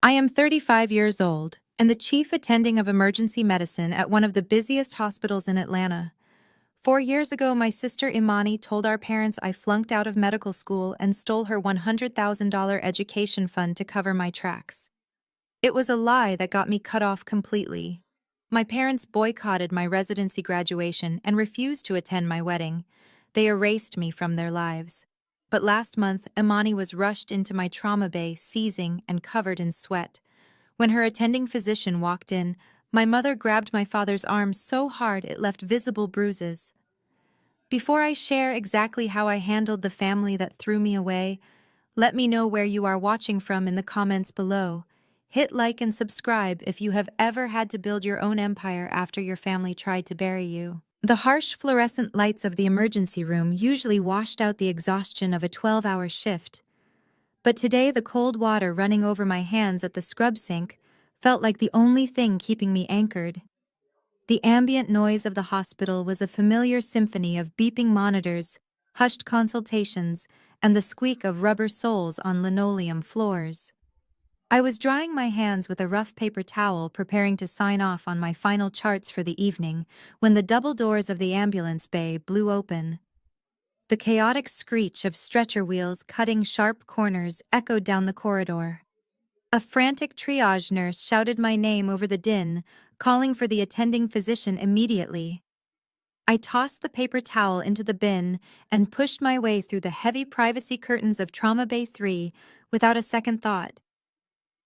I am 35 years old and the chief attending of emergency medicine at one of the busiest hospitals in Atlanta. 4 years ago, my sister Imani told our parents I flunked out of medical school and stole her $100,000 education fund to cover my tracks. It was a lie that got me cut off completely. My parents boycotted my residency graduation and refused to attend my wedding. They erased me from their lives. But last month, Imani was rushed into my trauma bay, seizing and covered in sweat. When her attending physician walked in, my mother grabbed my father's arm so hard it left visible bruises. Before I share exactly how I handled the family that threw me away, let me know where you are watching from in the comments below. Hit like and subscribe if you have ever had to build your own empire after your family tried to bury you. The harsh fluorescent lights of the emergency room usually washed out the exhaustion of a 12-hour shift. But today the cold water running over my hands at the scrub sink felt like the only thing keeping me anchored. The ambient noise of the hospital was a familiar symphony of beeping monitors, hushed consultations, and the squeak of rubber soles on linoleum floors. I was drying my hands with a rough paper towel preparing to sign off on my final charts for the evening when the double doors of the ambulance bay blew open. The chaotic screech of stretcher wheels cutting sharp corners echoed down the corridor. A frantic triage nurse shouted my name over the din, calling for the attending physician immediately. I tossed the paper towel into the bin and pushed my way through the heavy privacy curtains of Trauma Bay 3 without a second thought.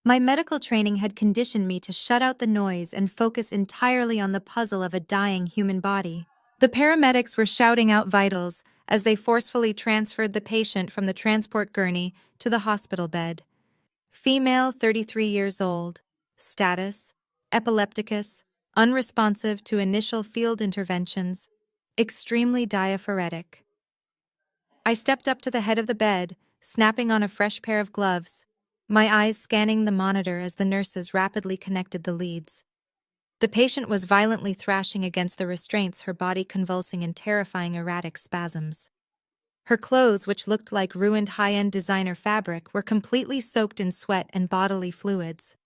My medical training had conditioned me to shut out the noise and focus entirely on the puzzle of a dying human body. The paramedics were shouting out vitals as they forcefully transferred the patient from the transport gurney to the hospital bed. Female, 33 years old. Status: epilepticus, unresponsive to initial field interventions, extremely diaphoretic. I stepped up to the head of the bed, snapping on a fresh pair of gloves, my eyes scanning the monitor as the nurses rapidly connected the leads. The patient was violently thrashing against the restraints, her body convulsing in terrifying erratic spasms. Her clothes, which looked like ruined high-end designer fabric, were completely soaked in sweat and bodily fluids.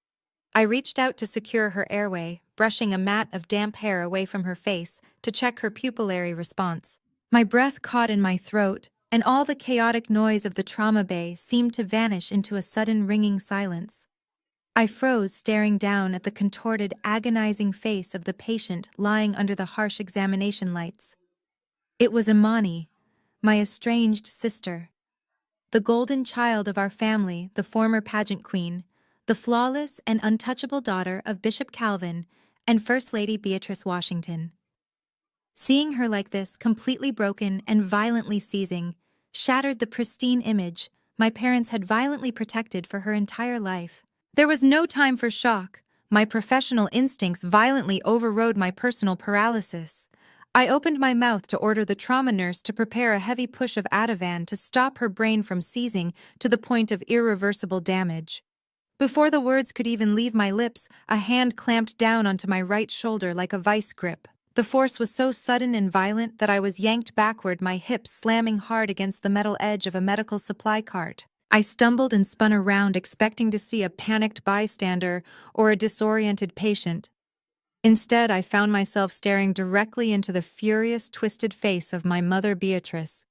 I reached out to secure her airway, brushing a mat of damp hair away from her face to check her pupillary response. My breath caught in my throat, and all the chaotic noise of the trauma bay seemed to vanish into a sudden ringing silence. I froze, staring down at the contorted, agonizing face of the patient lying under the harsh examination lights. It was Imani, my estranged sister. The golden child of our family, the former pageant queen, the flawless and untouchable daughter of Bishop Calvin and First Lady Beatrice Washington. Seeing her like this, completely broken and violently seizing, shattered the pristine image my parents had violently protected for her entire life. There was no time for shock. My professional instincts violently overrode my personal paralysis. I opened my mouth to order the trauma nurse to prepare a heavy push of Ativan to stop her brain from seizing to the point of irreversible damage. Before the words could even leave my lips, a hand clamped down onto my right shoulder like a vice grip. The force was so sudden and violent that I was yanked backward, my hips slamming hard against the metal edge of a medical supply cart. I stumbled and spun around, expecting to see a panicked bystander or a disoriented patient. Instead, I found myself staring directly into the furious, twisted face of my mother, Beatrice.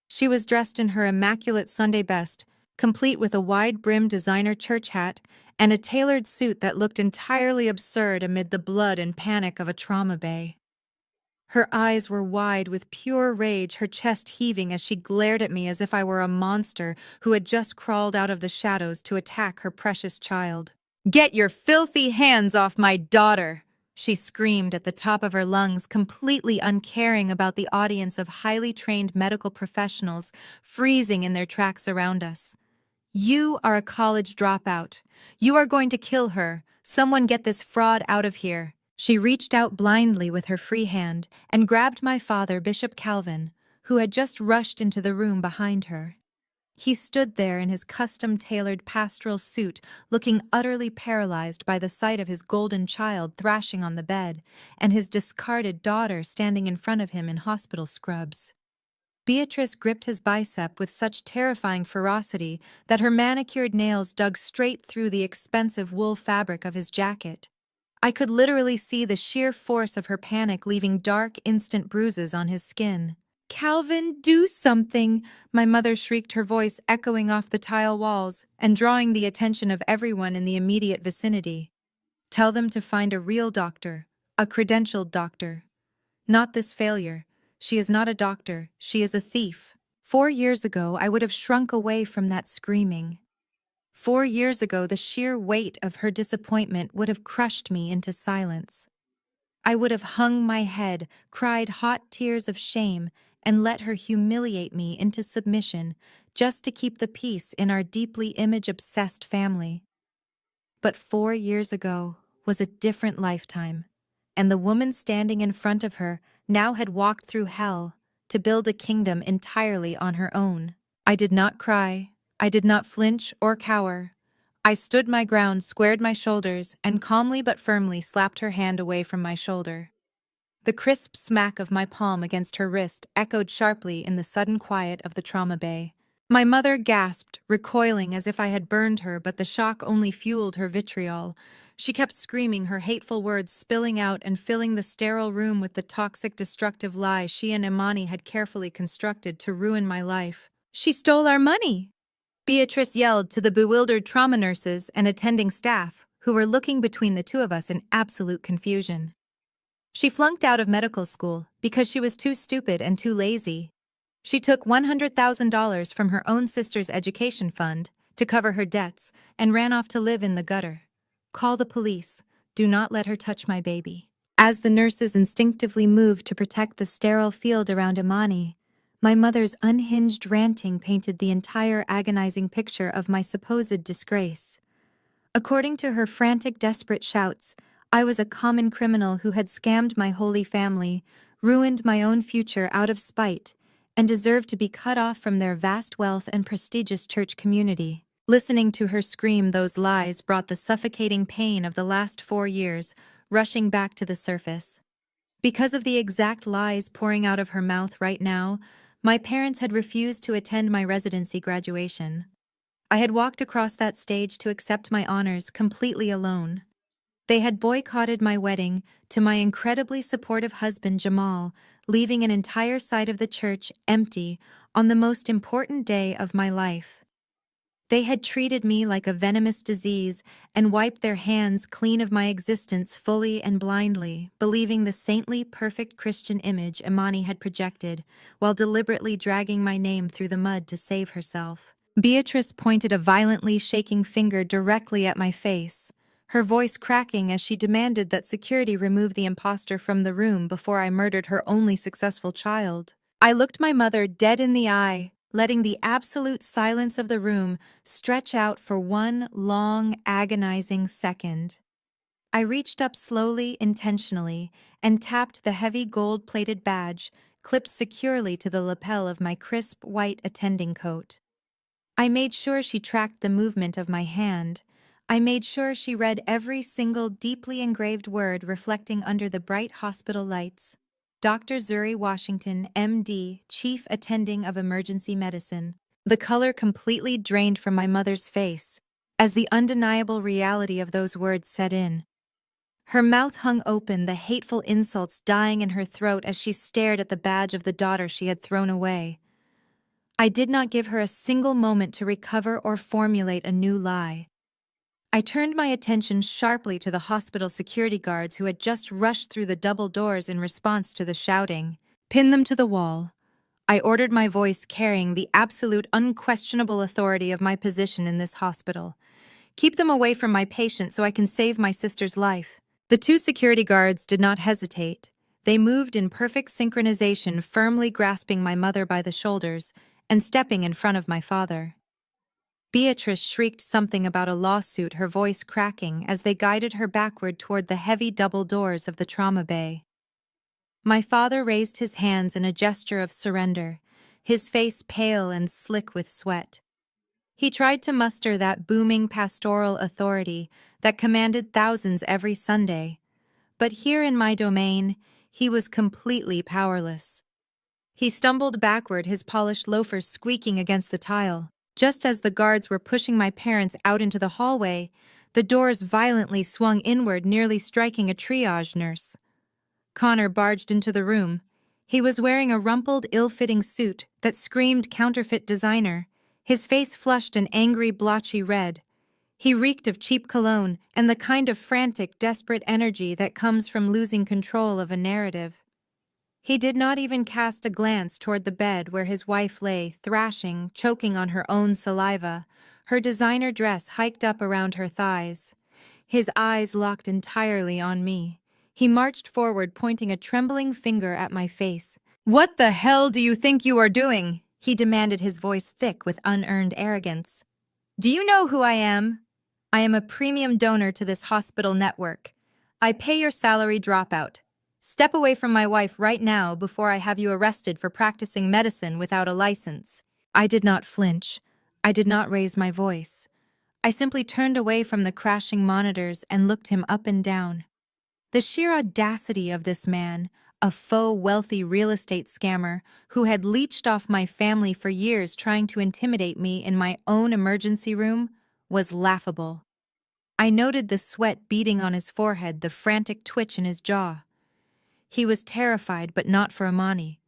She was dressed in her immaculate Sunday best, complete with a wide-brimmed designer church hat and a tailored suit that looked entirely absurd amid the blood and panic of a trauma bay. Her eyes were wide with pure rage, her chest heaving as she glared at me as if I were a monster who had just crawled out of the shadows to attack her precious child. "Get your filthy hands off my daughter!" she screamed at the top of her lungs, completely uncaring about the audience of highly trained medical professionals freezing in their tracks around us. "You are a college dropout. You are going to kill her. Someone get this fraud out of here." She reached out blindly with her free hand and grabbed my father, Bishop Calvin, who had just rushed into the room behind her. He stood there in his custom-tailored pastoral suit, looking utterly paralyzed by the sight of his golden child thrashing on the bed and his discarded daughter standing in front of him in hospital scrubs. Beatrice gripped his bicep with such terrifying ferocity that her manicured nails dug straight through the expensive wool fabric of his jacket. I could literally see the sheer force of her panic leaving dark, instant bruises on his skin. "Calvin, do something!" My mother shrieked, her voice echoing off the tile walls and drawing the attention of everyone in the immediate vicinity. "Tell them to find a real doctor, a credentialed doctor. Not this failure. She is not a doctor, she is a thief." 4 years ago, I would have shrunk away from that screaming. 4 years ago, the sheer weight of her disappointment would have crushed me into silence. I would have hung my head, cried hot tears of shame, and let her humiliate me into submission just to keep the peace in our deeply image-obsessed family. But 4 years ago was a different lifetime, and the woman standing in front of her now had walked through hell to build a kingdom entirely on her own. I did not cry, I did not flinch or cower. I stood my ground, squared my shoulders, and calmly but firmly slapped her hand away from my shoulder. The crisp smack of my palm against her wrist echoed sharply in the sudden quiet of the trauma bay. My mother gasped, recoiling as if I had burned her, but the shock only fueled her vitriol. She kept screaming, her hateful words spilling out and filling the sterile room with the toxic, destructive lie she and Imani had carefully constructed to ruin my life. "She stole our money!" Beatrice yelled to the bewildered trauma nurses and attending staff, who were looking between the two of us in absolute confusion. "She flunked out of medical school because she was too stupid and too lazy. She took $100,000 from her own sister's education fund to cover her debts and ran off to live in the gutter. Call the police. Do not let her touch my baby." As the nurses instinctively moved to protect the sterile field around Imani, my mother's unhinged ranting painted the entire agonizing picture of my supposed disgrace. According to her frantic, desperate shouts, I was a common criminal who had scammed my holy family, ruined my own future out of spite, and deserved to be cut off from their vast wealth and prestigious church community. Listening to her scream those lies brought the suffocating pain of the last 4 years rushing back to the surface. Because of the exact lies pouring out of her mouth right now, my parents had refused to attend my residency graduation. I had walked across that stage to accept my honors completely alone. They had boycotted my wedding to my incredibly supportive husband Jamal, leaving an entire side of the church empty on the most important day of my life. They had treated me like a venomous disease and wiped their hands clean of my existence fully and blindly, believing the saintly, perfect Christian image Imani had projected, while deliberately dragging my name through the mud to save herself. Beatrice pointed a violently shaking finger directly at my face, her voice cracking as she demanded that security remove the imposter from the room before I murdered her only successful child. I looked my mother dead in the eye, letting the absolute silence of the room stretch out for one long, agonizing second. I reached up slowly, intentionally, and tapped the heavy gold-plated badge clipped securely to the lapel of my crisp, white attending coat. I made sure she tracked the movement of my hand. I made sure she read every single deeply engraved word reflecting under the bright hospital lights. Dr. Zuri Washington, MD, Chief Attending of Emergency Medicine. The color completely drained from my mother's face as the undeniable reality of those words set in. Her mouth hung open, the hateful insults dying in her throat as she stared at the badge of the daughter she had thrown away. I did not give her a single moment to recover or formulate a new lie. I turned my attention sharply to the hospital security guards who had just rushed through the double doors in response to the shouting. "Pin them to the wall." I ordered, my voice carrying the absolute, unquestionable authority of my position in this hospital. "Keep them away from my patient so I can save my sister's life." The two security guards did not hesitate. They moved in perfect synchronization, firmly grasping my mother by the shoulders and stepping in front of my father. Beatrice shrieked something about a lawsuit, her voice cracking as they guided her backward toward the heavy double doors of the trauma bay. My father raised his hands in a gesture of surrender, his face pale and slick with sweat. He tried to muster that booming pastoral authority that commanded thousands every Sunday, but here in my domain, he was completely powerless. He stumbled backward, his polished loafers squeaking against the tile. Just as the guards were pushing my parents out into the hallway, the doors violently swung inward, nearly striking a triage nurse. Connor barged into the room. He was wearing a rumpled, ill-fitting suit that screamed counterfeit designer, his face flushed an angry, blotchy red. He reeked of cheap cologne and the kind of frantic, desperate energy that comes from losing control of a narrative. He did not even cast a glance toward the bed where his wife lay, thrashing, choking on her own saliva, her designer dress hiked up around her thighs. His eyes locked entirely on me. He marched forward, pointing a trembling finger at my face. "What the hell do you think you are doing?" he demanded, his voice thick with unearned arrogance. "Do you know who I am? I am a premium donor to this hospital network. I pay your salary dropout. Step away from my wife right now before I have you arrested for practicing medicine without a license." I did not flinch. I did not raise my voice. I simply turned away from the crashing monitors and looked him up and down. The sheer audacity of this man, a faux wealthy real estate scammer who had leeched off my family for years trying to intimidate me in my own emergency room, was laughable. I noted the sweat beading on his forehead, the frantic twitch in his jaw. He was terrified, but not for Imani.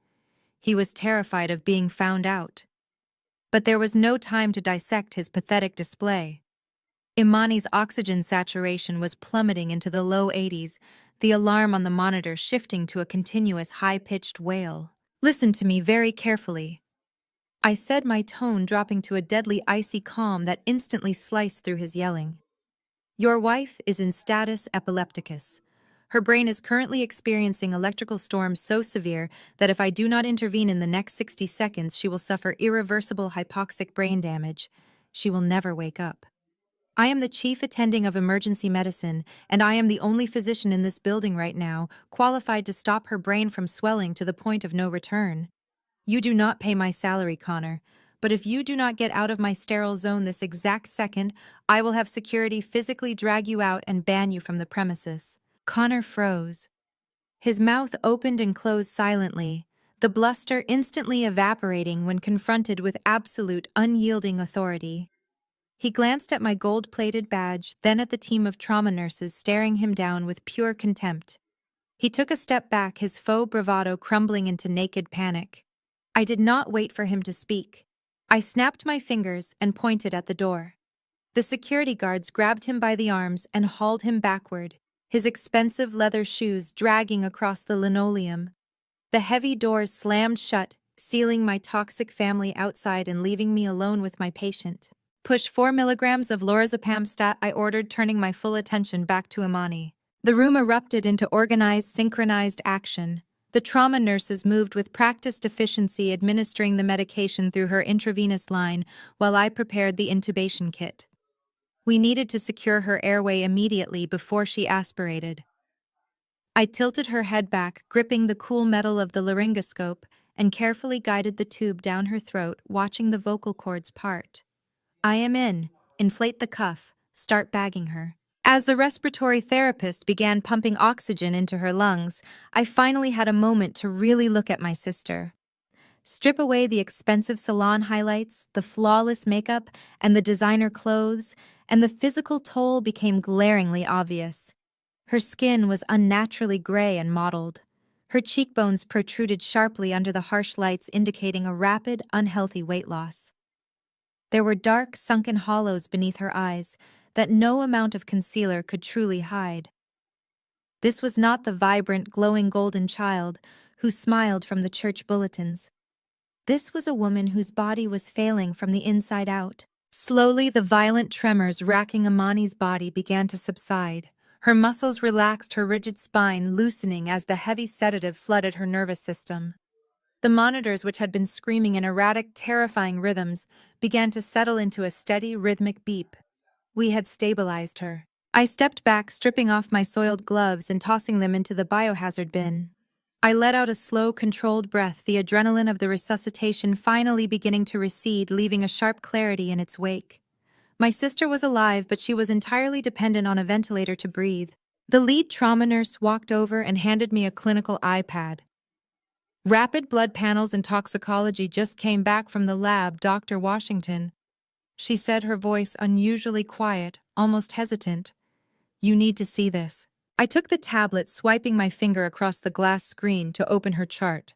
He was terrified of being found out. But there was no time to dissect his pathetic display. Imani's oxygen saturation was plummeting into the low 80s, the alarm on the monitor shifting to a continuous high-pitched wail. "Listen to me very carefully," I said, my tone dropping to a deadly icy calm that instantly sliced through his yelling. "Your wife is in status epilepticus. Her brain is currently experiencing electrical storms so severe that if I do not intervene in the next 60 seconds, she will suffer irreversible hypoxic brain damage. She will never wake up. I am the chief attending of emergency medicine, and I am the only physician in this building right now qualified to stop her brain from swelling to the point of no return. You do not pay my salary, Connor, but if you do not get out of my sterile zone this exact second, I will have security physically drag you out and ban you from the premises." Connor froze. His mouth opened and closed silently, the bluster instantly evaporating when confronted with absolute, unyielding authority. He glanced at my gold-plated badge, then at the team of trauma nurses staring him down with pure contempt. He took a step back, his faux bravado crumbling into naked panic. I did not wait for him to speak. I snapped my fingers and pointed at the door. The security guards grabbed him by the arms and hauled him backward, his expensive leather shoes dragging across the linoleum. The heavy doors slammed shut, sealing my toxic family outside and leaving me alone with my patient. "Push 4 milligrams of lorazepam," I ordered, turning my full attention back to Imani. The room erupted into organized, synchronized action. The trauma nurses moved with practiced efficiency, administering the medication through her intravenous line while I prepared the intubation kit. We needed to secure her airway immediately before she aspirated. I tilted her head back, gripping the cool metal of the laryngoscope, and carefully guided the tube down her throat, watching the vocal cords part. "I am in. Inflate the cuff. Start bagging her." As the respiratory therapist began pumping oxygen into her lungs, I finally had a moment to really look at my sister. Strip away the expensive salon highlights, the flawless makeup, and the designer clothes, and the physical toll became glaringly obvious. Her skin was unnaturally gray and mottled. Her cheekbones protruded sharply under the harsh lights, indicating a rapid, unhealthy weight loss. There were dark, sunken hollows beneath her eyes that no amount of concealer could truly hide. This was not the vibrant, glowing golden child who smiled from the church bulletins. This was a woman whose body was failing from the inside out. Slowly, the violent tremors racking Imani's body began to subside. Her muscles relaxed, her rigid spine loosening as the heavy sedative flooded her nervous system. The monitors, which had been screaming in erratic, terrifying rhythms, began to settle into a steady, rhythmic beep. We had stabilized her. I stepped back, stripping off my soiled gloves and tossing them into the biohazard bin. I let out a slow, controlled breath, the adrenaline of the resuscitation finally beginning to recede, leaving a sharp clarity in its wake. My sister was alive, but she was entirely dependent on a ventilator to breathe. The lead trauma nurse walked over and handed me a clinical iPad. Rapid blood panels and toxicology just came back from the lab, Dr. Washington. She said, her voice unusually quiet, almost hesitant. You need to see this. I took the tablet, swiping my finger across the glass screen to open her chart.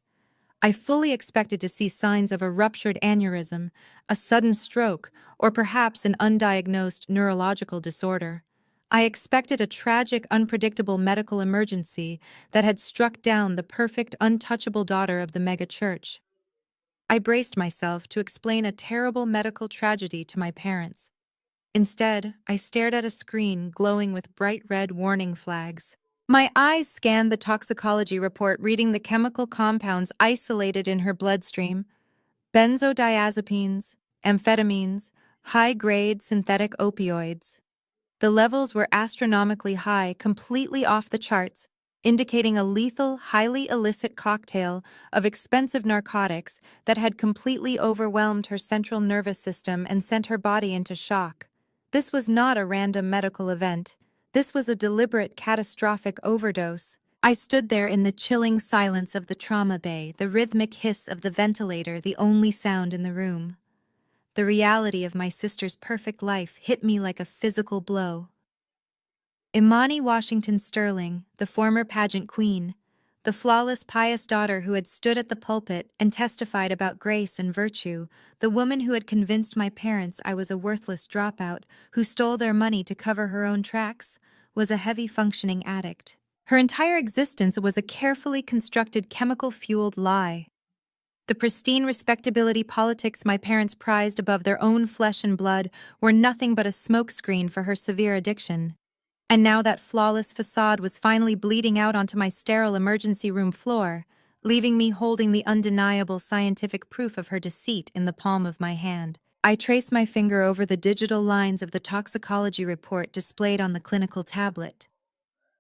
I fully expected to see signs of a ruptured aneurysm, a sudden stroke, or perhaps an undiagnosed neurological disorder. I expected a tragic, unpredictable medical emergency that had struck down the perfect, untouchable daughter of the mega church. I braced myself to explain a terrible medical tragedy to my parents. Instead, I stared at a screen glowing with bright red warning flags. My eyes scanned the toxicology report, reading the chemical compounds isolated in her bloodstream: benzodiazepines, amphetamines, high-grade synthetic opioids. The levels were astronomically high, completely off the charts, indicating a lethal, highly illicit cocktail of expensive narcotics that had completely overwhelmed her central nervous system and sent her body into shock. This was not a random medical event. This was a deliberate, catastrophic overdose. I stood there in the chilling silence of the trauma bay, the rhythmic hiss of the ventilator the only sound in the room. The reality of my sister's perfect life hit me like a physical blow. Imani Washington Sterling, the former pageant queen, the flawless, pious daughter who had stood at the pulpit and testified about grace and virtue, the woman who had convinced my parents I was a worthless dropout who stole their money to cover her own tracks, was a heavy-functioning addict. Her entire existence was a carefully constructed chemical-fueled lie. The pristine respectability politics my parents prized above their own flesh and blood were nothing but a smokescreen for her severe addiction. And now that flawless facade was finally bleeding out onto my sterile emergency room floor, leaving me holding the undeniable scientific proof of her deceit in the palm of my hand. I traced my finger over the digital lines of the toxicology report displayed on the clinical tablet.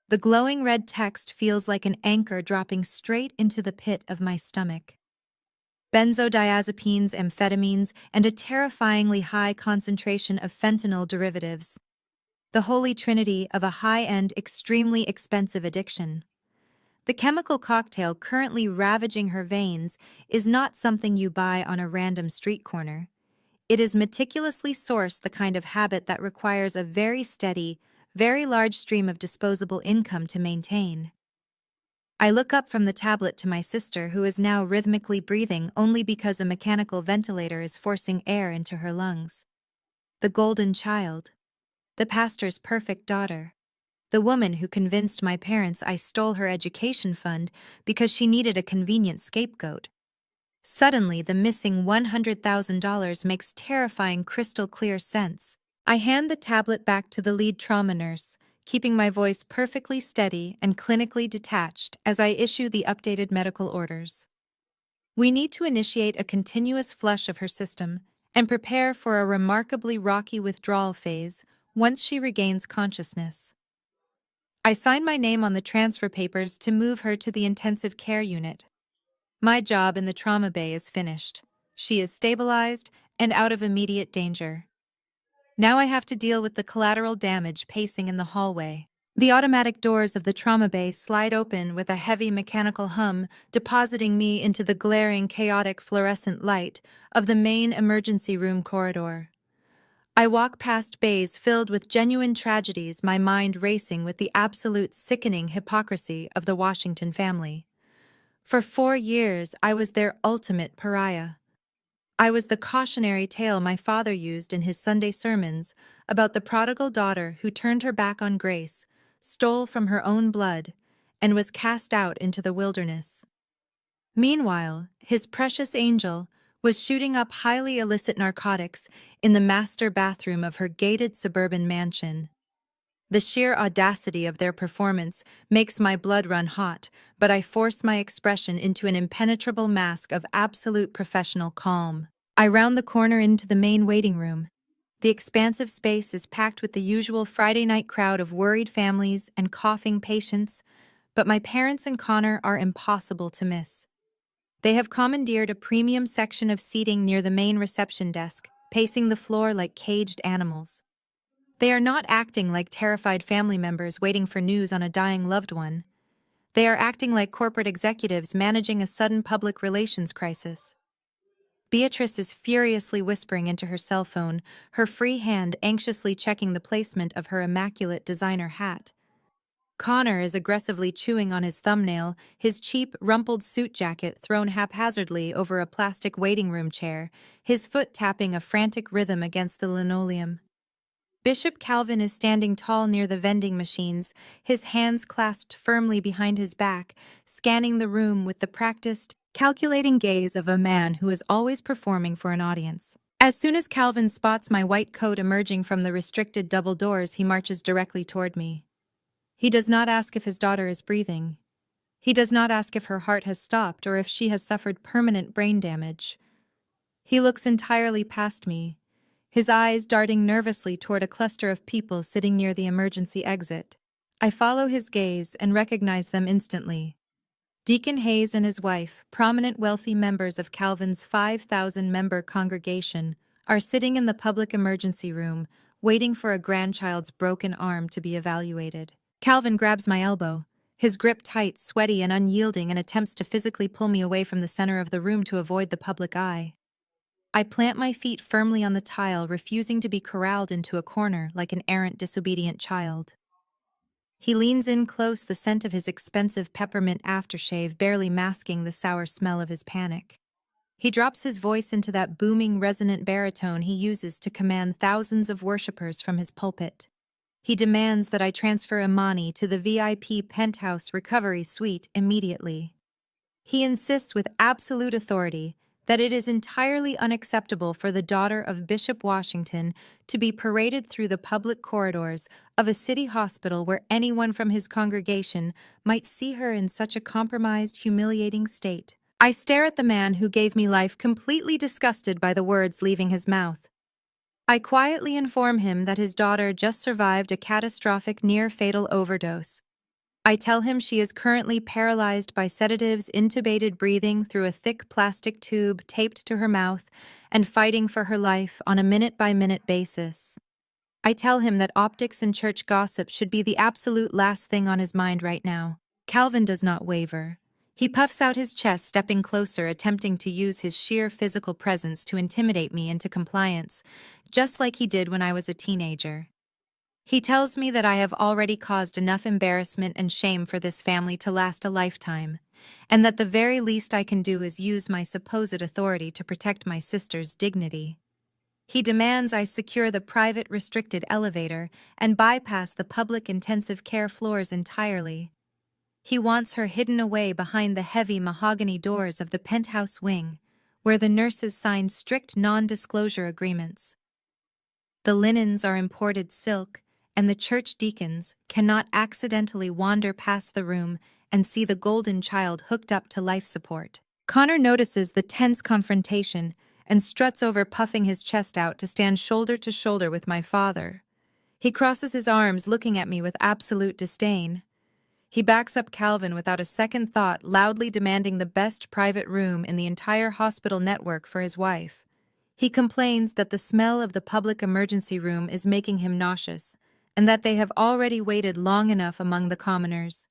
The glowing red text feels like an anchor dropping straight into the pit of my stomach. Benzodiazepines, amphetamines, and a terrifyingly high concentration of fentanyl derivatives. The holy trinity of a high-end, extremely expensive addiction. The chemical cocktail currently ravaging her veins is not something you buy on a random street corner. It is meticulously sourced, the kind of habit that requires a very steady, very large stream of disposable income to maintain. I look up from the tablet to my sister, who is now rhythmically breathing only because a mechanical ventilator is forcing air into her lungs. The golden child. The pastor's perfect daughter. The woman who convinced my parents I stole her education fund because she needed a convenient scapegoat. Suddenly, the missing $100,000 makes terrifying, crystal-clear sense. I hand the tablet back to the lead trauma nurse, keeping my voice perfectly steady and clinically detached as I issue the updated medical orders. We need to initiate a continuous flush of her system and prepare for a remarkably rocky withdrawal phase once she regains consciousness. I sign my name on the transfer papers to move her to the intensive care unit. My job in the trauma bay is finished. She is stabilized and out of immediate danger. Now I have to deal with the collateral damage pacing in the hallway. The automatic doors of the trauma bay slide open with a heavy mechanical hum, depositing me into the glaring, chaotic fluorescent light of the main emergency room corridor. I walk past bays filled with genuine tragedies, my mind racing with the absolute sickening hypocrisy of the Washington family. For 4 years, I was their ultimate pariah. I was the cautionary tale my father used in his Sunday sermons about the prodigal daughter who turned her back on grace, stole from her own blood, and was cast out into the wilderness. Meanwhile, his precious angel was shooting up highly illicit narcotics in the master bathroom of her gated suburban mansion. The sheer audacity of their performance makes my blood run hot, but I force my expression into an impenetrable mask of absolute professional calm. I round the corner into the main waiting room. The expansive space is packed with the usual Friday night crowd of worried families and coughing patients, but my parents and Connor are impossible to miss. They have commandeered a premium section of seating near the main reception desk, pacing the floor like caged animals. They are not acting like terrified family members waiting for news on a dying loved one. They are acting like corporate executives managing a sudden public relations crisis. Beatrice is furiously whispering into her cell phone, her free hand anxiously checking the placement of her immaculate designer hat. Connor is aggressively chewing on his thumbnail, his cheap, rumpled suit jacket thrown haphazardly over a plastic waiting room chair, his foot tapping a frantic rhythm against the linoleum. Bishop Calvin is standing tall near the vending machines, his hands clasped firmly behind his back, scanning the room with the practiced, calculating gaze of a man who is always performing for an audience. As soon as Calvin spots my white coat emerging from the restricted double doors, he marches directly toward me. He does not ask if his daughter is breathing. He does not ask if her heart has stopped or if she has suffered permanent brain damage. He looks entirely past me, his eyes darting nervously toward a cluster of people sitting near the emergency exit. I follow his gaze and recognize them instantly. Deacon Hayes and his wife, prominent wealthy members of Calvin's 5,000-member congregation, are sitting in the public emergency room, waiting for a grandchild's broken arm to be evaluated. Calvin grabs my elbow, his grip tight, sweaty, and unyielding, and attempts to physically pull me away from the center of the room to avoid the public eye. I plant my feet firmly on the tile, refusing to be corralled into a corner like an errant, disobedient child. He leans in close, the scent of his expensive peppermint aftershave barely masking the sour smell of his panic. He drops his voice into that booming, resonant baritone he uses to command thousands of worshippers from his pulpit. He demands that I transfer Imani to the VIP penthouse recovery suite immediately. He insists with absolute authority that it is entirely unacceptable for the daughter of Bishop Washington to be paraded through the public corridors of a city hospital where anyone from his congregation might see her in such a compromised, humiliating state. I stare at the man who gave me life, completely disgusted by the words leaving his mouth. I quietly inform him that his daughter just survived a catastrophic, near-fatal overdose. I tell him she is currently paralyzed by sedatives, intubated, breathing through a thick plastic tube taped to her mouth, and fighting for her life on a minute-by-minute basis. I tell him that optics and church gossip should be the absolute last thing on his mind right now. Calvin does not waver. He puffs out his chest, stepping closer, attempting to use his sheer physical presence to intimidate me into compliance, just like he did when I was a teenager. He tells me that I have already caused enough embarrassment and shame for this family to last a lifetime, and that the very least I can do is use my supposed authority to protect my sister's dignity. He demands I secure the private restricted elevator and bypass the public intensive care floors entirely. He wants her hidden away behind the heavy mahogany doors of the penthouse wing, where the nurses sign strict non-disclosure agreements. The linens are imported silk, and the church deacons cannot accidentally wander past the room and see the golden child hooked up to life support. Connor notices the tense confrontation and struts over, puffing his chest out to stand shoulder to shoulder with my father. He crosses his arms, looking at me with absolute disdain. He backs up Calvin without a second thought, loudly demanding the best private room in the entire hospital network for his wife. He complains that the smell of the public emergency room is making him nauseous, and that they have already waited long enough among the commoners.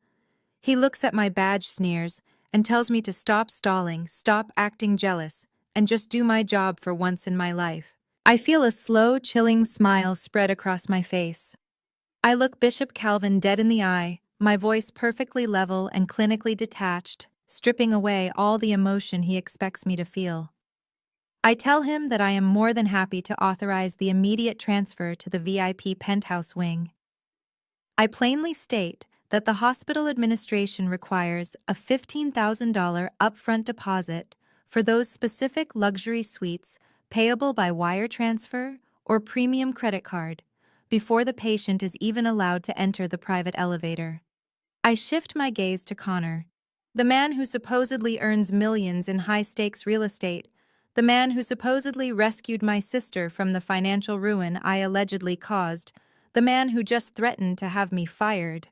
He looks at my badge sneers and tells me to stop stalling, stop acting jealous, and just do my job for once in my life. I feel a slow, chilling smile spread across my face. I look Bishop Calvin dead in the eye, my voice perfectly level and clinically detached, stripping away all the emotion he expects me to feel. I tell him that I am more than happy to authorize the immediate transfer to the VIP penthouse wing. I plainly state that the hospital administration requires a $15,000 upfront deposit for those specific luxury suites payable by wire transfer or premium credit card before the patient is even allowed to enter the private elevator. I shift my gaze to Connor, the man who supposedly earns millions in high-stakes real estate, the man who supposedly rescued my sister from the financial ruin I allegedly caused, the man who just threatened to have me fired.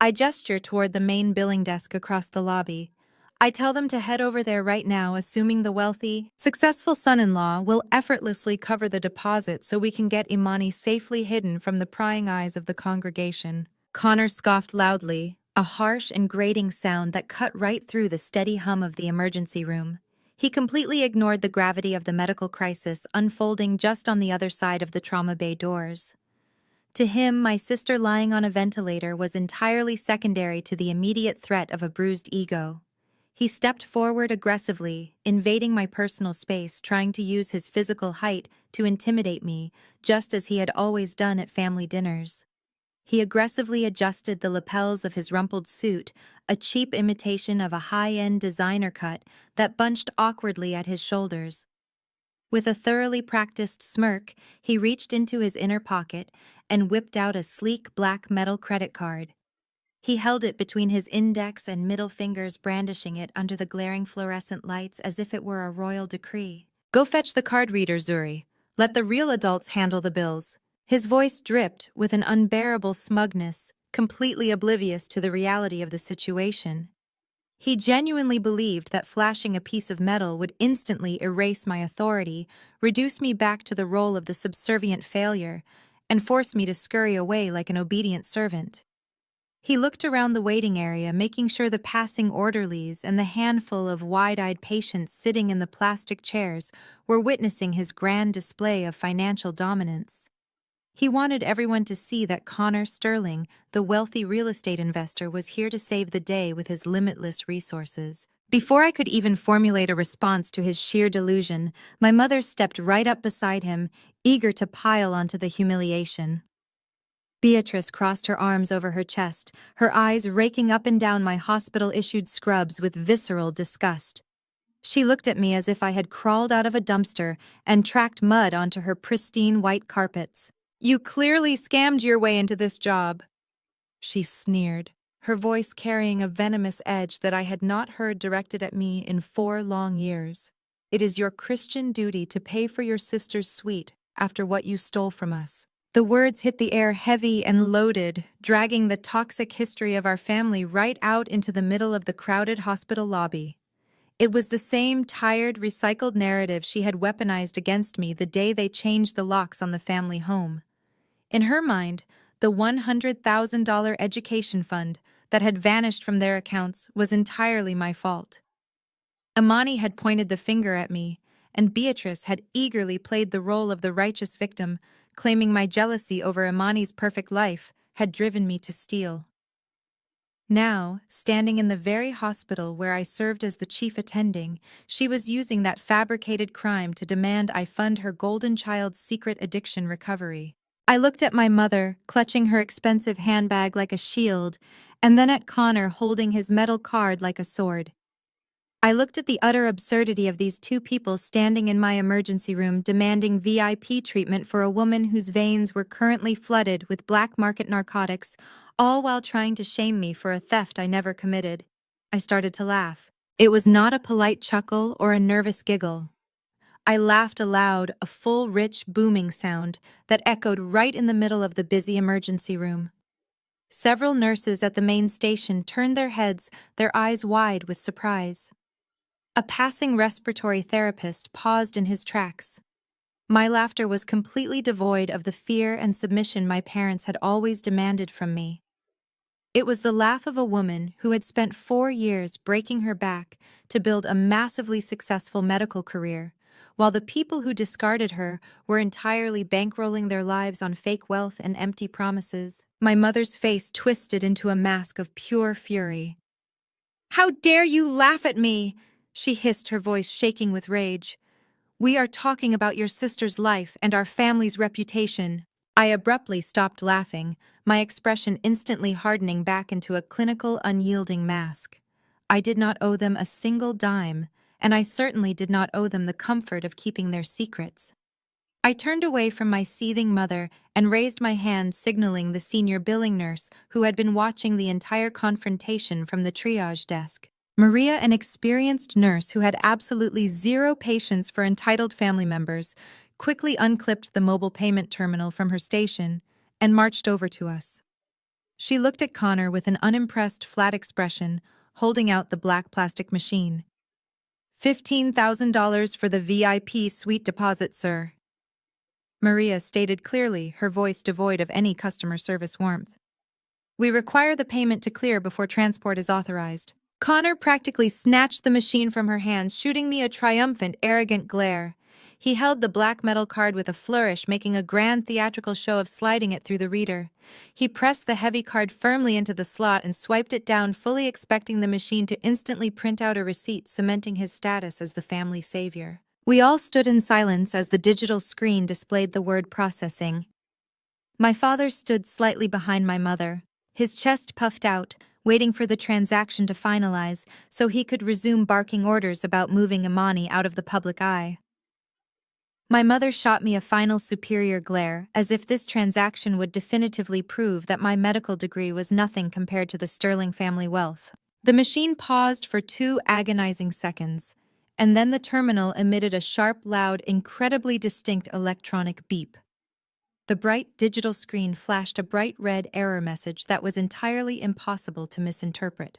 I gesture toward the main billing desk across the lobby. I tell them to head over there right now, assuming the wealthy, successful son-in-law will effortlessly cover the deposit so we can get Imani safely hidden from the prying eyes of the congregation. Connor scoffed loudly, a harsh and grating sound that cut right through the steady hum of the emergency room. He completely ignored the gravity of the medical crisis unfolding just on the other side of the trauma bay doors. To him, my sister lying on a ventilator was entirely secondary to the immediate threat of a bruised ego. He stepped forward aggressively, invading my personal space, trying to use his physical height to intimidate me, just as he had always done at family dinners. He aggressively adjusted the lapels of his rumpled suit, a cheap imitation of a high-end designer cut that bunched awkwardly at his shoulders. With a thoroughly practiced smirk, he reached into his inner pocket and whipped out a sleek black metal credit card. He held it between his index and middle fingers, brandishing it under the glaring fluorescent lights as if it were a royal decree. "Go fetch the card reader, Zuri. Let the real adults handle the bills." His voice dripped with an unbearable smugness, completely oblivious to the reality of the situation. He genuinely believed that flashing a piece of metal would instantly erase my authority, reduce me back to the role of the subservient failure, and force me to scurry away like an obedient servant. He looked around the waiting area, making sure the passing orderlies and the handful of wide-eyed patients sitting in the plastic chairs were witnessing his grand display of financial dominance. He wanted everyone to see that Connor Sterling, the wealthy real estate investor, was here to save the day with his limitless resources. Before I could even formulate a response to his sheer delusion, my mother stepped right up beside him, eager to pile onto the humiliation. Beatrice crossed her arms over her chest, her eyes raking up and down my hospital-issued scrubs with visceral disgust. She looked at me as if I had crawled out of a dumpster and tracked mud onto her pristine white carpets. "You clearly scammed your way into this job," she sneered, her voice carrying a venomous edge that I had not heard directed at me in 4 long years. "It is your Christian duty to pay for your sister's suite after what you stole from us." The words hit the air heavy and loaded, dragging the toxic history of our family right out into the middle of the crowded hospital lobby. It was the same tired, recycled narrative she had weaponized against me the day they changed the locks on the family home. In her mind, the $100,000 education fund that had vanished from their accounts was entirely my fault. Imani had pointed the finger at me, and Beatrice had eagerly played the role of the righteous victim, claiming my jealousy over Imani's perfect life had driven me to steal. Now, standing in the very hospital where I served as the chief attending, she was using that fabricated crime to demand I fund her golden child's secret addiction recovery. I looked at my mother, clutching her expensive handbag like a shield, and then at Connor holding his metal card like a sword. I looked at the utter absurdity of these two people standing in my emergency room demanding VIP treatment for a woman whose veins were currently flooded with black market narcotics, all while trying to shame me for a theft I never committed. I started to laugh. It was not a polite chuckle or a nervous giggle. I laughed aloud, a full, rich, booming sound that echoed right in the middle of the busy emergency room. Several nurses at the main station turned their heads, their eyes wide with surprise. A passing respiratory therapist paused in his tracks. My laughter was completely devoid of the fear and submission my parents had always demanded from me. It was the laugh of a woman who had spent 4 years breaking her back to build a massively successful medical career, while the people who discarded her were entirely bankrolling their lives on fake wealth and empty promises. My mother's face twisted into a mask of pure fury. "How dare you laugh at me?" she hissed, her voice shaking with rage. "We are talking about your sister's life and our family's reputation." I abruptly stopped laughing, my expression instantly hardening back into a clinical, unyielding mask. I did not owe them a single dime, and I certainly did not owe them the comfort of keeping their secrets. I turned away from my seething mother and raised my hand, signaling the senior billing nurse who had been watching the entire confrontation from the triage desk. Maria, an experienced nurse who had absolutely zero patience for entitled family members, quickly unclipped the mobile payment terminal from her station and marched over to us. She looked at Connor with an unimpressed, flat expression, holding out the black plastic machine. $15,000 for the VIP suite deposit, sir," Maria stated clearly, her voice devoid of any customer service warmth. We require the payment to clear before transport is authorized. Connor practically snatched the machine from her hands, shooting me a triumphant, arrogant glare. He held the black metal card with a flourish, making a grand theatrical show of sliding it through the reader. He pressed the heavy card firmly into the slot and swiped it down, fully expecting the machine to instantly print out a receipt, cementing his status as the family savior. We all stood in silence as the digital screen displayed the word processing. My father stood slightly behind my mother, his chest puffed out, waiting for the transaction to finalize so he could resume barking orders about moving Imani out of the public eye. My mother shot me a final superior glare, as if this transaction would definitively prove that my medical degree was nothing compared to the sterling family wealth. The machine paused for 2 agonizing seconds, and then the terminal emitted a sharp, loud, incredibly distinct electronic beep. The bright digital screen flashed a bright red error message that was entirely impossible to misinterpret.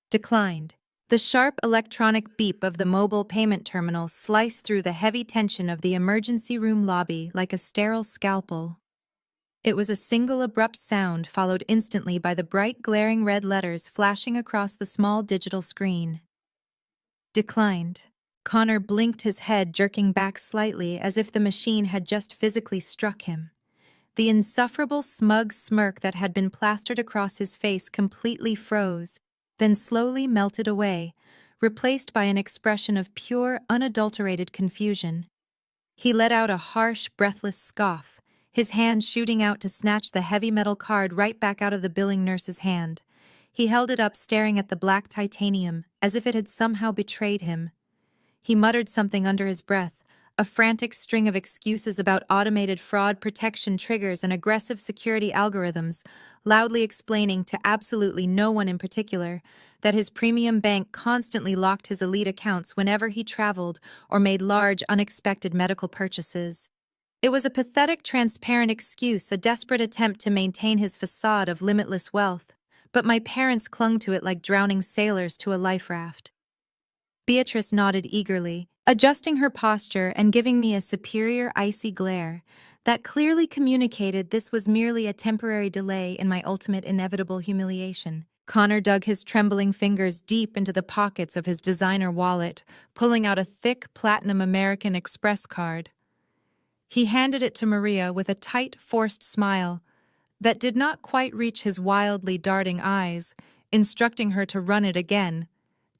Declined. The sharp electronic beep of the mobile payment terminal sliced through the heavy tension of the emergency room lobby like a sterile scalpel. It was a single abrupt sound followed instantly by the bright glaring red letters flashing across the small digital screen. Declined. Connor blinked his head, jerking back slightly as if the machine had just physically struck him. The insufferable smug smirk that had been plastered across his face completely froze, then slowly melted away, replaced by an expression of pure, unadulterated confusion. He let out a harsh, breathless scoff, his hand shooting out to snatch the heavy metal card right back out of the billing nurse's hand. He held it up, staring at the black titanium, as if it had somehow betrayed him. He muttered something under his breath, a frantic string of excuses about automated fraud protection triggers and aggressive security algorithms, loudly explaining to absolutely no one in particular that his premium bank constantly locked his elite accounts whenever he traveled or made large, unexpected medical purchases. It was a pathetic, transparent excuse, a desperate attempt to maintain his facade of limitless wealth, but my parents clung to it like drowning sailors to a life raft. Beatrice nodded eagerly, adjusting her posture and giving me a superior icy glare that clearly communicated this was merely a temporary delay in my ultimate inevitable humiliation. Connor dug his trembling fingers deep into the pockets of his designer wallet, pulling out a thick platinum American Express card. He handed it to Maria with a tight, forced smile that did not quite reach his wildly darting eyes, instructing her to run it again,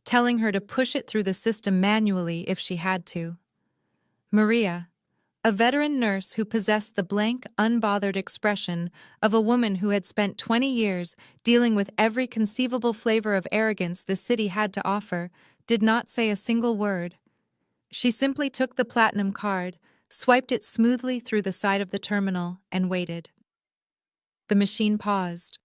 telling her to push it through the system manually if she had to. Maria, a veteran nurse who possessed the blank, unbothered expression of a woman who had spent 20 years dealing with every conceivable flavor of arrogance the city had to offer, did not say a single word. She simply took the platinum card, swiped it smoothly through the side of the terminal, and waited. The machine paused.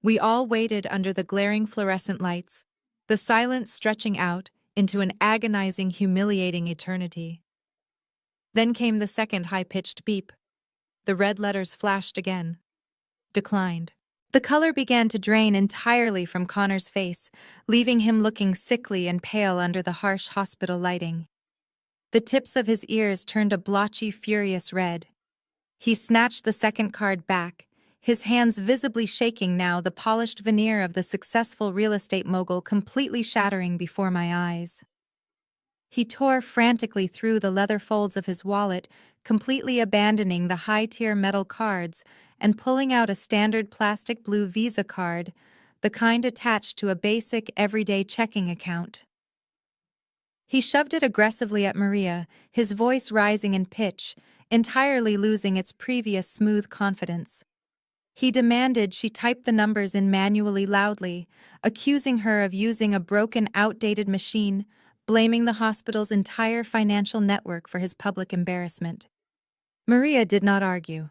We all waited under the glaring fluorescent lights, the silence stretching out into an agonizing, humiliating eternity. Then came the second high-pitched beep. The red letters flashed again. Declined. The color began to drain entirely from Connor's face, leaving him looking sickly and pale under the harsh hospital lighting. The tips of his ears turned a blotchy, furious red. He snatched the second card back, his hands visibly shaking now, the polished veneer of the successful real estate mogul completely shattering before my eyes. He tore frantically through the leather folds of his wallet, completely abandoning the high-tier metal cards and pulling out a standard plastic blue Visa card, the kind attached to a basic, everyday checking account. He shoved it aggressively at Maria, his voice rising in pitch, entirely losing its previous smooth confidence. He demanded she type the numbers in manually loudly, accusing her of using a broken, outdated machine, blaming the hospital's entire financial network for his public embarrassment. Maria did not argue.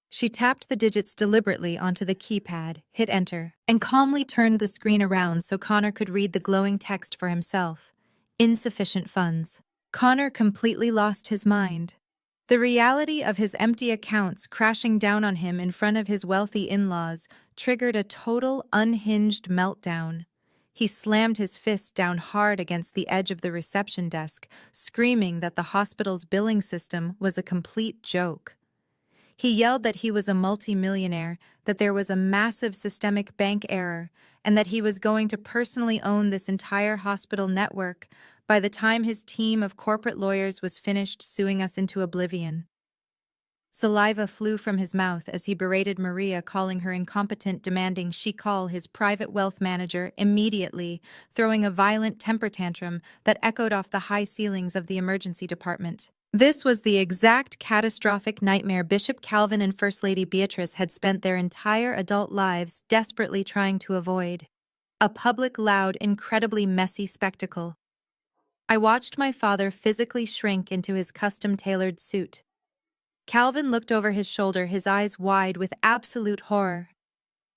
She tapped the digits deliberately onto the keypad, hit enter, and calmly turned the screen around so Connor could read the glowing text for himself. Insufficient funds. Connor completely lost his mind. The reality of his empty accounts crashing down on him in front of his wealthy in-laws triggered a total, unhinged meltdown. He slammed his fist down hard against the edge of the reception desk, screaming that the hospital's billing system was a complete joke. He yelled that he was a multimillionaire, that there was a massive systemic bank error, and that he was going to personally own this entire hospital network by the time his team of corporate lawyers was finished suing us into oblivion. Saliva flew from his mouth as he berated Maria, calling her incompetent, demanding she call his private wealth manager immediately, throwing a violent temper tantrum that echoed off the high ceilings of the emergency department. This was the exact catastrophic nightmare Bishop Calvin and First Lady Beatrice had spent their entire adult lives desperately trying to avoid. A public, loud, incredibly messy spectacle. I watched my father physically shrink into his custom-tailored suit. Calvin looked over his shoulder, his eyes wide with absolute horror.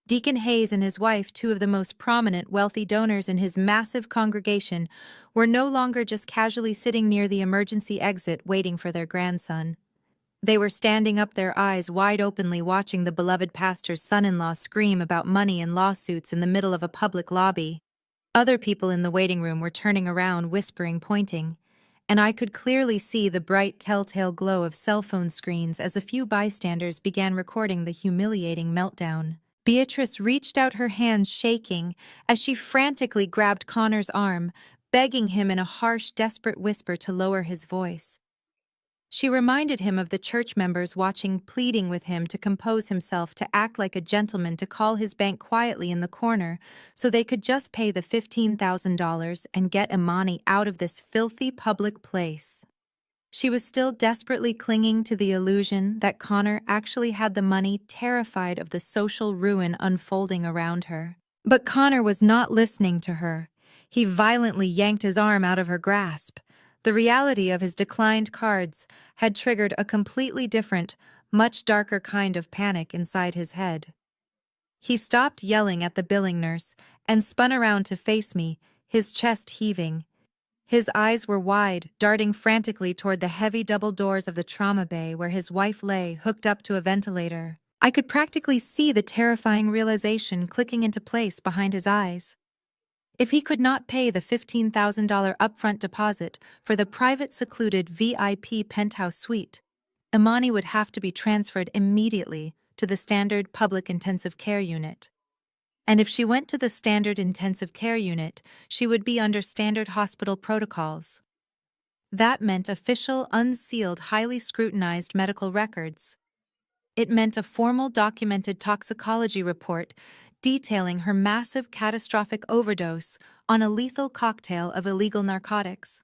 Deacon Hayes and his wife, two of the most prominent wealthy donors in his massive congregation, were no longer just casually sitting near the emergency exit waiting for their grandson. They were standing up, their eyes wide openly, watching the beloved pastor's son-in-law scream about money and lawsuits in the middle of a public lobby. Other people in the waiting room were turning around, whispering, pointing, and I could clearly see the bright telltale glow of cell phone screens as a few bystanders began recording the humiliating meltdown. Beatrice reached out, her hands shaking, as she frantically grabbed Connor's arm, begging him in a harsh, desperate whisper to lower his voice. She reminded him of the church members watching, pleading with him to compose himself, to act like a gentleman, to call his bank quietly in the corner so they could just pay the $15,000 and get Imani out of this filthy public place. She was still desperately clinging to the illusion that Connor actually had the money, terrified of the social ruin unfolding around her. But Connor was not listening to her. He violently yanked his arm out of her grasp. The reality of his declined cards had triggered a completely different, much darker kind of panic inside his head. He stopped yelling at the billing nurse and spun around to face me, his chest heaving. His eyes were wide, darting frantically toward the heavy double doors of the trauma bay where his wife lay, hooked up to a ventilator. I could practically see the terrifying realization clicking into place behind his eyes. If he could not pay the $15,000 upfront deposit for the private, secluded VIP penthouse suite, Imani would have to be transferred immediately to the standard public intensive care unit. And if she went to the standard intensive care unit, she would be under standard hospital protocols. That meant official, unsealed, highly scrutinized medical records. It meant a formal, documented toxicology report detailing her massive, catastrophic overdose on a lethal cocktail of illegal narcotics.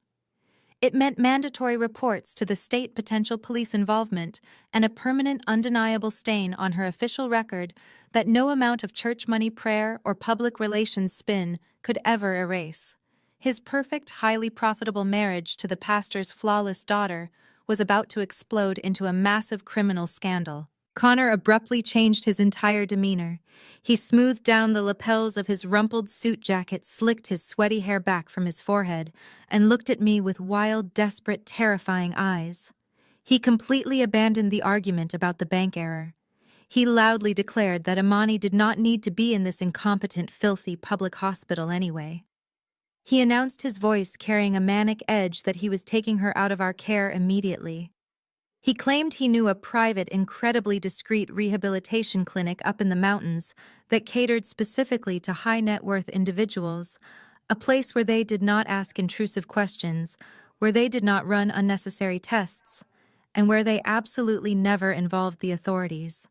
It meant mandatory reports to the state, potential police involvement, and a permanent, undeniable stain on her official record that no amount of church money, prayer, or public relations spin could ever erase. His perfect, highly profitable marriage to the pastor's flawless daughter was about to explode into a massive criminal scandal. Connor abruptly changed his entire demeanor. He smoothed down the lapels of his rumpled suit jacket, slicked his sweaty hair back from his forehead, and looked at me with wild, desperate, terrifying eyes. He completely abandoned the argument about the bank error. He loudly declared that Imani did not need to be in this incompetent, filthy public hospital anyway. He announced, his voice carrying a manic edge, that he was taking her out of our care immediately. He claimed he knew a private, incredibly discreet rehabilitation clinic up in the mountains that catered specifically to high-net-worth individuals, a place where they did not ask intrusive questions, where they did not run unnecessary tests, and where they absolutely never involved the authorities.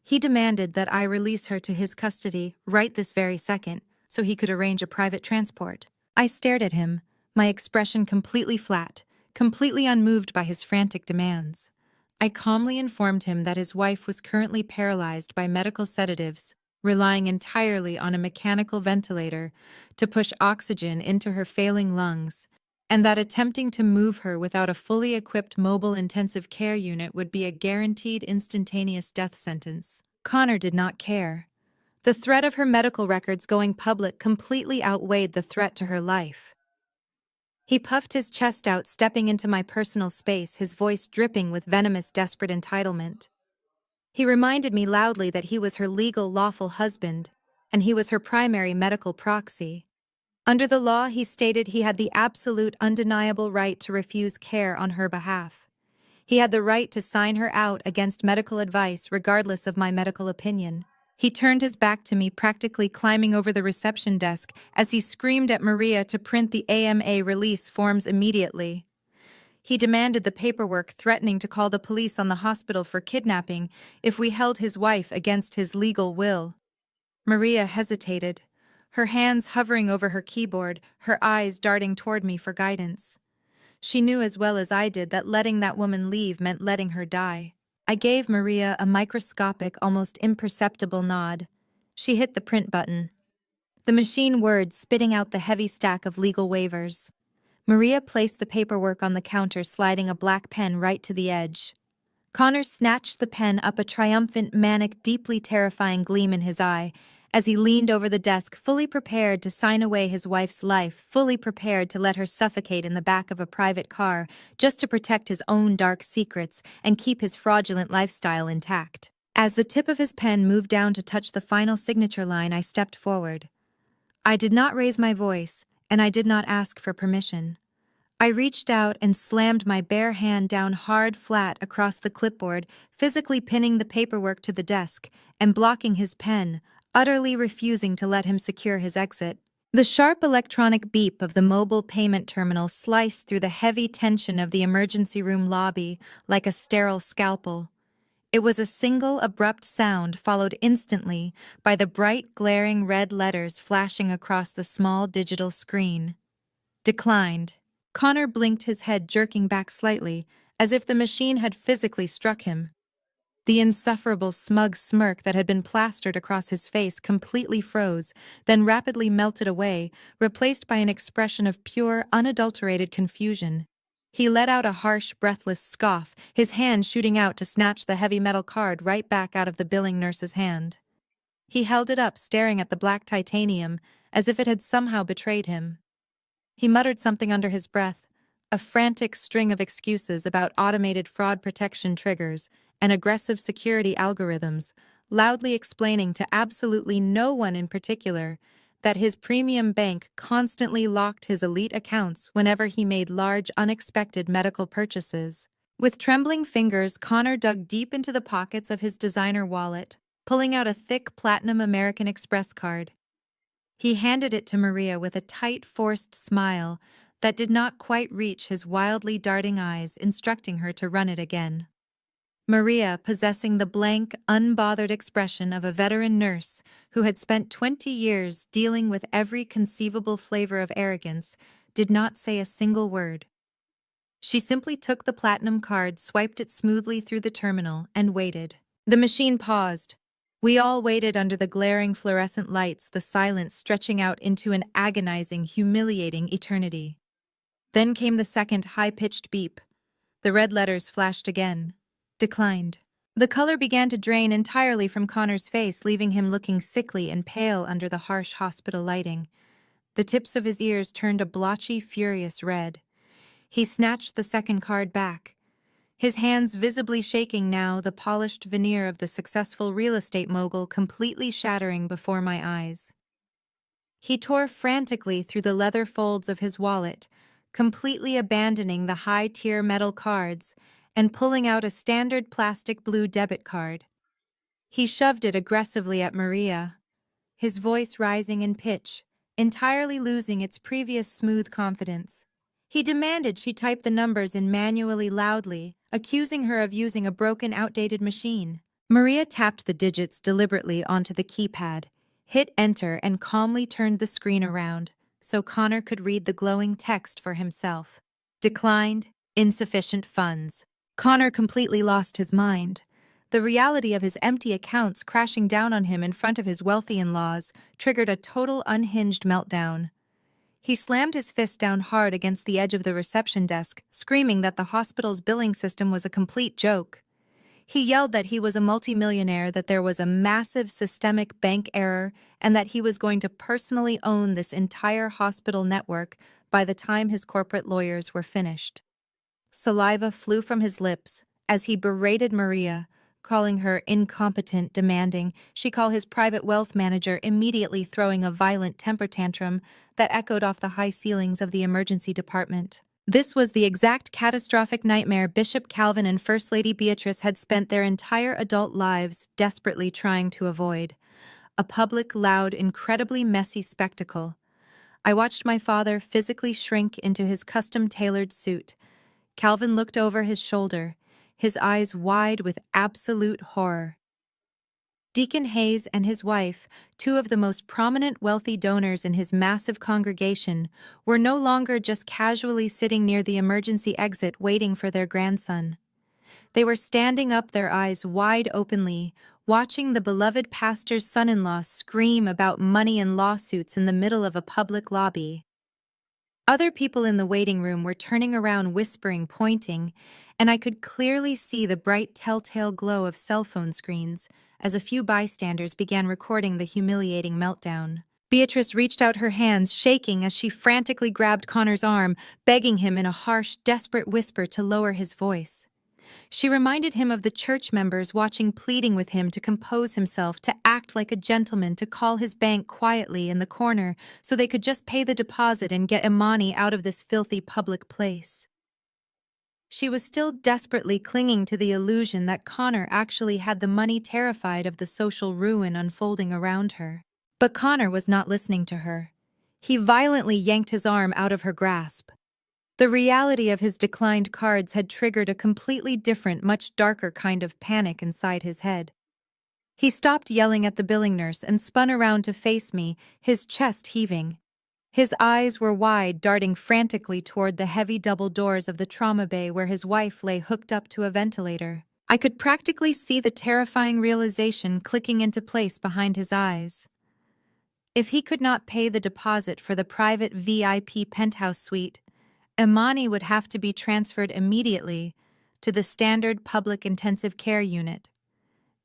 He demanded that I release her to his custody right this very second so he could arrange a private transport. I stared at him, my expression completely flat, completely unmoved by his frantic demands. I calmly informed him that his wife was currently paralyzed by medical sedatives, relying entirely on a mechanical ventilator to push oxygen into her failing lungs, and that attempting to move her without a fully equipped mobile intensive care unit would be a guaranteed instantaneous death sentence. Connor did not care. The threat of her medical records going public completely outweighed the threat to her life. He puffed his chest out, stepping into my personal space, his voice dripping with venomous, desperate entitlement. He reminded me loudly that he was her legal, lawful husband, and he was her primary medical proxy. Under the law, he stated, he had the absolute, undeniable right to refuse care on her behalf. He had the right to sign her out against medical advice regardless of my medical opinion. He turned his back to me, practically climbing over the reception desk as he screamed at Maria to print the AMA release forms immediately. He demanded the paperwork, threatening to call the police on the hospital for kidnapping if we held his wife against his legal will. Maria hesitated, her hands hovering over her keyboard, her eyes darting toward me for guidance. She knew as well as I did that letting that woman leave meant letting her die. I gave Maria a microscopic, almost imperceptible nod. She hit the print button. The machine whirred, spitting out the heavy stack of legal waivers. Maria placed the paperwork on the counter, sliding a black pen right to the edge. Connor snatched the pen up, a triumphant, manic, deeply terrifying gleam in his eye, as he leaned over the desk, fully prepared to sign away his wife's life, fully prepared to let her suffocate in the back of a private car, just to protect his own dark secrets and keep his fraudulent lifestyle intact. As the tip of his pen moved down to touch the final signature line, I stepped forward. I did not raise my voice, and I did not ask for permission. I reached out and slammed my bare hand down hard, flat across the clipboard, physically pinning the paperwork to the desk and blocking his pen, utterly refusing to let him secure his exit. The sharp electronic beep of the mobile payment terminal sliced through the heavy tension of the emergency room lobby like a sterile scalpel. It was a single, abrupt sound, followed instantly by the bright, glaring red letters flashing across the small digital screen. Declined. Connor blinked, his head jerking back slightly, as if the machine had physically struck him. The insufferable, smug smirk that had been plastered across his face completely froze, then rapidly melted away, replaced by an expression of pure, unadulterated confusion. He let out a harsh, breathless scoff, his hand shooting out to snatch the heavy metal card right back out of the billing nurse's hand. He held it up, staring at the black titanium, as if it had somehow betrayed him. He muttered something under his breath, a frantic string of excuses about automated fraud protection triggers and aggressive security algorithms, loudly explaining to absolutely no one in particular that his premium bank constantly locked his elite accounts whenever he made large, unexpected medical purchases. With trembling fingers, Connor dug deep into the pockets of his designer wallet, pulling out a thick platinum American Express card. He handed it to Maria with a tight, forced smile that did not quite reach his wildly darting eyes, instructing her to run it again. Maria, possessing the blank, unbothered expression of a veteran nurse who had spent 20 years dealing with every conceivable flavor of arrogance, did not say a single word. She simply took the platinum card, swiped it smoothly through the terminal, and waited. The machine paused. We all waited under the glaring fluorescent lights, the silence stretching out into an agonizing, humiliating eternity. Then came the second high-pitched beep. The red letters flashed again. Declined. The color began to drain entirely from Connor's face, leaving him looking sickly and pale under the harsh hospital lighting. The tips of his ears turned a blotchy, furious red. He snatched the second card back. His hands visibly shaking now, the polished veneer of the successful real estate mogul completely shattering before my eyes. He tore frantically through the leather folds of his wallet, completely abandoning the high-tier metal cards and pulling out a standard plastic blue debit card. He shoved it aggressively at Maria, his voice rising in pitch, entirely losing its previous smooth confidence. He demanded she type the numbers in manually, loudly, accusing her of using a broken, outdated machine. Maria tapped the digits deliberately onto the keypad, hit enter, and calmly turned the screen around so Connor could read the glowing text for himself. Declined, insufficient funds. Connor completely lost his mind. The reality of his empty accounts crashing down on him in front of his wealthy in-laws triggered a total unhinged meltdown. He slammed his fist down hard against the edge of the reception desk, screaming that the hospital's billing system was a complete joke. He yelled that he was a multimillionaire, that there was a massive systemic bank error, and that he was going to personally own this entire hospital network by the time his corporate lawyers were finished. Saliva flew from his lips as he berated Maria, calling her incompetent, demanding she call his private wealth manager, immediately throwing a violent temper tantrum that echoed off the high ceilings of the emergency department. This was the exact catastrophic nightmare Bishop Calvin and First Lady Beatrice had spent their entire adult lives desperately trying to avoid. A public, loud, incredibly messy spectacle. I watched my father physically shrink into his custom-tailored suit. Calvin looked over his shoulder, his eyes wide with absolute horror. Deacon Hayes and his wife, two of the most prominent wealthy donors in his massive congregation, were no longer just casually sitting near the emergency exit waiting for their grandson. They were standing up, their eyes wide openly, watching the beloved pastor's son-in-law scream about money and lawsuits in the middle of a public lobby. Other people in the waiting room were turning around, whispering, pointing, and I could clearly see the bright telltale glow of cell phone screens as a few bystanders began recording the humiliating meltdown. Beatrice reached out her hands, shaking as she frantically grabbed Connor's arm, begging him in a harsh, desperate whisper to lower his voice. She reminded him of the church members watching, pleading with him to compose himself, to act like a gentleman, to call his bank quietly in the corner so they could just pay the deposit and get Imani out of this filthy public place. She was still desperately clinging to the illusion that Connor actually had the money, terrified of the social ruin unfolding around her. But Connor was not listening to her. He violently yanked his arm out of her grasp. The reality of his declined cards had triggered a completely different, much darker kind of panic inside his head. He stopped yelling at the billing nurse and spun around to face me, his chest heaving. His eyes were wide, darting frantically toward the heavy double doors of the trauma bay where his wife lay hooked up to a ventilator. I could practically see the terrifying realization clicking into place behind his eyes. If he could not pay the deposit for the private VIP penthouse suite, Imani would have to be transferred immediately to the standard public intensive care unit.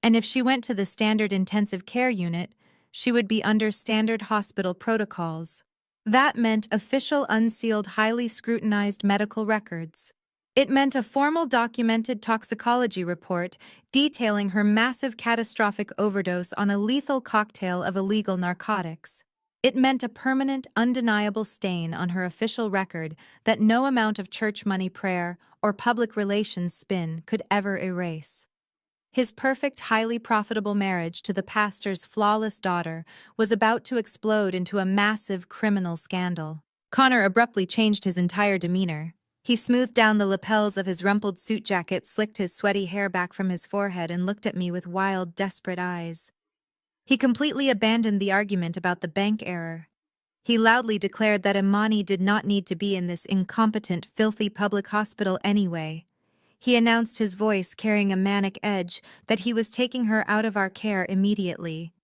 And if she went to the standard intensive care unit, she would be under standard hospital protocols. That meant official, unsealed, highly scrutinized medical records. It meant a formal, documented toxicology report detailing her massive, catastrophic overdose on a lethal cocktail of illegal narcotics. It meant a permanent, undeniable stain on her official record that no amount of church money, prayer, or public relations spin could ever erase. His perfect, highly profitable marriage to the pastor's flawless daughter was about to explode into a massive criminal scandal. Connor abruptly changed his entire demeanor. He smoothed down the lapels of his rumpled suit jacket, slicked his sweaty hair back from his forehead, and looked at me with wild, desperate eyes. He completely abandoned the argument about the bank error. He loudly declared that Imani did not need to be in this incompetent, filthy public hospital anyway. He announced, his voice carrying a manic edge, that he was taking her out of our care immediately.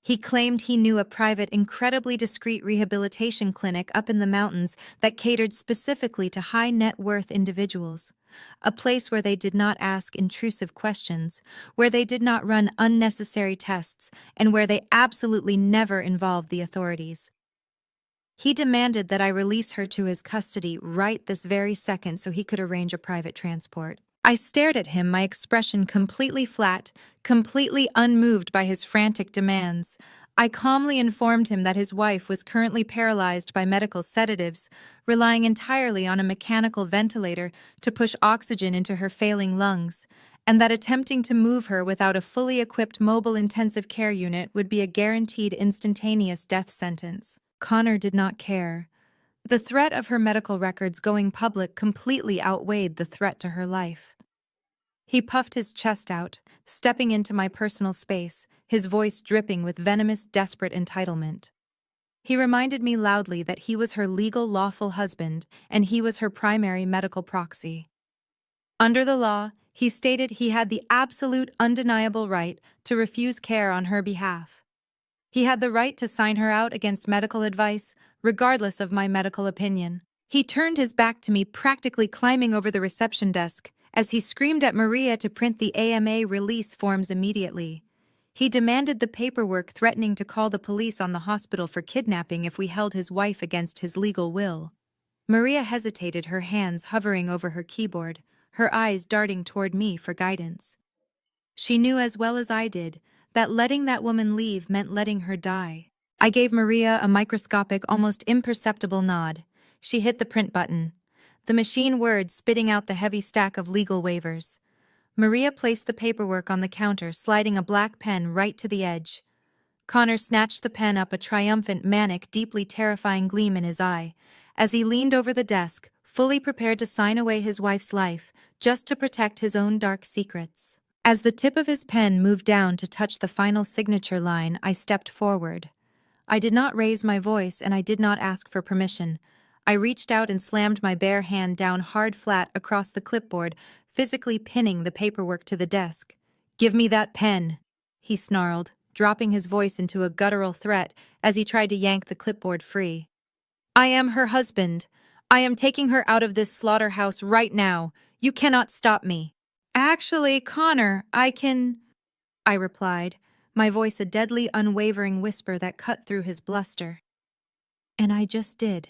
He claimed he knew a private, incredibly discreet rehabilitation clinic up in the mountains that catered specifically to high-net-worth individuals. A place where they did not ask intrusive questions, where they did not run unnecessary tests, and where they absolutely never involved the authorities. He demanded that I release her to his custody right this very second so he could arrange a private transport. I stared at him, my expression completely flat, completely unmoved by his frantic demands. I calmly informed him that his wife was currently paralyzed by medical sedatives, relying entirely on a mechanical ventilator to push oxygen into her failing lungs, and that attempting to move her without a fully equipped mobile intensive care unit would be a guaranteed instantaneous death sentence. Connor did not care. The threat of her medical records going public completely outweighed the threat to her life. He puffed his chest out, stepping into my personal space, his voice dripping with venomous, desperate entitlement. He reminded me loudly that he was her legal, lawful husband, and he was her primary medical proxy. Under the law, he stated he had the absolute, undeniable right to refuse care on her behalf. He had the right to sign her out against medical advice, regardless of my medical opinion. He turned his back to me, practically climbing over the reception desk, as he screamed at Maria to print the AMA release forms immediately. He demanded the paperwork, threatening to call the police on the hospital for kidnapping if we held his wife against his legal will. Maria hesitated, her hands hovering over her keyboard, her eyes darting toward me for guidance. She knew as well as I did that letting that woman leave meant letting her die. I gave Maria a microscopic, almost imperceptible nod. She hit the print button. the machine whirred, spitting out the heavy stack of legal waivers. Maria placed the paperwork on the counter, sliding a black pen right to the edge. Connor snatched the pen up, a triumphant, manic, deeply terrifying gleam in his eye, as he leaned over the desk, fully prepared to sign away his wife's life, just to protect his own dark secrets. As the tip of his pen moved down to touch the final signature line, I stepped forward. I did not raise my voice, and I did not ask for permission. I reached out and slammed my bare hand down hard flat across the clipboard, physically pinning the paperwork to the desk. "Give me that pen," he snarled, dropping his voice into a guttural threat as he tried to yank the clipboard free. "I am her husband. I am taking her out of this slaughterhouse right now. You cannot stop me." "Actually, Connor, I can," I replied, my voice a deadly, unwavering whisper that cut through his bluster. And I just did.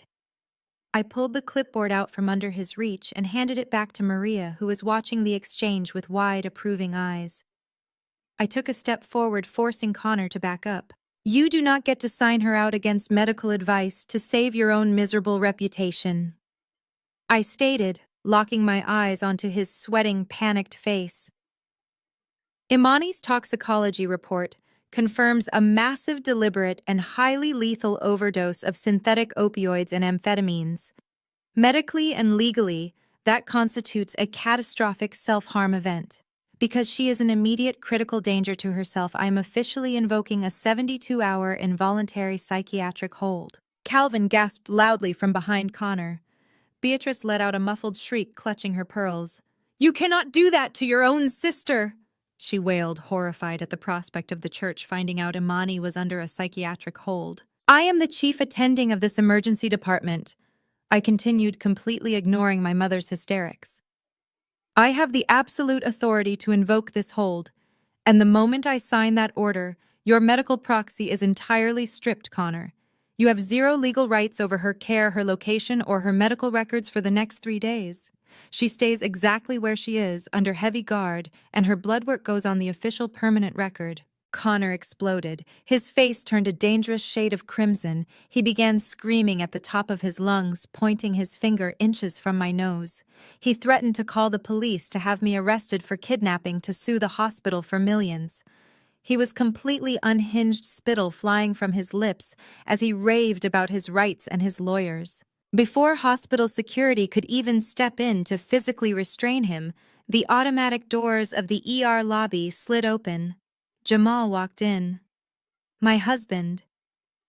I pulled the clipboard out from under his reach and handed it back to Maria, who was watching the exchange with wide, approving eyes. I took a step forward, forcing Connor to back up. "You do not get to sign her out against medical advice to save your own miserable reputation," I stated, locking my eyes onto his sweating, panicked face. Imani's toxicology report confirms a massive, deliberate, and highly lethal overdose of synthetic opioids and amphetamines. Medically and legally, that constitutes a catastrophic self-harm event. Because she is an immediate critical danger to herself, I am officially invoking a 72-hour involuntary psychiatric hold. Calvin gasped loudly from behind Connor. Beatrice let out a muffled shriek, clutching her pearls. "You cannot do that to your own sister!" she wailed, horrified at the prospect of the church finding out Imani was under a psychiatric hold. "I am the chief attending of this emergency department," I continued, completely ignoring my mother's hysterics. "I have the absolute authority to invoke this hold, and the moment I sign that order, your medical proxy is entirely stripped, Connor. You have zero legal rights over her care, her location, or her medical records for the next 3 days. She stays exactly where she is, under heavy guard, and her blood work goes on the official permanent record." Connor exploded. His face turned a dangerous shade of crimson. He began screaming at the top of his lungs, pointing his finger inches from my nose. He threatened to call the police, to have me arrested for kidnapping, to sue the hospital for millions. He was completely unhinged, spittle flying from his lips as he raved about his rights and his lawyers. Before hospital security could even step in to physically restrain him, the automatic doors of the ER lobby slid open. Jamal walked in. My husband.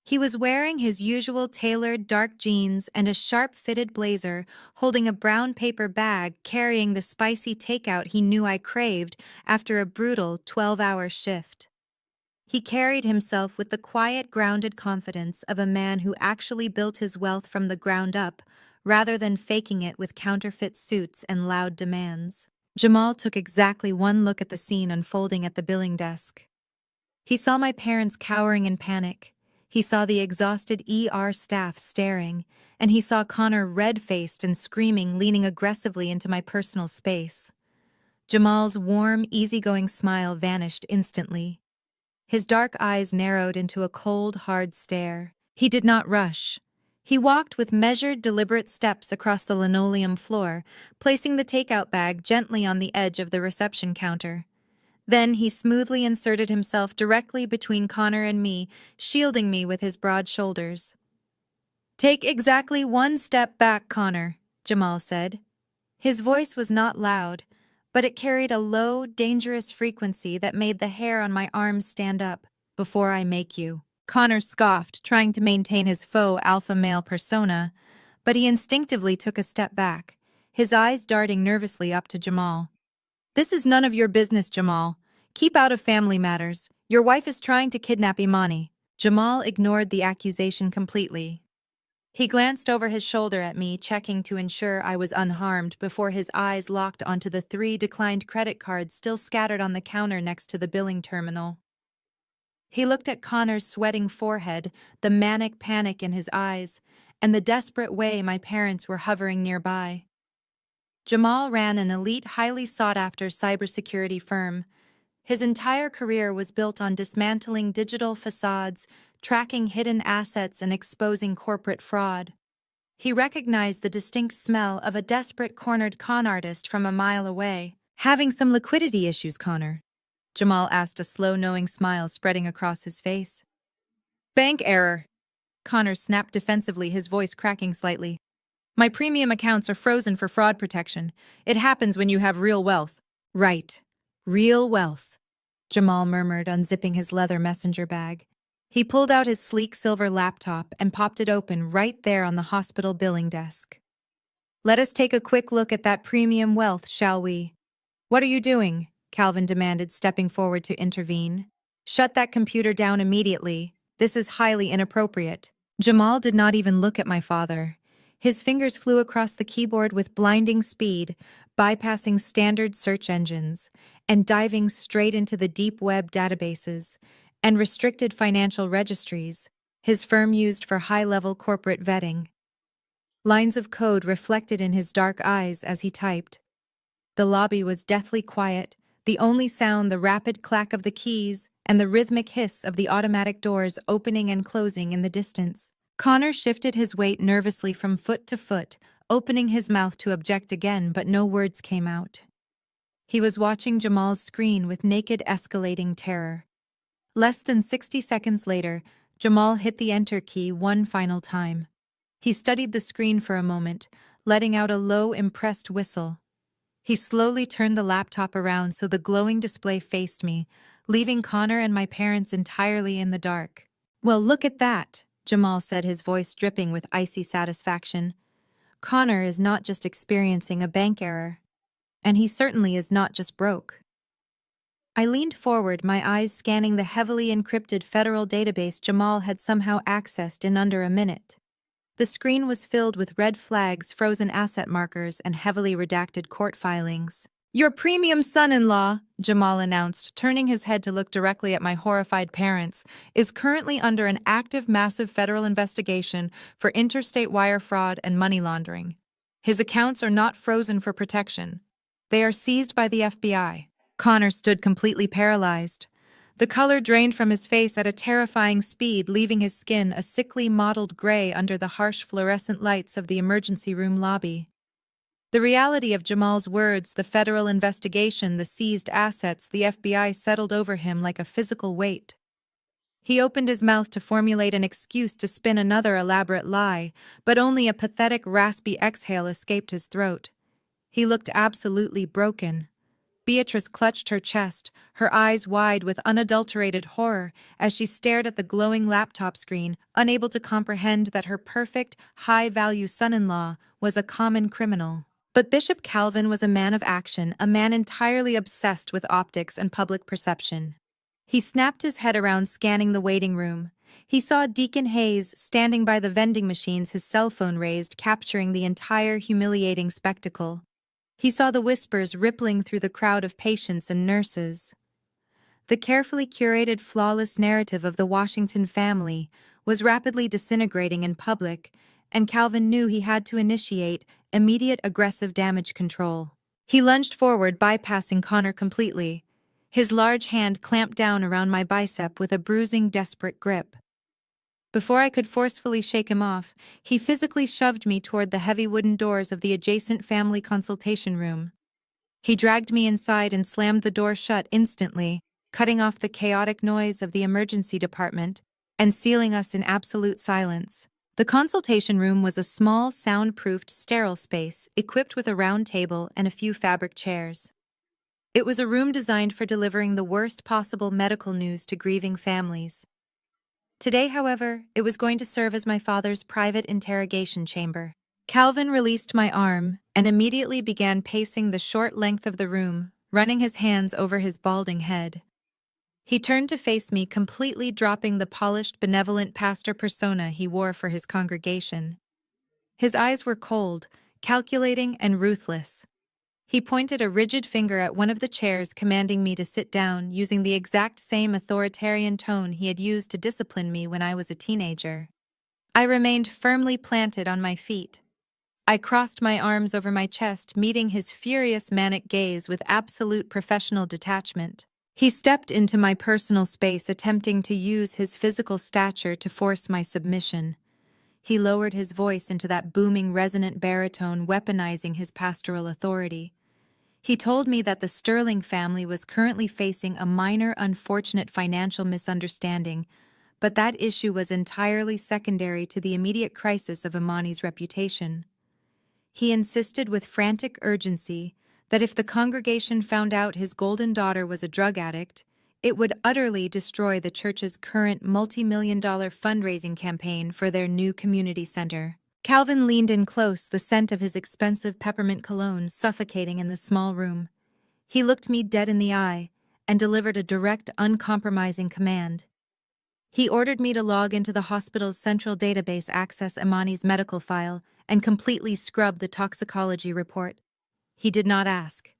He was wearing his usual tailored dark jeans and a sharp-fitted blazer, holding a brown paper bag, carrying the spicy takeout he knew I craved after a brutal 12-hour shift. He carried himself with the quiet, grounded confidence of a man who actually built his wealth from the ground up, rather than faking it with counterfeit suits and loud demands. Jamal took exactly one look at the scene unfolding at the billing desk. He saw my parents cowering in panic. He saw the exhausted ER staff staring, and he saw Connor red-faced and screaming, leaning aggressively into my personal space. Jamal's warm, easygoing smile vanished instantly. His dark eyes narrowed into a cold, hard stare. He did not rush. He walked with measured, deliberate steps across the linoleum floor, placing the takeout bag gently on the edge of the reception counter. Then he smoothly inserted himself directly between Connor and me, shielding me with his broad shoulders. "Take exactly one step back, Connor," Jamal said. His voice was not loud, but it carried a low, dangerous frequency that made the hair on my arms stand up. "Before I make you." Connor scoffed, trying to maintain his faux alpha male persona, but he instinctively took a step back, his eyes darting nervously up to Jamal. "This is none of your business, Jamal. Keep out of family matters. Your wife is trying to kidnap Imani." Jamal ignored the accusation completely. He glanced over his shoulder at me, checking to ensure I was unharmed before his eyes locked onto the 3 declined credit cards still scattered on the counter next to the billing terminal. He looked at Connor's sweating forehead, the manic panic in his eyes, and the desperate way my parents were hovering nearby. Jamal ran an elite, highly sought-after cybersecurity firm. His entire career was built on dismantling digital facades, tracking hidden assets, and exposing corporate fraud. He recognized the distinct smell of a desperate cornered con artist from a mile away. Having some liquidity issues, Connor? Jamal asked, a slow, knowing smile spreading across his face. Bank error. Connor snapped defensively, his voice cracking slightly. My premium accounts are frozen for fraud protection. It happens when you have real wealth. Right. Real wealth. Jamal murmured, unzipping his leather messenger bag. He pulled out his sleek silver laptop and popped it open right there on the hospital billing desk. Let us take a quick look at that premium wealth, shall we? What are you doing? Calvin demanded, stepping forward to intervene. Shut that computer down immediately. This is highly inappropriate. Jamal did not even look at my father. His fingers flew across the keyboard with blinding speed, bypassing standard search engines and diving straight into the deep web databases and restricted financial registries his firm used for high-level corporate vetting. Lines of code reflected in his dark eyes as he typed. The lobby was deathly quiet, the only sound the rapid clack of the keys and the rhythmic hiss of the automatic doors opening and closing in the distance. Connor shifted his weight nervously from foot to foot, opening his mouth to object again, but no words came out. He was watching Jamal's screen with naked, escalating terror. Less than 60 seconds later, Jamal hit the enter key one final time. He studied the screen for a moment, letting out a low, impressed whistle. He slowly turned the laptop around so the glowing display faced me, leaving Connor and my parents entirely in the dark. Well, look at that, Jamal said, his voice dripping with icy satisfaction. Connor is not just experiencing a bank error. And he certainly is not just broke. I leaned forward, my eyes scanning the heavily encrypted federal database Jamal had somehow accessed in under a minute. The screen was filled with red flags, frozen asset markers, and heavily redacted court filings. Your premium son-in-law, Jamal announced, turning his head to look directly at my horrified parents, is currently under an active, massive federal investigation for interstate wire fraud and money laundering. His accounts are not frozen for protection. They are seized by the FBI. Connor stood completely paralyzed. The color drained from his face at a terrifying speed, leaving his skin a sickly mottled gray under the harsh fluorescent lights of the emergency room lobby. The reality of Jamal's words, the federal investigation, the seized assets, the FBI settled over him like a physical weight. He opened his mouth to formulate an excuse to spin another elaborate lie, but only a pathetic, raspy exhale escaped his throat. He looked absolutely broken. Beatrice clutched her chest, her eyes wide with unadulterated horror as she stared at the glowing laptop screen, unable to comprehend that her perfect, high-value son-in-law was a common criminal. But Bishop Calvin was a man of action, a man entirely obsessed with optics and public perception. He snapped his head around, scanning the waiting room. He saw Deacon Hayes standing by the vending machines, his cell phone raised, capturing the entire humiliating spectacle. He saw the whispers rippling through the crowd of patients and nurses. The carefully curated, flawless narrative of the Washington family was rapidly disintegrating in public, and Calvin knew he had to initiate immediate aggressive damage control. He lunged forward, bypassing Connor completely. His large hand clamped down around my bicep with a bruising, desperate grip. Before I could forcefully shake him off, he physically shoved me toward the heavy wooden doors of the adjacent family consultation room. He dragged me inside and slammed the door shut instantly, cutting off the chaotic noise of the emergency department and sealing us in absolute silence. The consultation room was a small, soundproofed, sterile space equipped with a round table and a few fabric chairs. It was a room designed for delivering the worst possible medical news to grieving families. Today, however, it was going to serve as my father's private interrogation chamber. Calvin released my arm and immediately began pacing the short length of the room, running his hands over his balding head. He turned to face me, completely dropping the polished, benevolent pastor persona he wore for his congregation. His eyes were cold, calculating, and ruthless. He pointed a rigid finger at one of the chairs, commanding me to sit down, using the exact same authoritarian tone he had used to discipline me when I was a teenager. I remained firmly planted on my feet. I crossed my arms over my chest, meeting his furious, manic gaze with absolute professional detachment. He stepped into my personal space, attempting to use his physical stature to force my submission. He lowered his voice into that booming, resonant baritone, weaponizing his pastoral authority. He told me that the Sterling family was currently facing a minor, unfortunate financial misunderstanding, but that issue was entirely secondary to the immediate crisis of Imani's reputation. He insisted with frantic urgency that if the congregation found out his golden daughter was a drug addict, it would utterly destroy the church's current multi-million-dollar fundraising campaign for their new community center. Calvin leaned in close, the scent of his expensive peppermint cologne suffocating in the small room. He looked me dead in the eye and delivered a direct, uncompromising command. He ordered me to log into the hospital's central database, access Imani's medical file, and completely scrub the toxicology report. He did not ask.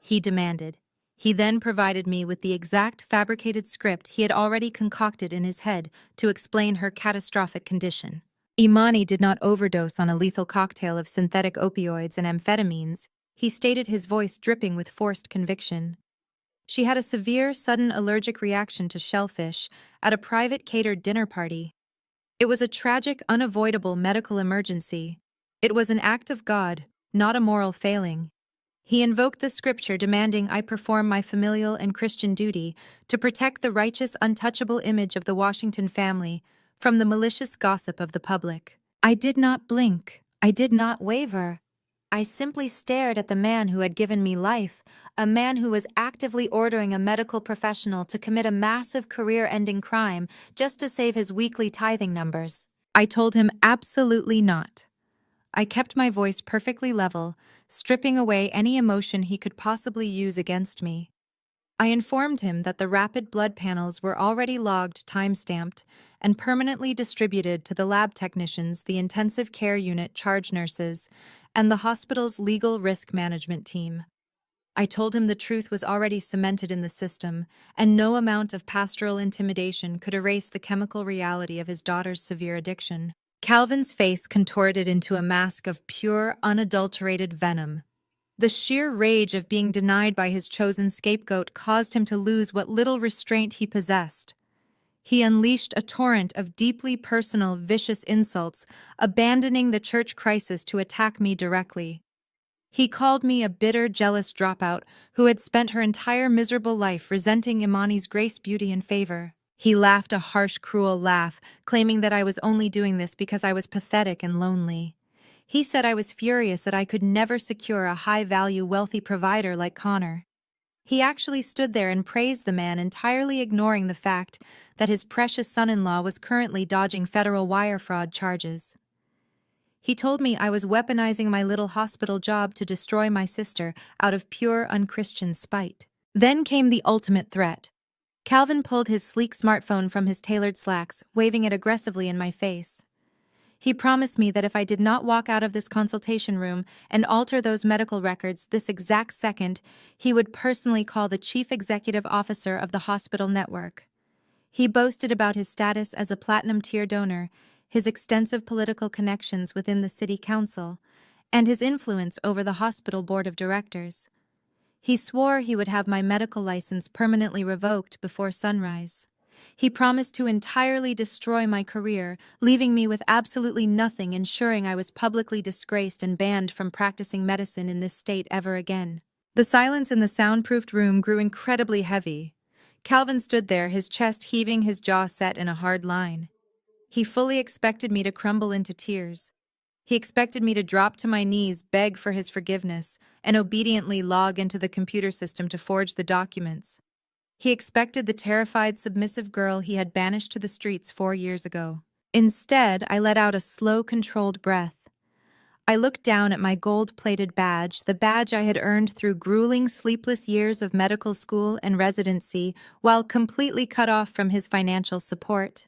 He demanded. He then provided me with the exact fabricated script he had already concocted in his head to explain her catastrophic condition. Imani did not overdose on a lethal cocktail of synthetic opioids and amphetamines, he stated, his voice dripping with forced conviction. She had a severe, sudden allergic reaction to shellfish at a private catered dinner party. It was a tragic, unavoidable medical emergency. It was an act of God, not a moral failing. He invoked the scripture demanding I perform my familial and Christian duty to protect the righteous, untouchable image of the Washington family from the malicious gossip of the public. I did not blink. I did not waver. I simply stared at the man who had given me life, a man who was actively ordering a medical professional to commit a massive career-ending crime just to save his weekly tithing numbers. I told him absolutely not. I kept my voice perfectly level, stripping away any emotion he could possibly use against me. I informed him that the rapid blood panels were already logged, time-stamped, and permanently distributed to the lab technicians, the intensive care unit charge nurses, and the hospital's legal risk management team. I told him the truth was already cemented in the system, and no amount of pastoral intimidation could erase the chemical reality of his daughter's severe addiction. Calvin's face contorted into a mask of pure, unadulterated venom. The sheer rage of being denied by his chosen scapegoat caused him to lose what little restraint he possessed. He unleashed a torrent of deeply personal, vicious insults, abandoning the church crisis to attack me directly. He called me a bitter, jealous dropout who had spent her entire miserable life resenting Imani's grace, beauty, and favor. He laughed a harsh, cruel laugh, claiming that I was only doing this because I was pathetic and lonely. He said I was furious that I could never secure a high-value, wealthy provider like Connor. He actually stood there and praised the man, entirely ignoring the fact that his precious son-in-law was currently dodging federal wire fraud charges. He told me I was weaponizing my little hospital job to destroy my sister out of pure, unchristian spite. Then came the ultimate threat. Calvin pulled his sleek smartphone from his tailored slacks, waving it aggressively in my face. He promised me that if I did not walk out of this consultation room and alter those medical records this exact second, he would personally call the chief executive officer of the hospital network. He boasted about his status as a platinum-tier donor, his extensive political connections within the city council, and his influence over the hospital board of directors. He swore he would have my medical license permanently revoked before sunrise. He promised to entirely destroy my career, leaving me with absolutely nothing, ensuring I was publicly disgraced and banned from practicing medicine in this state ever again. The silence in the soundproofed room grew incredibly heavy. Calvin stood there, his chest heaving, his jaw set in a hard line. He fully expected me to crumble into tears. He expected me to drop to my knees, beg for his forgiveness, and obediently log into the computer system to forge the documents. He expected the terrified, submissive girl he had banished to the streets 4 years ago. Instead, I let out a slow, controlled breath. I looked down at my gold-plated badge, the badge I had earned through grueling, sleepless years of medical school and residency, while completely cut off from his financial support.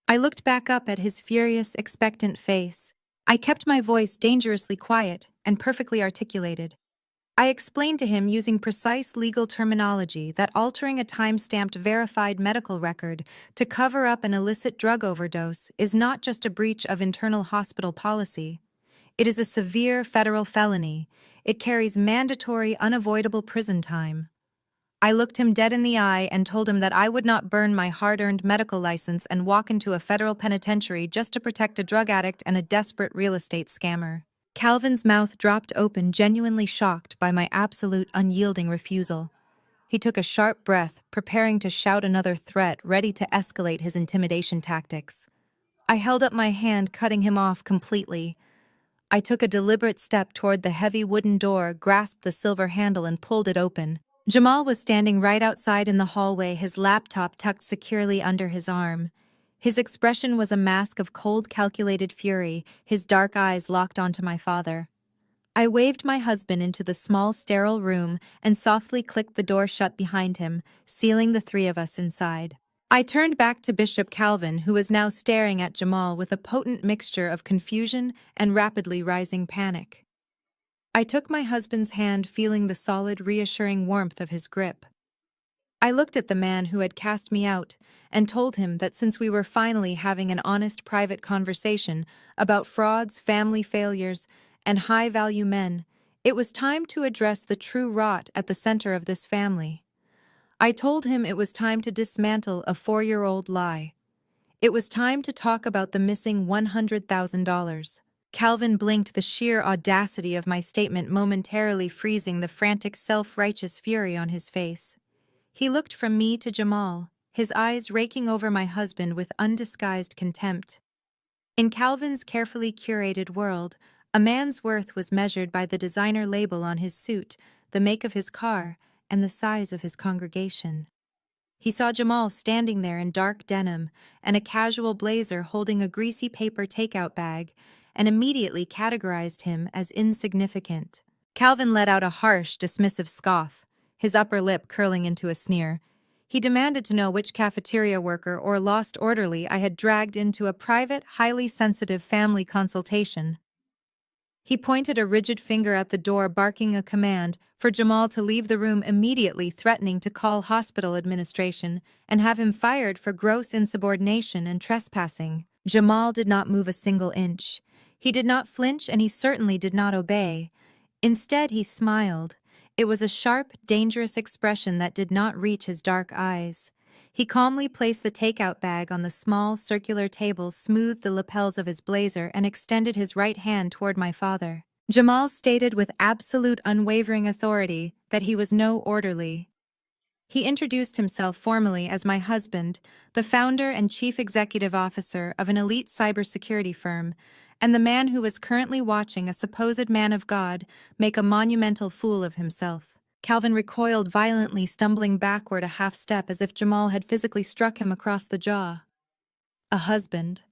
I looked back up at his furious, expectant face. I kept my voice dangerously quiet and perfectly articulated. I explained to him using precise legal terminology that altering a time-stamped verified medical record to cover up an illicit drug overdose is not just a breach of internal hospital policy. It is a severe federal felony. It carries mandatory, unavoidable prison time. I looked him dead in the eye and told him that I would not burn my hard-earned medical license and walk into a federal penitentiary just to protect a drug addict and a desperate real estate scammer. Calvin's mouth dropped open, genuinely shocked by my absolute unyielding refusal. He took a sharp breath, preparing to shout another threat, ready to escalate his intimidation tactics. I held up my hand, cutting him off completely. I took a deliberate step toward the heavy wooden door, grasped the silver handle, and pulled it open. Jamal was standing right outside in the hallway, his laptop tucked securely under his arm. His expression was a mask of cold, calculated fury, his dark eyes locked onto my father. I waved my husband into the small, sterile room and softly clicked the door shut behind him, sealing the three of us inside. I turned back to Bishop Calvin, who was now staring at Jamal with a potent mixture of confusion and rapidly rising panic. I took my husband's hand, feeling the solid, reassuring warmth of his grip. I looked at the man who had cast me out and told him that since we were finally having an honest private conversation about frauds, family failures, and high-value men, it was time to address the true rot at the center of this family. I told him it was time to dismantle a 4-year-old lie. It was time to talk about the missing $100,000. Calvin blinked, the sheer audacity of my statement momentarily freezing the frantic self-righteous fury on his face. He looked from me to Jamal, his eyes raking over my husband with undisguised contempt. In Calvin's carefully curated world, a man's worth was measured by the designer label on his suit, the make of his car, and the size of his congregation. He saw Jamal standing there in dark denim and a casual blazer holding a greasy paper takeout bag, and immediately categorized him as insignificant. Calvin let out a harsh, dismissive scoff, his upper lip curling into a sneer. He demanded to know which cafeteria worker or lost orderly I had dragged into a private, highly sensitive family consultation. He pointed a rigid finger at the door, barking a command for Jamal to leave the room immediately, threatening to call hospital administration and have him fired for gross insubordination and trespassing. Jamal did not move a single inch. He did not flinch, and he certainly did not obey. Instead, he smiled. It was a sharp, dangerous expression that did not reach his dark eyes. He calmly placed the takeout bag on the small, circular table, smoothed the lapels of his blazer, and extended his right hand toward my father. Jamal stated with absolute unwavering authority that he was no orderly. He introduced himself formally as my husband, the founder and chief executive officer of an elite cybersecurity firm, and the man who was currently watching a supposed man of God make a monumental fool of himself. Calvin recoiled violently, stumbling backward a half step as if Jamal had physically struck him across the jaw. A husband.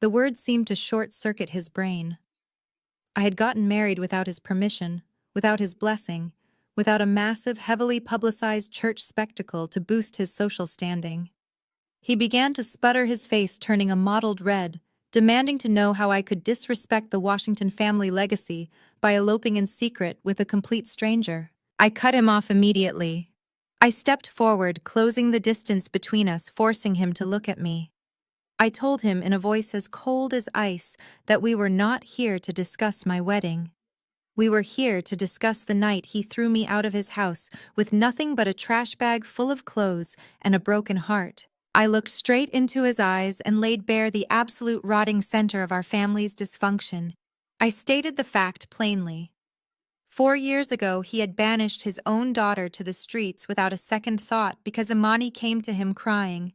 The word seemed to short-circuit his brain. I had gotten married without his permission, without his blessing, without a massive, heavily publicized church spectacle to boost his social standing. He began to sputter, his face turning a mottled red, demanding to know how I could disrespect the Washington family legacy by eloping in secret with a complete stranger. I cut him off immediately. I stepped forward, closing the distance between us, forcing him to look at me. I told him in a voice as cold as ice that we were not here to discuss my wedding. We were here to discuss the night he threw me out of his house with nothing but a trash bag full of clothes and a broken heart. I looked straight into his eyes and laid bare the absolute rotting center of our family's dysfunction. I stated the fact plainly. 4 years ago, he had banished his own daughter to the streets without a second thought because Imani came to him crying.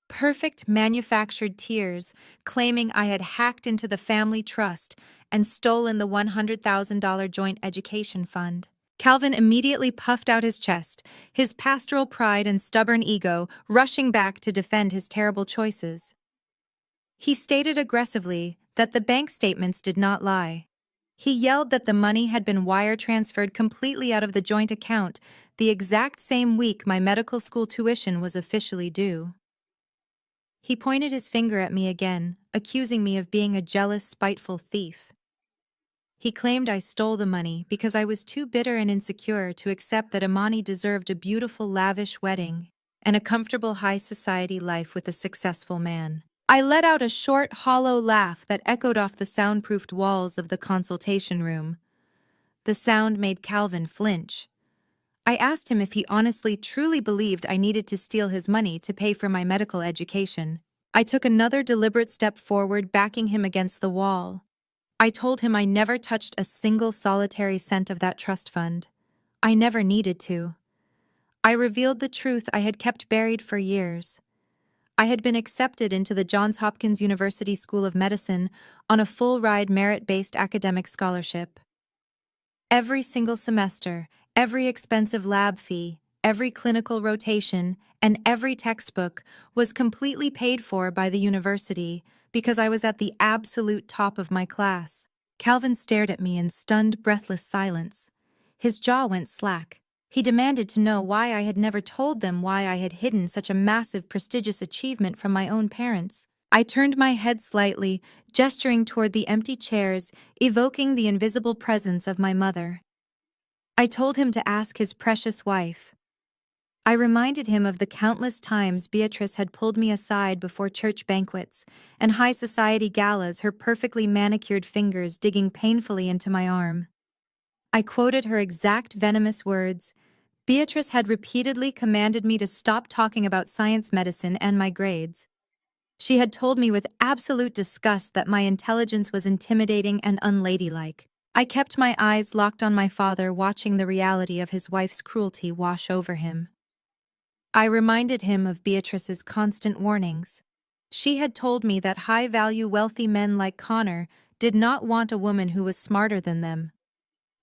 Perfect manufactured tears, claiming I had hacked into the family trust and stolen the $100,000 joint education fund. Calvin immediately puffed out his chest, his pastoral pride and stubborn ego rushing back to defend his terrible choices. He stated aggressively that the bank statements did not lie. He yelled that the money had been wire transferred completely out of the joint account the exact same week my medical school tuition was officially due. He pointed his finger at me again, accusing me of being a jealous, spiteful thief. He claimed I stole the money because I was too bitter and insecure to accept that Imani deserved a beautiful, lavish wedding and a comfortable high society life with a successful man. I let out a short, hollow laugh that echoed off the soundproofed walls of the consultation room. The sound made Calvin flinch. I asked him if he honestly truly believed I needed to steal his money to pay for my medical education. I took another deliberate step forward, backing him against the wall. I told him I never touched a single solitary cent of that trust fund. I never needed to. I revealed the truth I had kept buried for years. I had been accepted into the Johns Hopkins University School of Medicine on a full-ride merit-based academic scholarship. Every single semester, every expensive lab fee, every clinical rotation, and every textbook was completely paid for by the university because I was at the absolute top of my class. Calvin stared at me in stunned, breathless silence. His jaw went slack. He demanded to know why I had never told them why I had hidden such a massive, prestigious achievement from my own parents. I turned my head slightly, gesturing toward the empty chairs, evoking the invisible presence of my mother. I told him to ask his precious wife. I reminded him of the countless times Beatrice had pulled me aside before church banquets and high society galas, her perfectly manicured fingers digging painfully into my arm. I quoted her exact venomous words. Beatrice had repeatedly commanded me to stop talking about science, medicine, and my grades. She had told me with absolute disgust that my intelligence was intimidating and unladylike. I kept my eyes locked on my father, watching the reality of his wife's cruelty wash over him. I reminded him of Beatrice's constant warnings. She had told me that high-value, wealthy men like Connor did not want a woman who was smarter than them.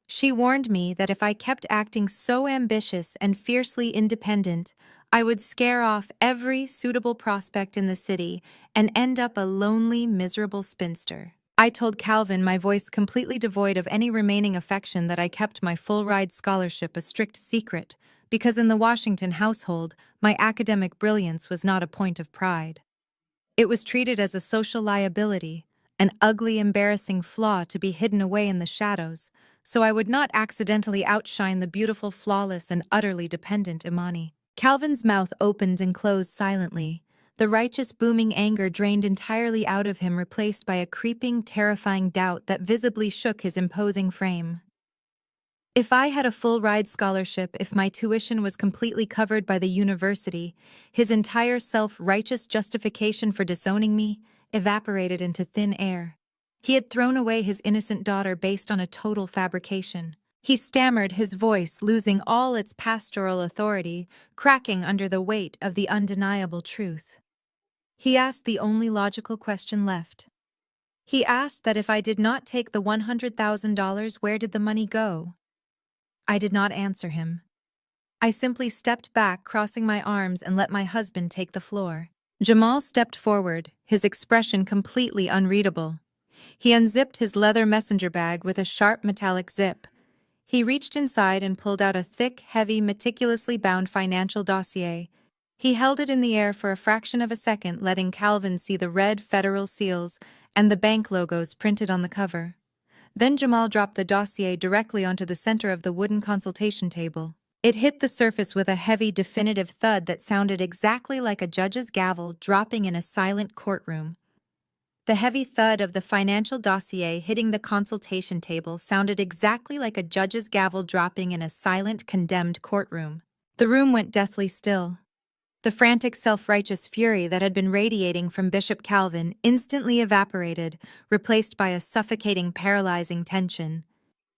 She warned me that if I kept acting so ambitious and fiercely independent, I would scare off every suitable prospect in the city and end up a lonely, miserable spinster. I told Calvin, my voice completely devoid of any remaining affection, that I kept my full-ride scholarship a strict secret because in the Washington household, my academic brilliance was not a point of pride. It was treated as a social liability, an ugly, embarrassing flaw to be hidden away in the shadows, so I would not accidentally outshine the beautiful, flawless, and utterly dependent Imani. Calvin's mouth opened and closed silently. The righteous, booming anger drained entirely out of him, replaced by a creeping, terrifying doubt that visibly shook his imposing frame. If I had a full-ride scholarship, if my tuition was completely covered by the university, his entire self-righteous justification for disowning me evaporated into thin air. He had thrown away his innocent daughter based on a total fabrication. He stammered, his voice losing all its pastoral authority, cracking under the weight of the undeniable truth. He asked the only logical question left. He asked that if I did not take the $100,000, where did the money go? I did not answer him. I simply stepped back, crossing my arms, and let my husband take the floor. Jamal stepped forward, his expression completely unreadable. He unzipped his leather messenger bag with a sharp metallic zip. He reached inside and pulled out a thick, heavy, meticulously bound financial dossier. He held it in the air for a fraction of a second, letting Calvin see the red federal seals and the bank logos printed on the cover. Then Jamal dropped the dossier directly onto the center of the wooden consultation table. It hit the surface with a heavy, definitive thud that sounded exactly like a judge's gavel dropping in a silent courtroom. The heavy thud of the financial dossier hitting the consultation table sounded exactly like a judge's gavel dropping in a silent, condemned courtroom. The room went deathly still. The frantic, self-righteous fury that had been radiating from Bishop Calvin instantly evaporated, replaced by a suffocating, paralyzing tension.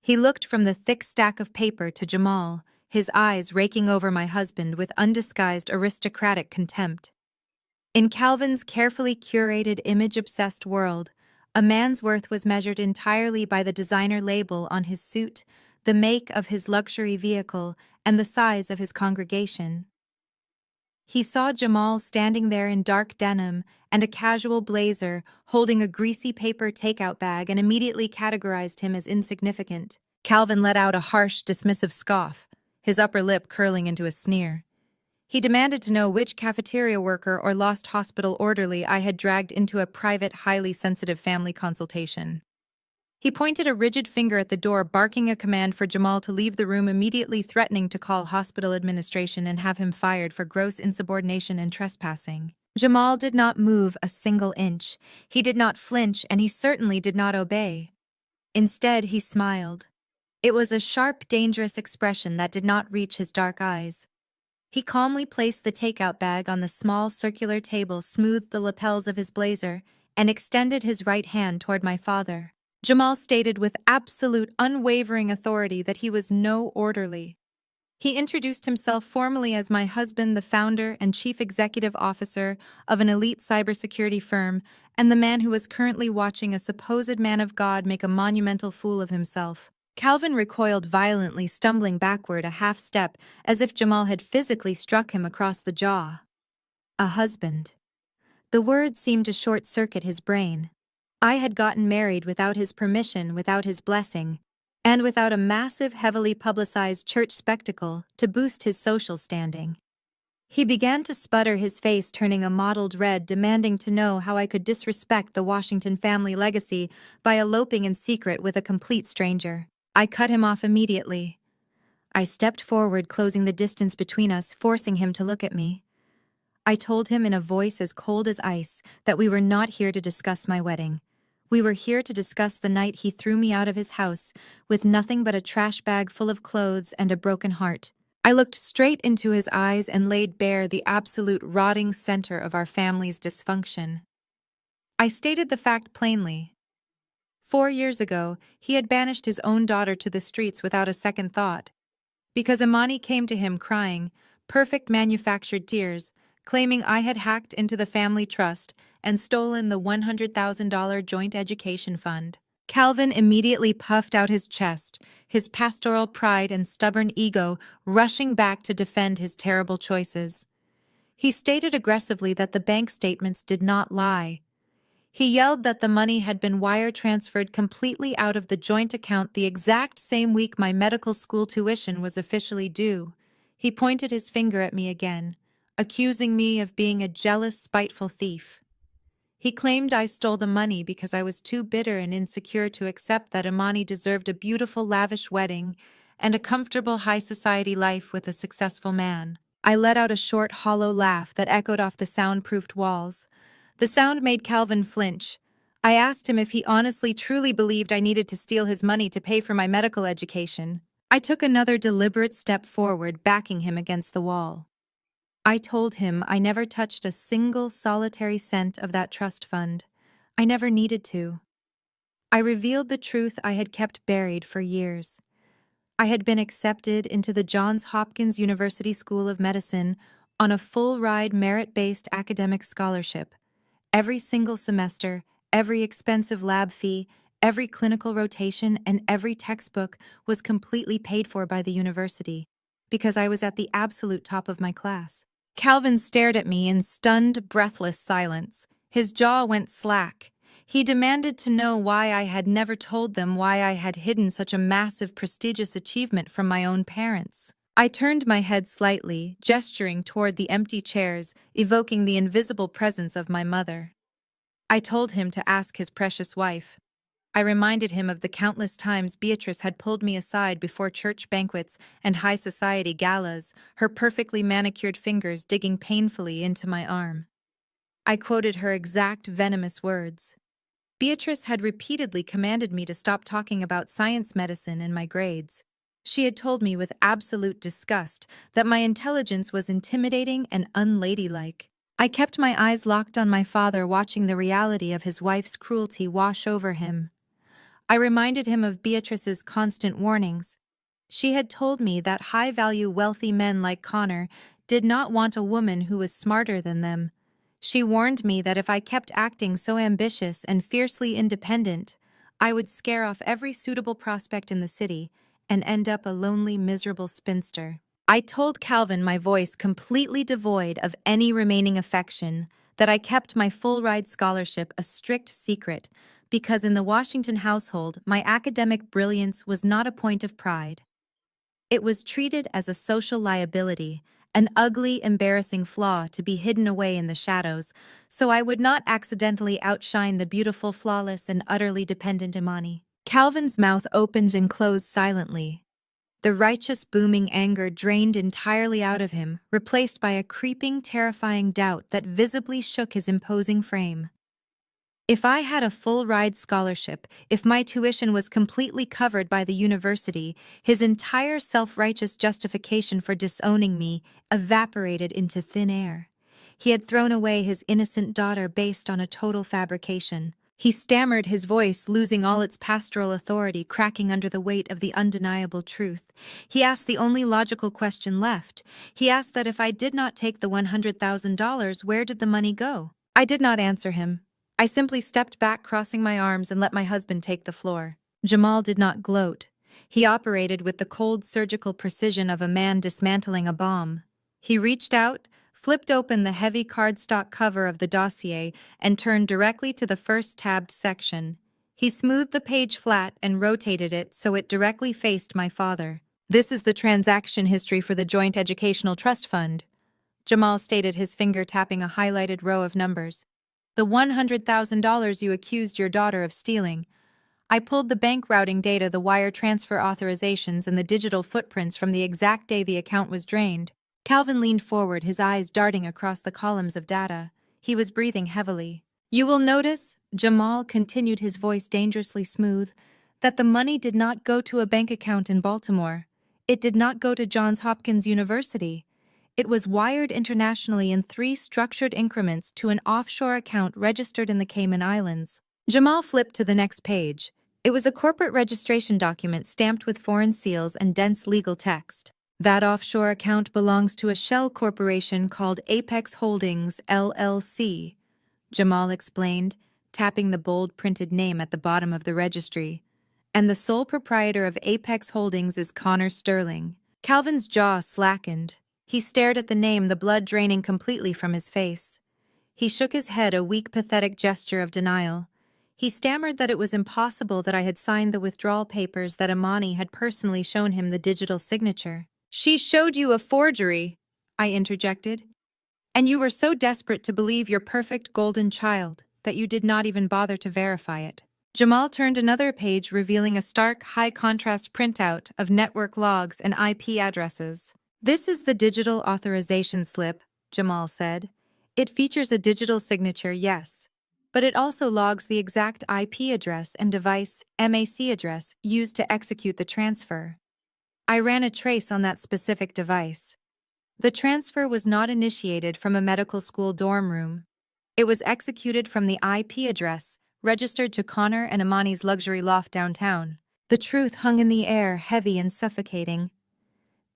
He looked from the thick stack of paper to Jamal, his eyes raking over my husband with undisguised aristocratic contempt. In Calvin's carefully curated, image-obsessed world, a man's worth was measured entirely by the designer label on his suit, the make of his luxury vehicle, and the size of his congregation. He saw Jamal standing there in dark denim and a casual blazer, holding a greasy paper takeout bag, and immediately categorized him as insignificant. Calvin let out a harsh, dismissive scoff, his upper lip curling into a sneer. He demanded to know which cafeteria worker or lost hospital orderly I had dragged into a private, highly sensitive family consultation. He pointed a rigid finger at the door, barking a command for Jamal to leave the room immediately, threatening to call hospital administration and have him fired for gross insubordination and trespassing. Jamal did not move a single inch. He did not flinch, and he certainly did not obey. Instead, he smiled. It was a sharp, dangerous expression that did not reach his dark eyes. He calmly placed the takeout bag on the small circular table, smoothed the lapels of his blazer, and extended his right hand toward my father. Jamal stated with absolute, unwavering authority that he was no orderly. He introduced himself formally as my husband, the founder and chief executive officer of an elite cybersecurity firm, and the man who was currently watching a supposed man of God make a monumental fool of himself. Calvin recoiled violently, stumbling backward a half step, as if Jamal had physically struck him across the jaw. A husband. The word seemed to short-circuit his brain. I had gotten married without his permission, without his blessing, and without a massive, heavily publicized church spectacle to boost his social standing. He began to sputter, his face turning a mottled red, demanding to know how I could disrespect the Washington family legacy by eloping in secret with a complete stranger. I cut him off immediately. I stepped forward, closing the distance between us, forcing him to look at me. I told him in a voice as cold as ice that we were not here to discuss my wedding. We were here to discuss the night he threw me out of his house with nothing but a trash bag full of clothes and a broken heart. I looked straight into his eyes and laid bare the absolute rotting center of our family's dysfunction. I stated the fact plainly. 4 years ago, he had banished his own daughter to the streets without a second thought. Because Imani came to him crying, perfect manufactured tears, claiming I had hacked into the family trust and stolen the $100,000 joint education fund. Calvin immediately puffed out his chest, his pastoral pride and stubborn ego rushing back to defend his terrible choices. He stated aggressively that the bank statements did not lie. He yelled that the money had been wire transferred completely out of the joint account the exact same week my medical school tuition was officially due. He pointed his finger at me again, accusing me of being a jealous, spiteful thief. He claimed I stole the money because I was too bitter and insecure to accept that Imani deserved a beautiful, lavish wedding and a comfortable high society life with a successful man. I let out a short, hollow laugh that echoed off the soundproofed walls. The sound made Calvin flinch. I asked him if he honestly, truly believed I needed to steal his money to pay for my medical education. I took another deliberate step forward, backing him against the wall. I told him I never touched a single solitary cent of that trust fund. I never needed to. I revealed the truth I had kept buried for years. I had been accepted into the Johns Hopkins University School of Medicine on a full-ride merit-based academic scholarship. Every single semester, every expensive lab fee, every clinical rotation, and every textbook was completely paid for by the university, because I was at the absolute top of my class. Calvin stared at me in stunned, breathless silence. His jaw went slack. He demanded to know why I had never told them, why I had hidden such a massive, prestigious achievement from my own parents. I turned my head slightly, gesturing toward the empty chairs, evoking the invisible presence of my mother. I told him to ask his precious wife. I reminded him of the countless times Beatrice had pulled me aside before church banquets and high society galas, her perfectly manicured fingers digging painfully into my arm. I quoted her exact venomous words. Beatrice had repeatedly commanded me to stop talking about science, medicine, and my grades. She had told me with absolute disgust that my intelligence was intimidating and unladylike. I kept my eyes locked on my father, watching the reality of his wife's cruelty wash over him. I reminded him of Beatrice's constant warnings. She had told me that high-value, wealthy men like Connor did not want a woman who was smarter than them. She warned me that if I kept acting so ambitious and fiercely independent, I would scare off every suitable prospect in the city and end up a lonely, miserable spinster. I told Calvin, my voice completely devoid of any remaining affection, that I kept my full-ride scholarship a strict secret, because in the Washington household, my academic brilliance was not a point of pride. It was treated as a social liability, an ugly, embarrassing flaw to be hidden away in the shadows, so I would not accidentally outshine the beautiful, flawless, and utterly dependent Imani. Calvin's mouth opened and closed silently. The righteous, booming anger drained entirely out of him, replaced by a creeping, terrifying doubt that visibly shook his imposing frame. If I had a full-ride scholarship, if my tuition was completely covered by the university, his entire self-righteous justification for disowning me evaporated into thin air. He had thrown away his innocent daughter based on a total fabrication. He stammered, his voice losing all its pastoral authority, cracking under the weight of the undeniable truth. He asked the only logical question left. He asked that if I did not take the $100,000, where did the money go? I did not answer him. I simply stepped back, crossing my arms, and let my husband take the floor. Jamal did not gloat. He operated with the cold surgical precision of a man dismantling a bomb. He reached out, flipped open the heavy cardstock cover of the dossier, and turned directly to the first tabbed section. He smoothed the page flat and rotated it so it directly faced my father. "This is the transaction history for the Joint Educational Trust Fund," Jamal stated, his finger tapping a highlighted row of numbers. "The $100,000 you accused your daughter of stealing. I pulled the bank routing data, the wire transfer authorizations, and the digital footprints from the exact day the account was drained." Calvin leaned forward, his eyes darting across the columns of data. He was breathing heavily. "You will notice," Jamal continued, his voice dangerously smooth, "that the money did not go to a bank account in Baltimore. It did not go to Johns Hopkins University. It was wired internationally in 3 structured increments to an offshore account registered in the Cayman Islands." Jamal flipped to the next page. It was a corporate registration document stamped with foreign seals and dense legal text. "That offshore account belongs to a shell corporation called Apex Holdings, LLC," Jamal explained, tapping the bold printed name at the bottom of the registry. "And the sole proprietor of Apex Holdings is Connor Sterling." Calvin's jaw slackened. He stared at the name, the blood draining completely from his face. He shook his head, a weak, pathetic gesture of denial. He stammered that it was impossible, that I had signed the withdrawal papers, that Imani had personally shown him the digital signature. "She showed you a forgery," I interjected. "And you were so desperate to believe your perfect golden child that you did not even bother to verify it." Jamal turned another page, revealing a stark, high-contrast printout of network logs and IP addresses. "This is the digital authorization slip," Jamal said. "It features a digital signature, yes, but it also logs the exact IP address and device MAC address used to execute the transfer. I ran a trace on that specific device. The transfer was not initiated from a medical school dorm room. It was executed from the IP address registered to Connor and Imani's luxury loft downtown." The truth hung in the air, heavy and suffocating.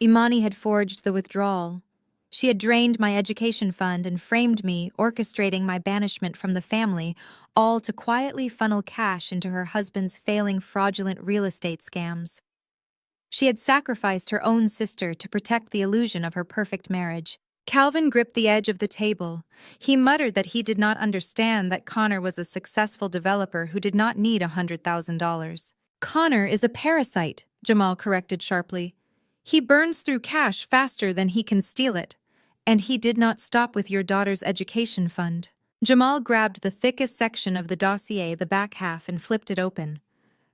Imani had forged the withdrawal. She had drained my education fund and framed me, orchestrating my banishment from the family, all to quietly funnel cash into her husband's failing, fraudulent real estate scams. She had sacrificed her own sister to protect the illusion of her perfect marriage. Calvin gripped the edge of the table. He muttered that he did not understand that Connor was a successful developer who did not need $100,000. "Connor is a parasite," Jamal corrected sharply. "He burns through cash faster than he can steal it. And he did not stop with your daughter's education fund." Jamal grabbed the thickest section of the dossier, the back half, and flipped it open.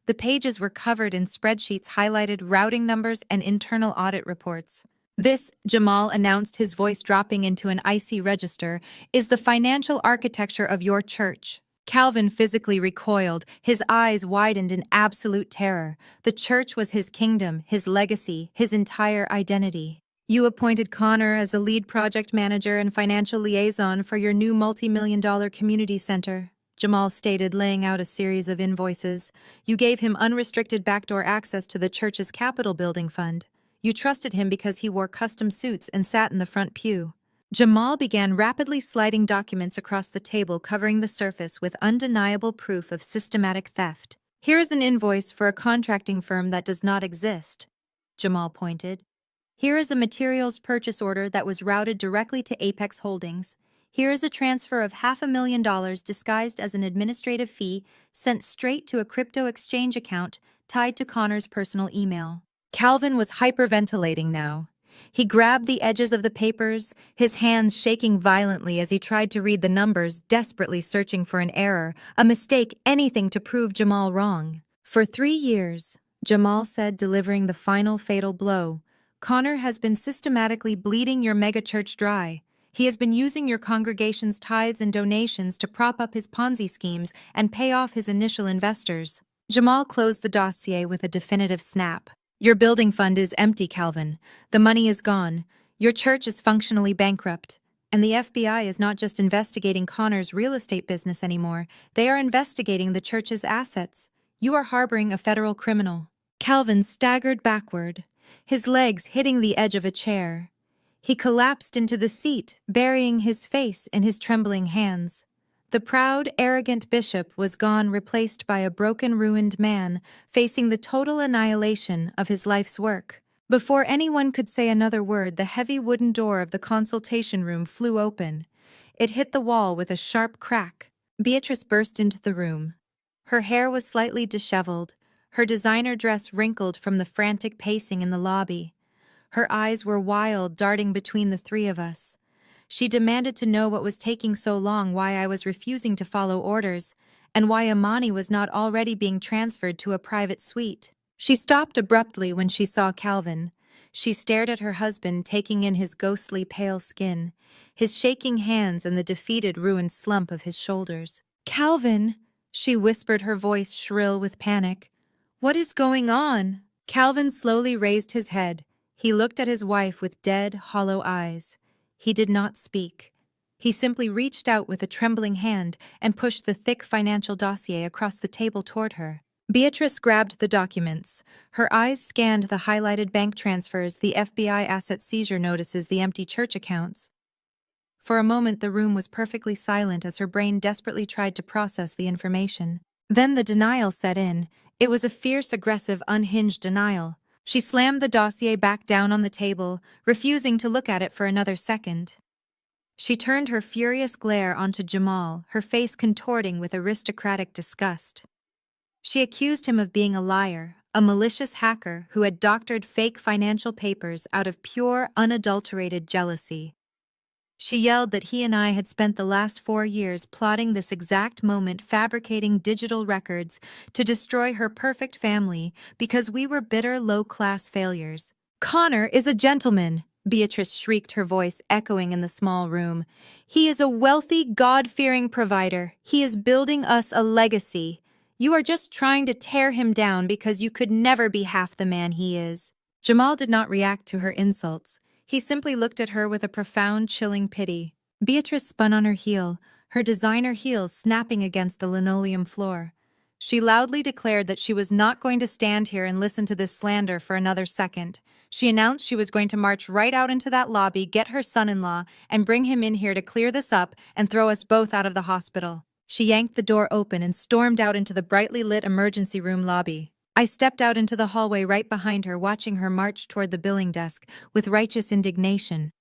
The pages were covered in spreadsheets, highlighted routing numbers, and internal audit reports. "This," Jamal announced, his voice dropping into an icy register, "is the financial architecture of your church." Calvin physically recoiled, his eyes widened in absolute terror. The church was his kingdom, his legacy, his entire identity. "You appointed Connor as the lead project manager and financial liaison for your new multi-million-dollar community center," Jamal stated, laying out a series of invoices. "You gave him unrestricted backdoor access to the church's capital building fund. You trusted him because he wore custom suits and sat in the front pew." Jamal began rapidly sliding documents across the table, covering the surface with undeniable proof of systematic theft. "Here is an invoice for a contracting firm that does not exist," Jamal pointed. "Here is a materials purchase order that was routed directly to Apex Holdings. Here is a transfer of $500,000 disguised as an administrative fee sent straight to a crypto exchange account tied to Connor's personal email." Calvin was hyperventilating now. He grabbed the edges of the papers, his hands shaking violently as he tried to read the numbers, desperately searching for an error, a mistake, anything to prove Jamal wrong. "For 3 years," Jamal said, delivering the final fatal blow, "Connor has been systematically bleeding your megachurch dry. He has been using your congregation's tithes and donations to prop up his Ponzi schemes and pay off his initial investors. Jamal closed the dossier with a definitive snap. Your building fund is empty, Calvin. The money is gone. Your church is functionally bankrupt. And the FBI is not just investigating Connor's real estate business anymore, they are investigating the church's assets. You are harboring a federal criminal. Calvin staggered backward, his legs hitting the edge of a chair. He collapsed into the seat, burying his face in his trembling hands. The proud, arrogant bishop was gone, replaced by a broken, ruined man, facing the total annihilation of his life's work. Before anyone could say another word, the heavy wooden door of the consultation room flew open. It hit the wall with a sharp crack. Beatrice burst into the room. Her hair was slightly disheveled, her designer dress wrinkled from the frantic pacing in the lobby. Her eyes were wild, darting between the three of us. She demanded to know what was taking so long, why I was refusing to follow orders, and why Imani was not already being transferred to a private suite. She stopped abruptly when she saw Calvin. She stared at her husband, taking in his ghostly pale skin, his shaking hands and the defeated, ruined slump of his shoulders. "Calvin," she whispered, her voice shrill with panic. "What is going on?" Calvin slowly raised his head. He looked at his wife with dead, hollow eyes. He did not speak. He simply reached out with a trembling hand and pushed the thick financial dossier across the table toward her. Beatrice grabbed the documents. Her eyes scanned the highlighted bank transfers, the FBI asset seizure notices, the empty church accounts. For a moment, the room was perfectly silent as her brain desperately tried to process the information. Then the denial set in. It was a fierce, aggressive, unhinged denial. She slammed the dossier back down on the table, refusing to look at it for another second. She turned her furious glare onto Jamal, her face contorting with aristocratic disgust. She accused him of being a liar, a malicious hacker who had doctored fake financial papers out of pure, unadulterated jealousy. She yelled that he and I had spent the last 4 years plotting this exact moment, fabricating digital records to destroy her perfect family because we were bitter, low-class failures. "Connor is a gentleman," Beatrice shrieked, her voice echoing in the small room. "He is a wealthy, God-fearing provider. He is building us a legacy. You are just trying to tear him down because you could never be half the man he is." Jamal did not react to her insults. He simply looked at her with a profound, chilling pity. Beatrice spun on her heel, her designer heels snapping against the linoleum floor. She loudly declared that she was not going to stand here and listen to this slander for another second. She announced she was going to march right out into that lobby, get her son-in-law, and bring him in here to clear this up and throw us both out of the hospital. She yanked the door open and stormed out into the brightly lit emergency room lobby. I stepped out into the hallway right behind her, watching her march toward the billing desk with righteous indignation.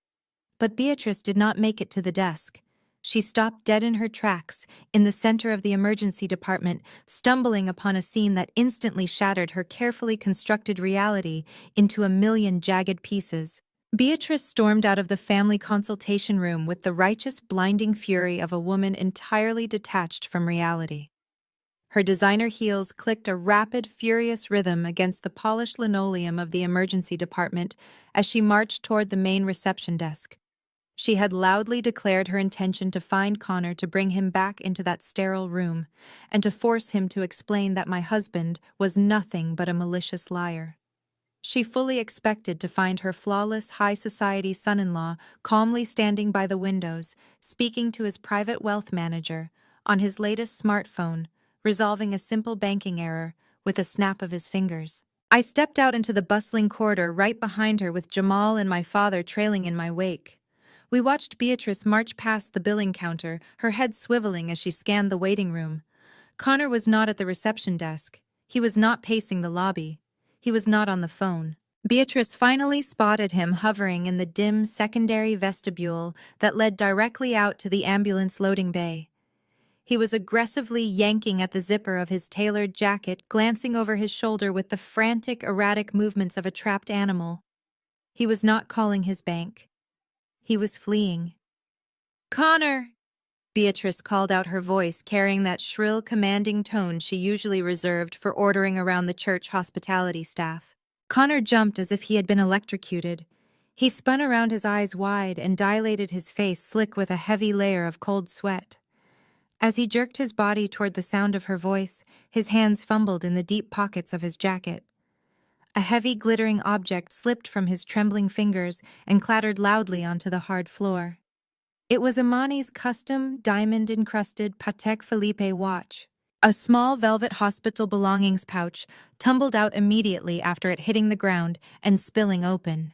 But Beatrice did not make it to the desk. She stopped dead in her tracks, in the center of the emergency department, stumbling upon a scene that instantly shattered her carefully constructed reality into a million jagged pieces. Beatrice stormed out of the family consultation room with the righteous, blinding fury of a woman entirely detached from reality. Her designer heels clicked a rapid, furious rhythm against the polished linoleum of the emergency department as she marched toward the main reception desk. She had loudly declared her intention to find Connor, to bring him back into that sterile room, and to force him to explain that my husband was nothing but a malicious liar. She fully expected to find her flawless, high-society son-in-law calmly standing by the windows, speaking to his private wealth manager on his latest smartphone, resolving a simple banking error with a snap of his fingers. I stepped out into the bustling corridor right behind her, with Jamal and my father trailing in my wake. We watched Beatrice march past the billing counter, her head swiveling as she scanned the waiting room. Connor was not at the reception desk. He was not pacing the lobby. He was not on the phone. Beatrice finally spotted him hovering in the dim secondary vestibule that led directly out to the ambulance loading bay. He was aggressively yanking at the zipper of his tailored jacket, glancing over his shoulder with the frantic, erratic movements of a trapped animal. He was not calling his bank. He was fleeing. "Connor!" Beatrice called out, her voice carrying that shrill, commanding tone she usually reserved for ordering around the church hospitality staff. Connor jumped as if he had been electrocuted. He spun around, his eyes wide, and dilated, his face slick with a heavy layer of cold sweat. As he jerked his body toward the sound of her voice, his hands fumbled in the deep pockets of his jacket. A heavy, glittering object slipped from his trembling fingers and clattered loudly onto the hard floor. It was Imani's custom, diamond-encrusted Patek Philippe watch. A small velvet hospital belongings pouch tumbled out immediately after it hitting the ground and spilling open.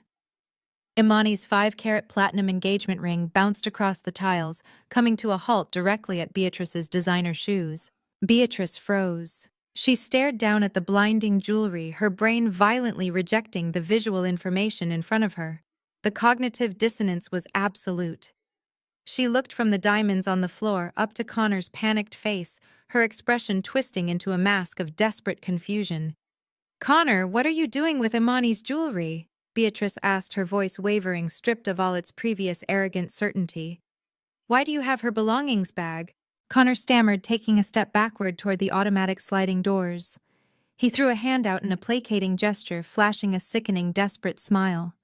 Imani's 5-carat platinum engagement ring bounced across the tiles, coming to a halt directly at Beatrice's designer shoes. Beatrice froze. She stared down at the blinding jewelry, her brain violently rejecting the visual information in front of her. The cognitive dissonance was absolute. She looked from the diamonds on the floor up to Connor's panicked face, her expression twisting into a mask of desperate confusion. "Connor, what are you doing with Imani's jewelry?" Beatrice asked, her voice wavering, stripped of all its previous arrogant certainty. "Why do you have her belongings bag?" Connor stammered, taking a step backward toward the automatic sliding doors. He threw a hand out in a placating gesture, flashing a sickening, desperate smile.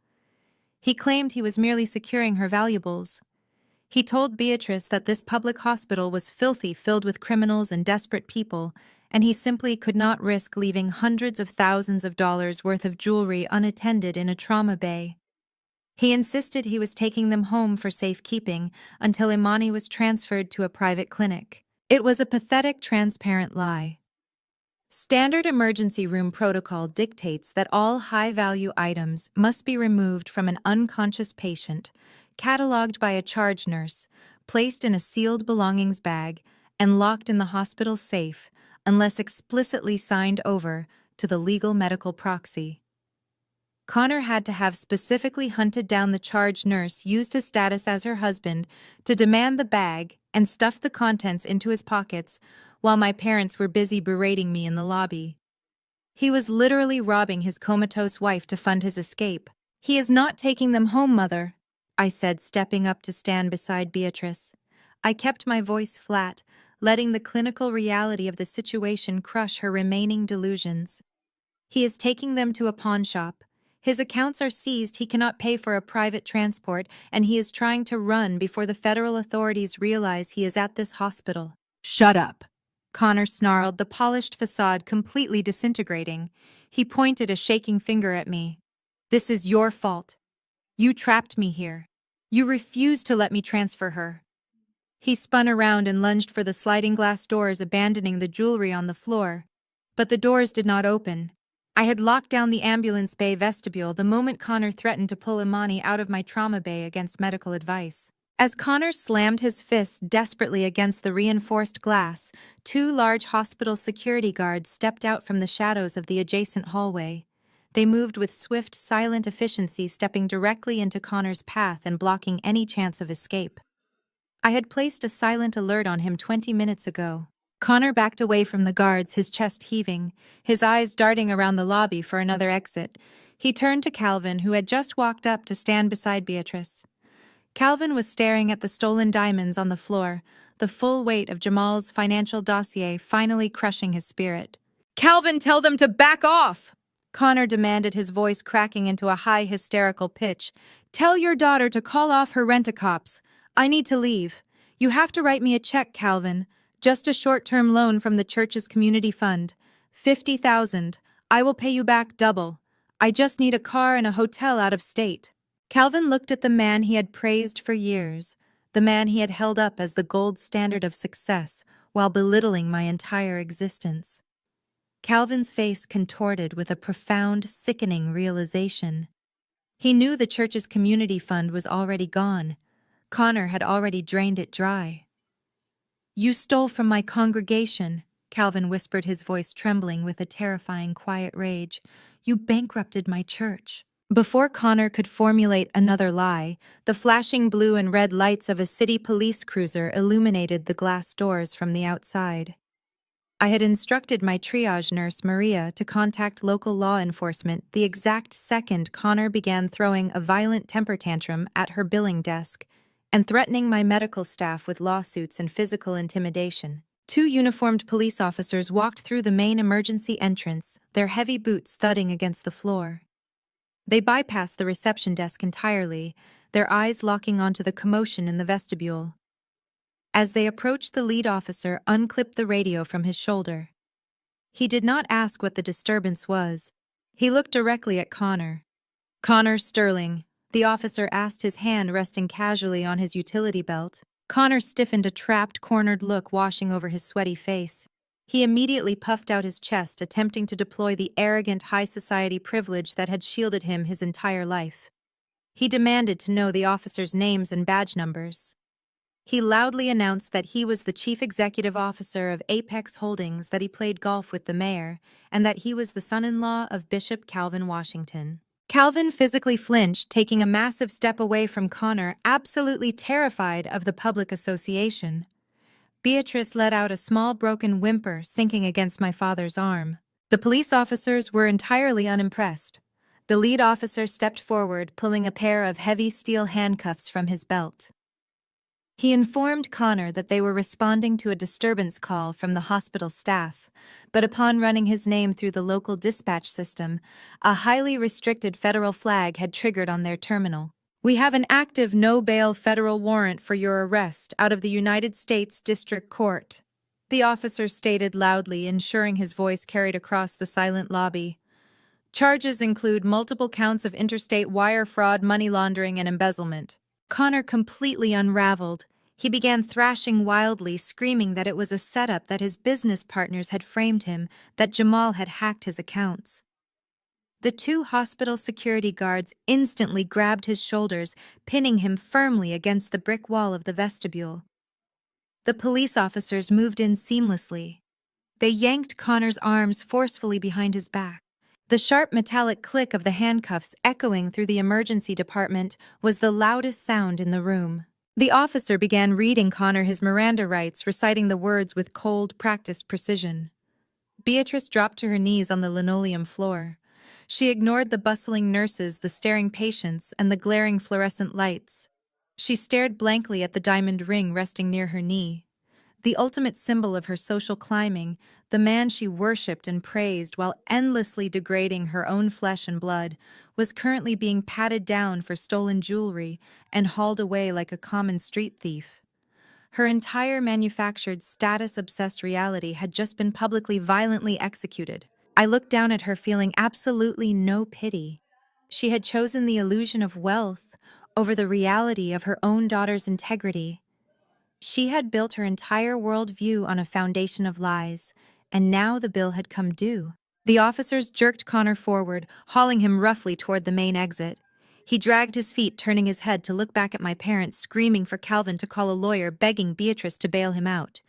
He claimed he was merely securing her valuables. He told Beatrice that this public hospital was filthy, filled with criminals and desperate people, and he simply could not risk leaving hundreds of thousands of dollars worth of jewelry unattended in a trauma bay. He insisted he was taking them home for safekeeping until Imani was transferred to a private clinic. It was a pathetic, transparent lie. Standard emergency room protocol dictates that all high-value items must be removed from an unconscious patient, cataloged by a charge nurse, placed in a sealed belongings bag, and locked in the hospital safe unless explicitly signed over to the legal medical proxy. Connor had to have specifically hunted down the charge nurse, used his status as her husband to demand the bag, and stuffed the contents into his pockets while my parents were busy berating me in the lobby. He was literally robbing his comatose wife to fund his escape. "He is not taking them home, Mother," I said, stepping up to stand beside Beatrice. I kept my voice flat, letting the clinical reality of the situation crush her remaining delusions. "He is taking them to a pawn shop. His accounts are seized, he cannot pay for a private transport, and he is trying to run before the federal authorities realize he is at this hospital." "Shut up," Connor snarled, the polished facade completely disintegrating. He pointed a shaking finger at me. "This is your fault. You trapped me here. You refused to let me transfer her." He spun around and lunged for the sliding glass doors, abandoning the jewelry on the floor. But the doors did not open. I had locked down the ambulance bay vestibule the moment Connor threatened to pull Imani out of my trauma bay against medical advice. As Connor slammed his fists desperately against the reinforced glass, 2 large hospital security guards stepped out from the shadows of the adjacent hallway. They moved with swift, silent efficiency, stepping directly into Connor's path and blocking any chance of escape. I had placed a silent alert on him 20 minutes ago. Connor backed away from the guards, his chest heaving, his eyes darting around the lobby for another exit. He turned to Calvin, who had just walked up to stand beside Beatrice. Calvin was staring at the stolen diamonds on the floor, the full weight of Jamal's financial dossier finally crushing his spirit. "Calvin, tell them to back off!" Connor demanded, his voice cracking into a high, hysterical pitch. "Tell your daughter to call off her rent-a-cops. I need to leave. You have to write me a check, Calvin. Just a short-term loan from the church's community fund. 50,000. I will pay you back double. I just need a car and a hotel out of state." Calvin looked at the man he had praised for years, the man he had held up as the gold standard of success while belittling my entire existence. Calvin's face contorted with a profound, sickening realization. He knew the church's community fund was already gone. Connor had already drained it dry. "You stole from my congregation," Calvin whispered, his voice trembling with a terrifying, quiet rage. "You bankrupted my church." Before Connor could formulate another lie, the flashing blue and red lights of a city police cruiser illuminated the glass doors from the outside. I had instructed my triage nurse, Maria, to contact local law enforcement the exact second Connor began throwing a violent temper tantrum at her billing desk and threatening my medical staff with lawsuits and physical intimidation. 2 uniformed police officers walked through the main emergency entrance, their heavy boots thudding against the floor. They bypassed the reception desk entirely, their eyes locking onto the commotion in the vestibule. As they approached, the lead officer unclipped the radio from his shoulder. He did not ask what the disturbance was. He looked directly at Connor. "Connor Sterling," the officer asked, his hand resting casually on his utility belt. Connor stiffened, a trapped, cornered look washing over his sweaty face. He immediately puffed out his chest, attempting to deploy the arrogant high society privilege that had shielded him his entire life. He demanded to know the officers' names and badge numbers. He loudly announced that he was the chief executive officer of Apex Holdings, that he played golf with the mayor, and that he was the son-in-law of Bishop Calvin Washington. Calvin physically flinched, taking a massive step away from Connor, absolutely terrified of the public association. Beatrice let out a small broken whimper, sinking against my father's arm. The police officers were entirely unimpressed. The lead officer stepped forward, pulling a pair of heavy steel handcuffs from his belt. He informed Connor that they were responding to a disturbance call from the hospital staff, but upon running his name through the local dispatch system, a highly restricted federal flag had triggered on their terminal. "We have an active no-bail federal warrant for your arrest out of the United States District Court," the officer stated loudly, ensuring his voice carried across the silent lobby. "Charges include multiple counts of interstate wire fraud, money laundering, and embezzlement." Connor completely unraveled. He began thrashing wildly, screaming that it was a setup, that his business partners had framed him, that Jamal had hacked his accounts. The two hospital security guards instantly grabbed his shoulders, pinning him firmly against the brick wall of the vestibule. The police officers moved in seamlessly. They yanked Connor's arms forcefully behind his back. The sharp metallic click of the handcuffs echoing through the emergency department was the loudest sound in the room. The officer began reading Connor his Miranda rights, reciting the words with cold, practiced precision. Beatrice dropped to her knees on the linoleum floor. She ignored the bustling nurses, the staring patients, and the glaring fluorescent lights. She stared blankly at the diamond ring resting near her knee. The ultimate symbol of her social climbing, the man she worshipped and praised while endlessly degrading her own flesh and blood, was currently being patted down for stolen jewelry and hauled away like a common street thief. Her entire manufactured, status-obsessed reality had just been publicly violently executed. I looked down at her, feeling absolutely no pity. She had chosen the illusion of wealth over the reality of her own daughter's integrity. She had built her entire worldview on a foundation of lies, and now the bill had come due. The officers jerked Connor forward, hauling him roughly toward the main exit. He dragged his feet, turning his head to look back at my parents, screaming for Calvin to call a lawyer, begging Beatrice to bail him out.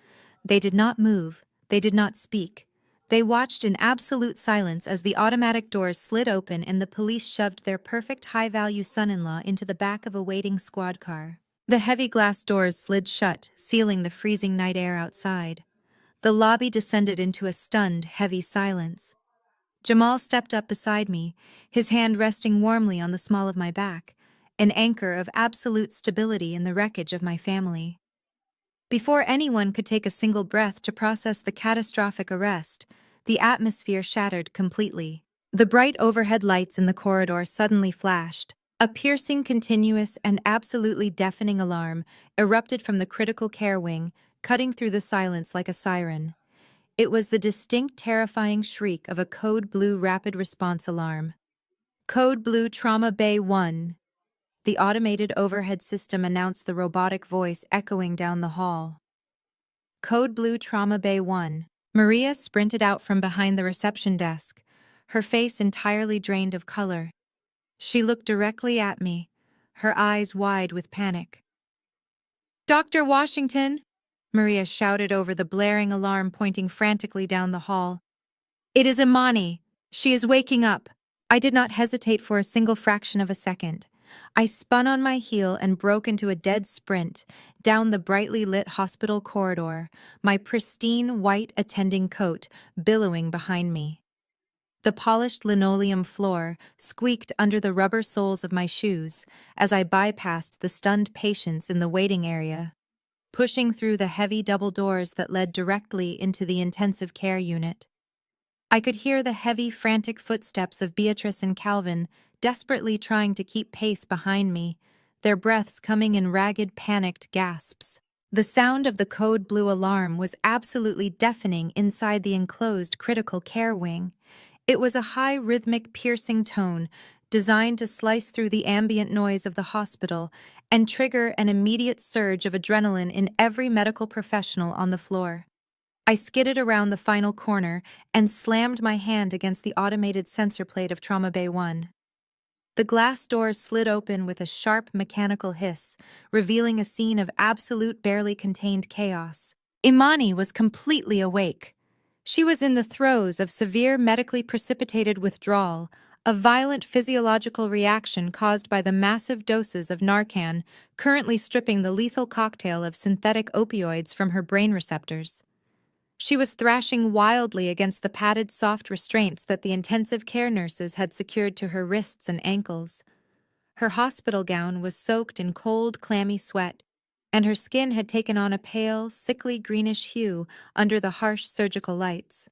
They did not move. They did not speak. They watched in absolute silence as the automatic doors slid open and the police shoved their perfect high-value son-in-law into the back of a waiting squad car. The heavy glass doors slid shut, sealing the freezing night air outside. The lobby descended into a stunned, heavy silence. Jamal stepped up beside me, his hand resting warmly on the small of my back, an anchor of absolute stability in the wreckage of my family. Before anyone could take a single breath to process the catastrophic arrest, the atmosphere shattered completely. The bright overhead lights in the corridor suddenly flashed. A piercing, continuous, and absolutely deafening alarm erupted from the critical care wing, cutting through the silence like a siren. It was the distinct, terrifying shriek of a Code Blue rapid response alarm. "Code Blue Trauma Bay 1. The automated overhead system announced, the robotic voice echoing down the hall. "Code Blue Trauma Bay 1. Maria sprinted out from behind the reception desk, her face entirely drained of color. She looked directly at me, her eyes wide with panic. "Dr. Washington!" Maria shouted over the blaring alarm, pointing frantically down the hall. "It is Imani. She is waking up." I did not hesitate for a single fraction of a second. I spun on my heel and broke into a dead sprint down the brightly lit hospital corridor, my pristine white attending coat billowing behind me. The polished linoleum floor squeaked under the rubber soles of my shoes as I bypassed the stunned patients in the waiting area, pushing through the heavy double doors that led directly into the intensive care unit. I could hear the heavy, frantic footsteps of Beatrice and Calvin desperately trying to keep pace behind me, their breaths coming in ragged, panicked gasps. The sound of the code blue alarm was absolutely deafening inside the enclosed critical care wing. It was a high, rhythmic, piercing tone designed to slice through the ambient noise of the hospital and trigger an immediate surge of adrenaline in every medical professional on the floor. I skidded around the final corner and slammed my hand against the automated sensor plate of Trauma Bay 1. The glass doors slid open with a sharp mechanical hiss, revealing a scene of absolute barely contained chaos. Imani was completely awake. She was in the throes of severe medically precipitated withdrawal, a violent physiological reaction caused by the massive doses of Narcan currently stripping the lethal cocktail of synthetic opioids from her brain receptors. She was thrashing wildly against the padded soft restraints that the intensive care nurses had secured to her wrists and ankles. Her hospital gown was soaked in cold, clammy sweat, and her skin had taken on a pale, sickly greenish hue under the harsh surgical lights.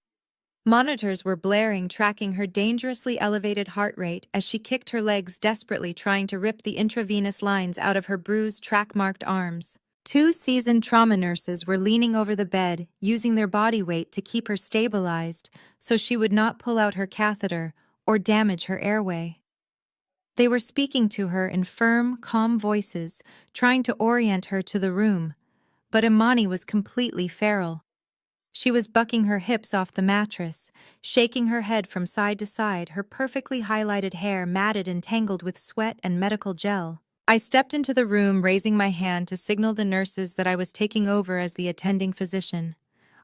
Monitors were blaring, tracking her dangerously elevated heart rate as she kicked her legs desperately, trying to rip the intravenous lines out of her bruised, track-marked arms. Two seasoned trauma nurses were leaning over the bed, using their body weight to keep her stabilized so she would not pull out her catheter or damage her airway. They were speaking to her in firm, calm voices, trying to orient her to the room, but Imani was completely feral. She was bucking her hips off the mattress, shaking her head from side to side, her perfectly highlighted hair matted and tangled with sweat and medical gel. I stepped into the room, raising my hand to signal the nurses that I was taking over as the attending physician.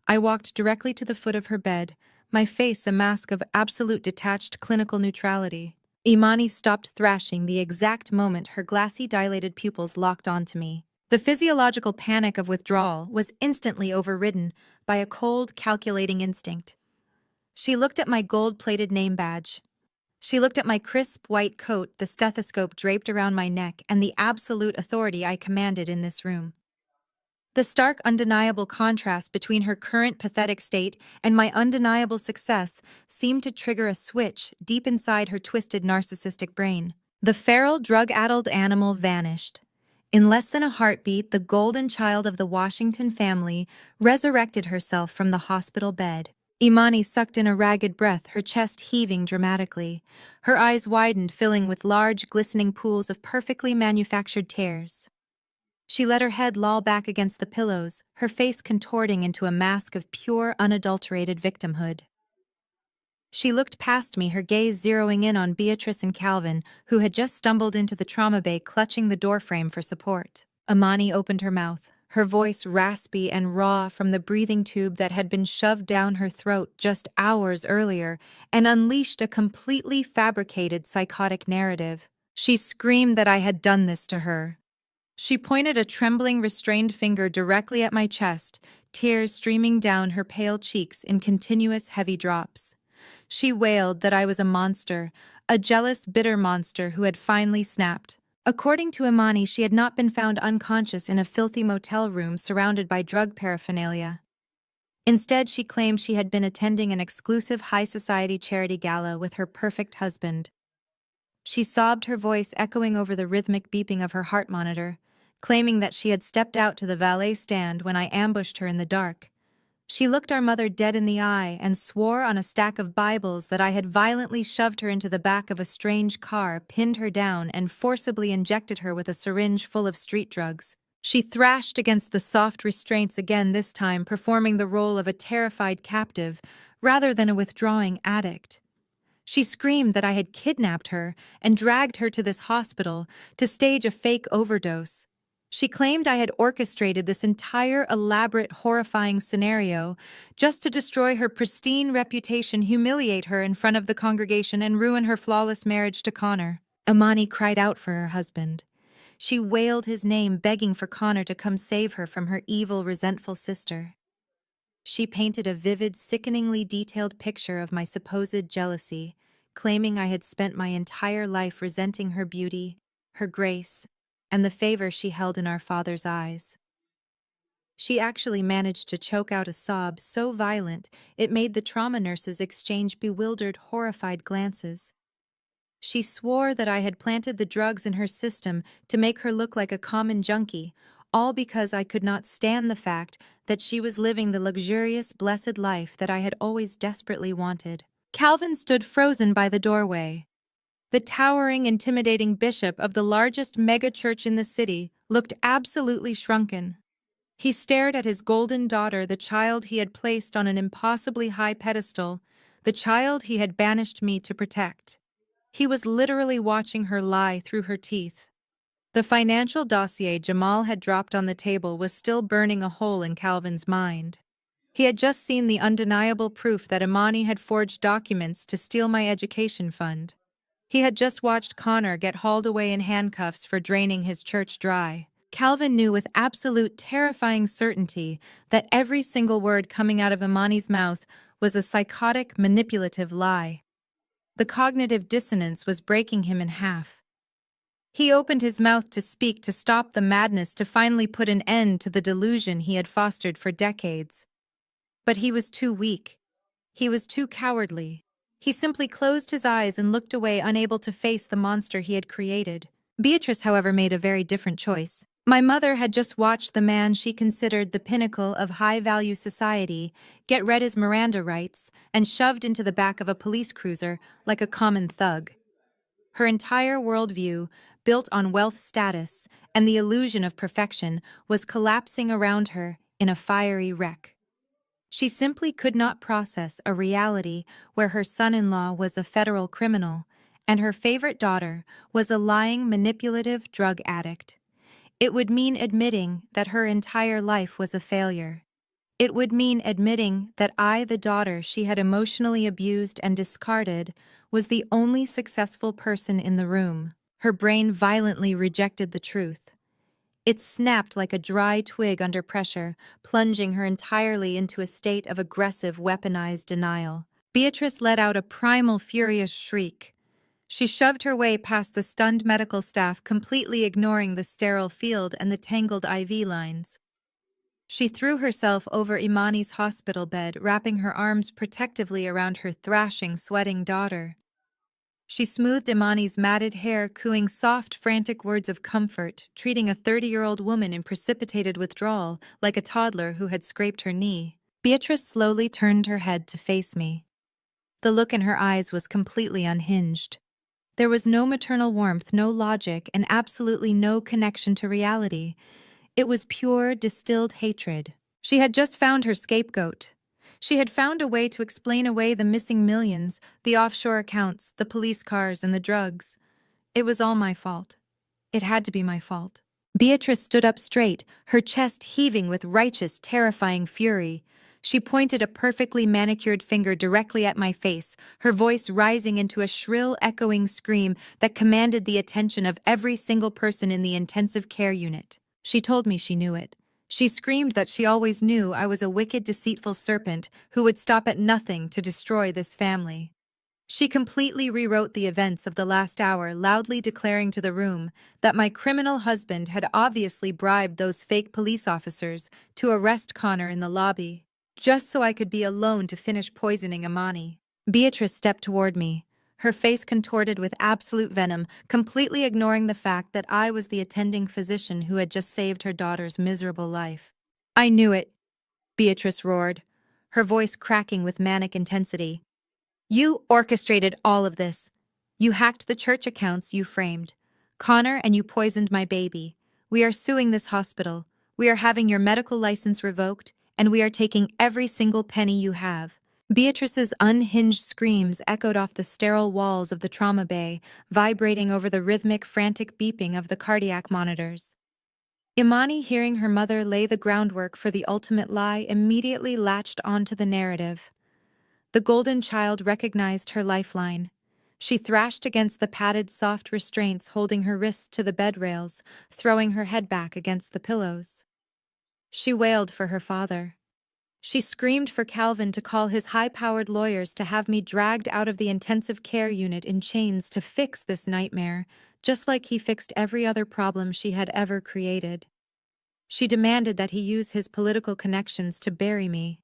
I walked directly to the foot of her bed, my face a mask of absolute detached clinical neutrality. Imani stopped thrashing the exact moment her glassy, dilated pupils locked onto me. The physiological panic of withdrawal was instantly overridden by a cold, calculating instinct. She looked at my gold-plated name badge. She looked at my crisp white coat, the stethoscope draped around my neck, and the absolute authority I commanded in this room. The stark, undeniable contrast between her current pathetic state and my undeniable success seemed to trigger a switch deep inside her twisted narcissistic brain. The feral, drug-addled animal vanished. In less than a heartbeat, the golden child of the Washington family resurrected herself from the hospital bed. Imani sucked in a ragged breath, her chest heaving dramatically. Her eyes widened, filling with large, glistening pools of perfectly manufactured tears. She let her head loll back against the pillows, her face contorting into a mask of pure, unadulterated victimhood. She looked past me, her gaze zeroing in on Beatrice and Calvin, who had just stumbled into the trauma bay, clutching the doorframe for support. Imani opened her mouth, her voice raspy and raw from the breathing tube that had been shoved down her throat just hours earlier, and unleashed a completely fabricated psychotic narrative. She screamed that I had done this to her. She pointed a trembling, restrained finger directly at my chest, tears streaming down her pale cheeks in continuous, heavy drops. She wailed that I was a monster, a jealous, bitter monster who had finally snapped. According to Imani, she had not been found unconscious in a filthy motel room surrounded by drug paraphernalia. Instead, she claimed she had been attending an exclusive high society charity gala with her perfect husband. She sobbed, her voice echoing over the rhythmic beeping of her heart monitor, claiming that she had stepped out to the valet stand when I ambushed her in the dark. She looked our mother dead in the eye and swore on a stack of Bibles that I had violently shoved her into the back of a strange car, pinned her down, and forcibly injected her with a syringe full of street drugs. She thrashed against the soft restraints again, this time performing the role of a terrified captive rather than a withdrawing addict. She screamed that I had kidnapped her and dragged her to this hospital to stage a fake overdose. She claimed I had orchestrated this entire elaborate, horrifying scenario just to destroy her pristine reputation, humiliate her in front of the congregation, and ruin her flawless marriage to Connor. Imani cried out for her husband. She wailed his name, begging for Connor to come save her from her evil, resentful sister. She painted a vivid, sickeningly detailed picture of my supposed jealousy, claiming I had spent my entire life resenting her beauty, her grace, and the favor she held in our father's eyes. She actually managed to choke out a sob so violent it made the trauma nurses exchange bewildered, horrified glances. She swore that I had planted the drugs in her system to make her look like a common junkie, all because I could not stand the fact that she was living the luxurious, blessed life that I had always desperately wanted. Calvin stood frozen by the doorway. The towering, intimidating bishop of the largest megachurch in the city looked absolutely shrunken. He stared at his golden daughter, the child he had placed on an impossibly high pedestal, the child he had banished me to protect. He was literally watching her lie through her teeth. The financial dossier Jamal had dropped on the table was still burning a hole in Calvin's mind. He had just seen the undeniable proof that Imani had forged documents to steal my education fund. He had just watched Connor get hauled away in handcuffs for draining his church dry. Calvin knew with absolute terrifying certainty that every single word coming out of Imani's mouth was a psychotic, manipulative lie. The cognitive dissonance was breaking him in half. He opened his mouth to speak, to stop the madness, to finally put an end to the delusion he had fostered for decades. But he was too weak. He was too cowardly. He simply closed his eyes and looked away, unable to face the monster he had created. Beatrice, however, made a very different choice. My mother had just watched the man she considered the pinnacle of high-value society get read his Miranda rights and shoved into the back of a police cruiser like a common thug. Her entire worldview, built on wealth, status, and the illusion of perfection, was collapsing around her in a fiery wreck. She simply could not process a reality where her son-in-law was a federal criminal and her favorite daughter was a lying, manipulative drug addict. It would mean admitting that her entire life was a failure. It would mean admitting that I, the daughter she had emotionally abused and discarded, was the only successful person in the room. Her brain violently rejected the truth. It snapped like a dry twig under pressure, plunging her entirely into a state of aggressive, weaponized denial. Beatrice let out a primal, furious shriek. She shoved her way past the stunned medical staff, completely ignoring the sterile field and the tangled IV lines. She threw herself over Imani's hospital bed, wrapping her arms protectively around her thrashing, sweating daughter. She smoothed Imani's matted hair, cooing soft, frantic words of comfort, treating a 30-year-old woman in precipitated withdrawal like a toddler who had scraped her knee. Beatrice slowly turned her head to face me. The look in her eyes was completely unhinged. There was no maternal warmth, no logic, and absolutely no connection to reality. It was pure, distilled hatred. She had just found her scapegoat. She had found a way to explain away the missing millions, the offshore accounts, the police cars, and the drugs. It was all my fault. It had to be my fault. Beatrice stood up straight, her chest heaving with righteous, terrifying fury. She pointed a perfectly manicured finger directly at my face, her voice rising into a shrill, echoing scream that commanded the attention of every single person in the intensive care unit. She told me she knew it. She screamed that she always knew I was a wicked, deceitful serpent who would stop at nothing to destroy this family. She completely rewrote the events of the last hour, loudly declaring to the room that my criminal husband had obviously bribed those fake police officers to arrest Connor in the lobby, just so I could be alone to finish poisoning Imani. Beatrice stepped toward me, her face contorted with absolute venom, completely ignoring the fact that I was the attending physician who had just saved her daughter's miserable life. "I knew it," Beatrice roared, her voice cracking with manic intensity. "You orchestrated all of this. You hacked the church accounts you framed. Connor, and you poisoned my baby. We are suing this hospital. We are having your medical license revoked, and we are taking every single penny you have." Beatrice's unhinged screams echoed off the sterile walls of the trauma bay, vibrating over the rhythmic, frantic beeping of the cardiac monitors. Imani, hearing her mother lay the groundwork for the ultimate lie, immediately latched onto the narrative. The golden child recognized her lifeline. She thrashed against the padded, soft restraints holding her wrists to the bed rails, throwing her head back against the pillows. She wailed for her father. She screamed for Calvin to call his high-powered lawyers to have me dragged out of the intensive care unit in chains to fix this nightmare, just like he fixed every other problem she had ever created. She demanded that he use his political connections to bury me.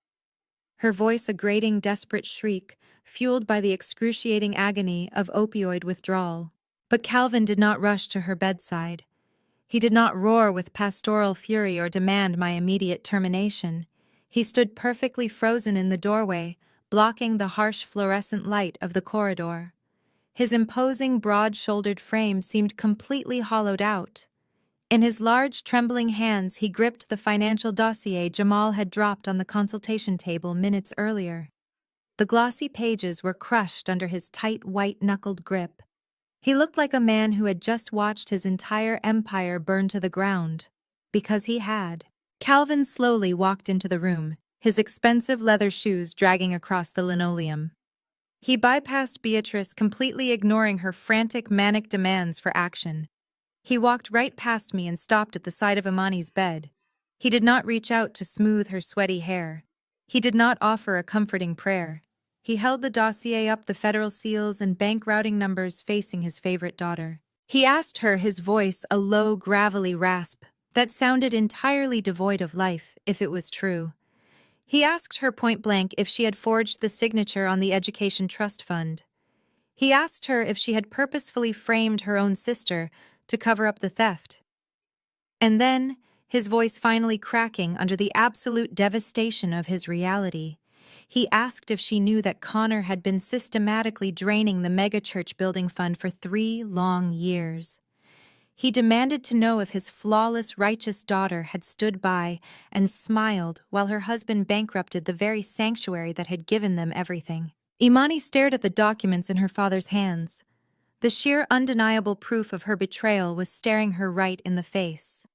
Her voice a grating, desperate shriek, fueled by the excruciating agony of opioid withdrawal. But Calvin did not rush to her bedside. He did not roar with pastoral fury or demand my immediate termination. He stood perfectly frozen in the doorway, blocking the harsh fluorescent light of the corridor. His imposing, broad-shouldered frame seemed completely hollowed out. In his large, trembling hands, he gripped the financial dossier Jamal had dropped on the consultation table minutes earlier. The glossy pages were crushed under his tight, white-knuckled grip. He looked like a man who had just watched his entire empire burn to the ground. Because he had. Calvin slowly walked into the room, his expensive leather shoes dragging across the linoleum. He bypassed Beatrice, completely ignoring her frantic, manic demands for action. He walked right past me and stopped at the side of Imani's bed. He did not reach out to smooth her sweaty hair. He did not offer a comforting prayer. He held the dossier up, the federal seals and bank routing numbers facing his favorite daughter. He asked her, his voice a low, gravelly rasp that sounded entirely devoid of life, if it was true. He asked her point-blank if she had forged the signature on the Education Trust Fund. He asked her if she had purposefully framed her own sister to cover up the theft. And then, his voice finally cracking under the absolute devastation of his reality, he asked if she knew that Connor had been systematically draining the megachurch building fund for 3 long years. He demanded to know if his flawless, righteous daughter had stood by and smiled while her husband bankrupted the very sanctuary that had given them everything. Imani stared at the documents in her father's hands. The sheer, undeniable proof of her betrayal was staring her right in the face.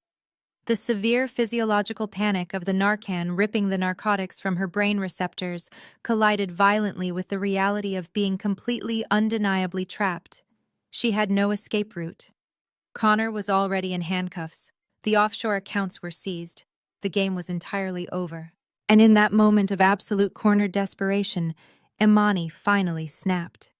The severe physiological panic of the Narcan ripping the narcotics from her brain receptors collided violently with the reality of being completely, undeniably trapped. She had no escape route. Connor was already in handcuffs. The offshore accounts were seized. The game was entirely over. And in that moment of absolute cornered desperation, Imani finally snapped.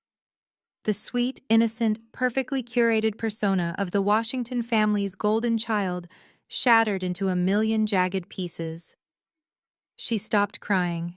The sweet, innocent, perfectly curated persona of the Washington family's golden child shattered into a million jagged pieces. She stopped crying.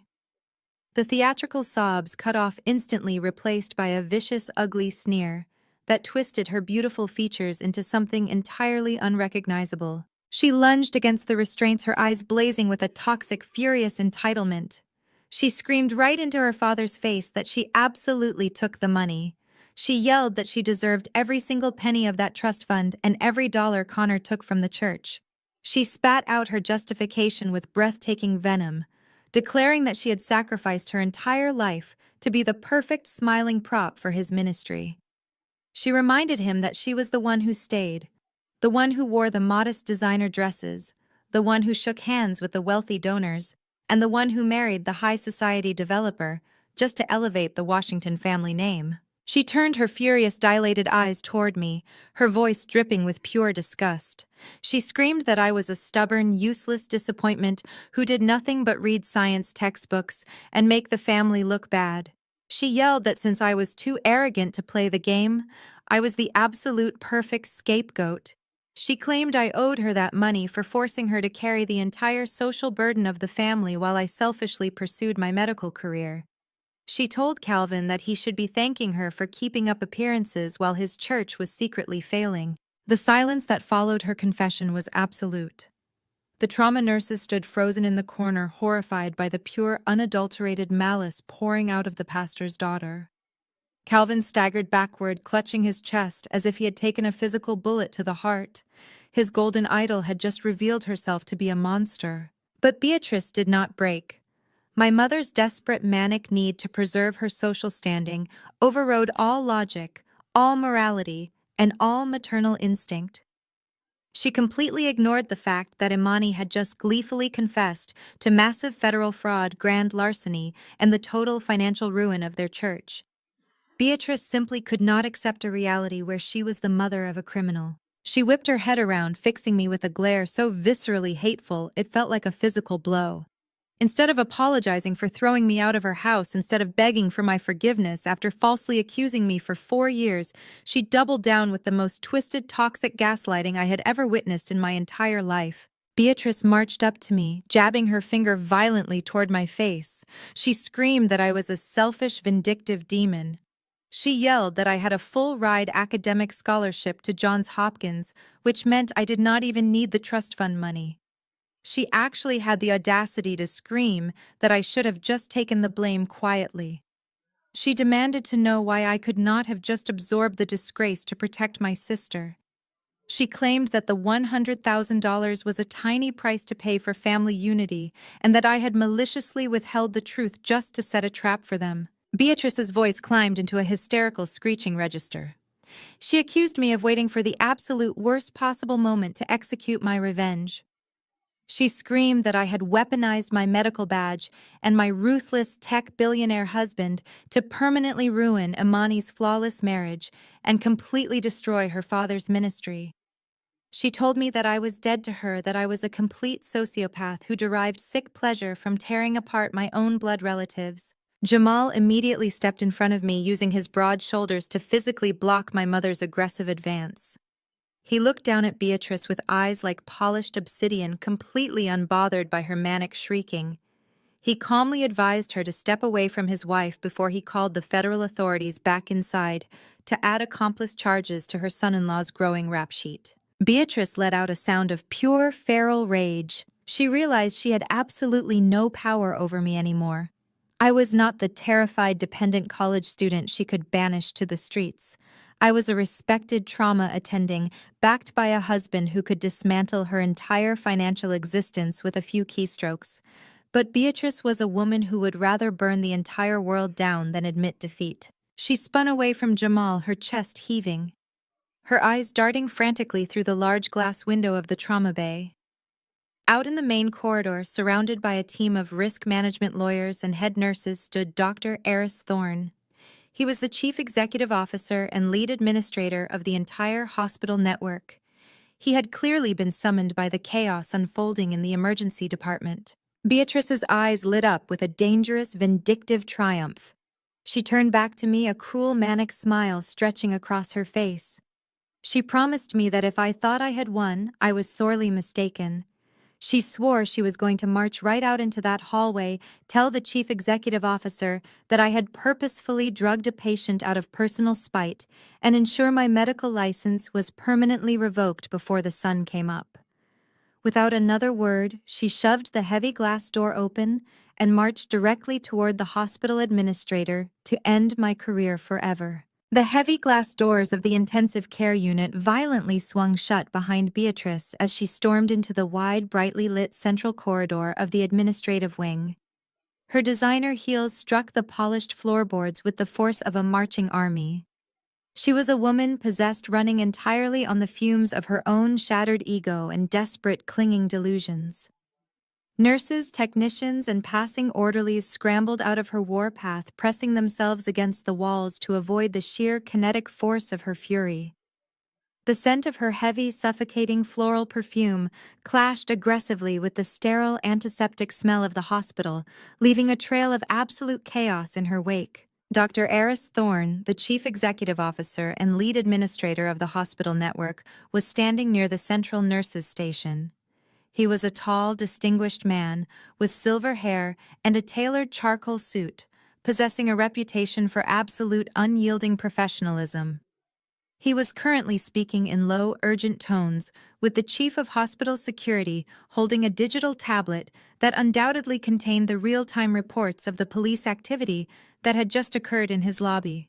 The theatrical sobs cut off, instantly replaced by a vicious, ugly sneer that twisted her beautiful features into something entirely unrecognizable. She lunged against the restraints, her eyes blazing with a toxic, furious entitlement. She screamed right into her father's face that she absolutely took the money. She yelled that she deserved every single penny of that trust fund and every dollar Connor took from the church. She spat out her justification with breathtaking venom, declaring that she had sacrificed her entire life to be the perfect smiling prop for his ministry. She reminded him that she was the one who stayed, the one who wore the modest designer dresses, the one who shook hands with the wealthy donors, and the one who married the high society developer just to elevate the Washington family name. She turned her furious, dilated eyes toward me, her voice dripping with pure disgust. She screamed that I was a stubborn, useless disappointment who did nothing but read science textbooks and make the family look bad. She yelled that since I was too arrogant to play the game, I was the absolute perfect scapegoat. She claimed I owed her that money for forcing her to carry the entire social burden of the family while I selfishly pursued my medical career. She told Calvin that he should be thanking her for keeping up appearances while his church was secretly failing. The silence that followed her confession was absolute. The trauma nurses stood frozen in the corner, horrified by the pure, unadulterated malice pouring out of the pastor's daughter. Calvin staggered backward, clutching his chest as if he had taken a physical bullet to the heart. His golden idol had just revealed herself to be a monster. But Beatrice did not break. My mother's desperate, manic need to preserve her social standing overrode all logic, all morality, and all maternal instinct. She completely ignored the fact that Imani had just gleefully confessed to massive federal fraud, grand larceny, and the total financial ruin of their church. Beatrice simply could not accept a reality where she was the mother of a criminal. She whipped her head around, fixing me with a glare so viscerally hateful it felt like a physical blow. Instead of apologizing for throwing me out of her house, instead of begging for my forgiveness after falsely accusing me for 4 years, she doubled down with the most twisted, toxic gaslighting I had ever witnessed in my entire life. Beatrice marched up to me, jabbing her finger violently toward my face. She screamed that I was a selfish, vindictive demon. She yelled that I had a full-ride academic scholarship to Johns Hopkins, which meant I did not even need the trust fund money. She actually had the audacity to scream that I should have just taken the blame quietly. She demanded to know why I could not have just absorbed the disgrace to protect my sister. She claimed that the $100,000 was a tiny price to pay for family unity and that I had maliciously withheld the truth just to set a trap for them. Beatrice's voice climbed into a hysterical screeching register. She accused me of waiting for the absolute worst possible moment to execute my revenge. She screamed that I had weaponized my medical badge and my ruthless tech billionaire husband to permanently ruin Imani's flawless marriage and completely destroy her father's ministry. She told me that I was dead to her, that I was a complete sociopath who derived sick pleasure from tearing apart my own blood relatives. Jamal immediately stepped in front of me, using his broad shoulders to physically block my mother's aggressive advance. He looked down at Beatrice with eyes like polished obsidian, completely unbothered by her manic shrieking. He calmly advised her to step away from his wife before he called the federal authorities back inside to add accomplice charges to her son-in-law's growing rap sheet. Beatrice let out a sound of pure feral rage. She realized she had absolutely no power over me anymore. I was not the terrified dependent college student she could banish to the streets. I was a respected trauma attending, backed by a husband who could dismantle her entire financial existence with a few keystrokes. But Beatrice was a woman who would rather burn the entire world down than admit defeat. She spun away from Jamal, her chest heaving, her eyes darting frantically through the large glass window of the trauma bay. Out in the main corridor, surrounded by a team of risk management lawyers and head nurses, stood Dr. Eris Thorne. He was the chief executive officer and lead administrator of the entire hospital network. He had clearly been summoned by the chaos unfolding in the emergency department. Beatrice's eyes lit up with a dangerous, vindictive triumph. She turned back to me, a cruel, manic smile stretching across her face. She promised me that if I thought I had won, I was sorely mistaken. She swore she was going to march right out into that hallway, tell the chief executive officer that I had purposefully drugged a patient out of personal spite, and ensure my medical license was permanently revoked before the sun came up. Without another word, she shoved the heavy glass door open and marched directly toward the hospital administrator to end my career forever. The heavy glass doors of the intensive care unit violently swung shut behind Beatrice as she stormed into the wide, brightly lit central corridor of the administrative wing. Her designer heels struck the polished floorboards with the force of a marching army. She was a woman possessed, running entirely on the fumes of her own shattered ego and desperate, clinging delusions. Nurses, technicians, and passing orderlies scrambled out of her warpath, pressing themselves against the walls to avoid the sheer kinetic force of her fury. The scent of her heavy, suffocating floral perfume clashed aggressively with the sterile, antiseptic smell of the hospital, leaving a trail of absolute chaos in her wake. Dr. Eris Thorne, the chief executive officer and lead administrator of the hospital network, was standing near the central nurses' station. He was a tall, distinguished man with silver hair and a tailored charcoal suit, possessing a reputation for absolute unyielding professionalism. He was currently speaking in low, urgent tones, with the chief of hospital security holding a digital tablet that undoubtedly contained the real-time reports of the police activity that had just occurred in his lobby.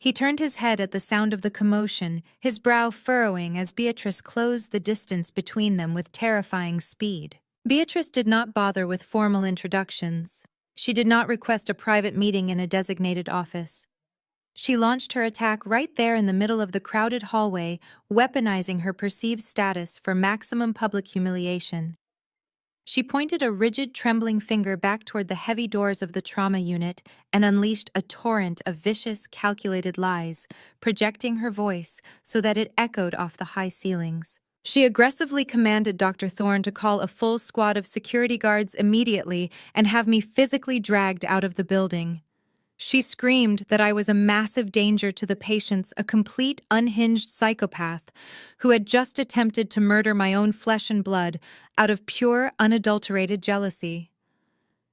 He turned his head at the sound of the commotion, his brow furrowing as Beatrice closed the distance between them with terrifying speed. Beatrice did not bother with formal introductions. She did not request a private meeting in a designated office. She launched her attack right there in the middle of the crowded hallway, weaponizing her perceived status for maximum public humiliation. She pointed a rigid, trembling finger back toward the heavy doors of the trauma unit and unleashed a torrent of vicious, calculated lies, projecting her voice so that it echoed off the high ceilings. She aggressively commanded Dr. Thorne to call a full squad of security guards immediately and have me physically dragged out of the building. She screamed that I was a massive danger to the patients, a complete unhinged psychopath who had just attempted to murder my own flesh and blood out of pure, unadulterated jealousy.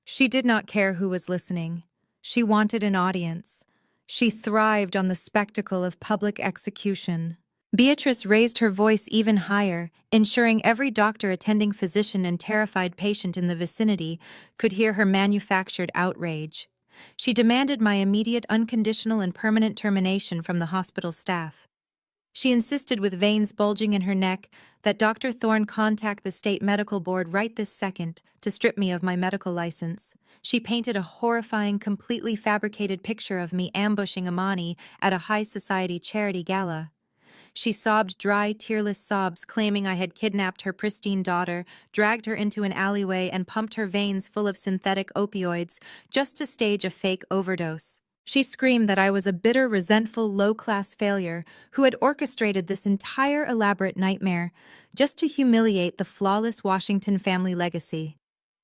She did not care who was listening. She wanted an audience. She thrived on the spectacle of public execution. Beatrice raised her voice even higher, ensuring every doctor, attending physician, and terrified patient in the vicinity could hear her manufactured outrage. She demanded my immediate, unconditional, and permanent termination from the hospital staff. She insisted, with veins bulging in her neck, that Dr. Thorne contact the state medical board right this second to strip me of my medical license. She painted a horrifying, completely fabricated picture of me ambushing Imani at a high society charity gala. She sobbed dry, tearless sobs, claiming I had kidnapped her pristine daughter, dragged her into an alleyway, and pumped her veins full of synthetic opioids just to stage a fake overdose. She screamed that I was a bitter, resentful, low-class failure who had orchestrated this entire elaborate nightmare just to humiliate the flawless Washington family legacy.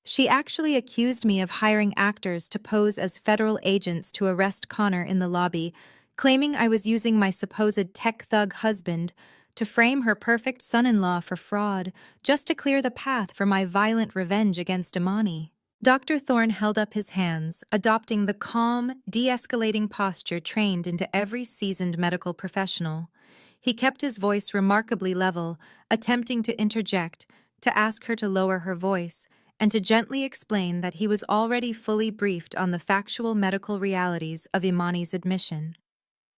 She actually accused me of hiring actors to pose as federal agents to arrest Connor in the lobby, claiming I was using my supposed tech thug husband to frame her perfect son-in-law for fraud, just to clear the path for my violent revenge against Imani. Dr. Thorne held up his hands, adopting the calm, de-escalating posture trained into every seasoned medical professional. He kept his voice remarkably level, attempting to interject, to ask her to lower her voice, and to gently explain that he was already fully briefed on the factual medical realities of Imani's admission.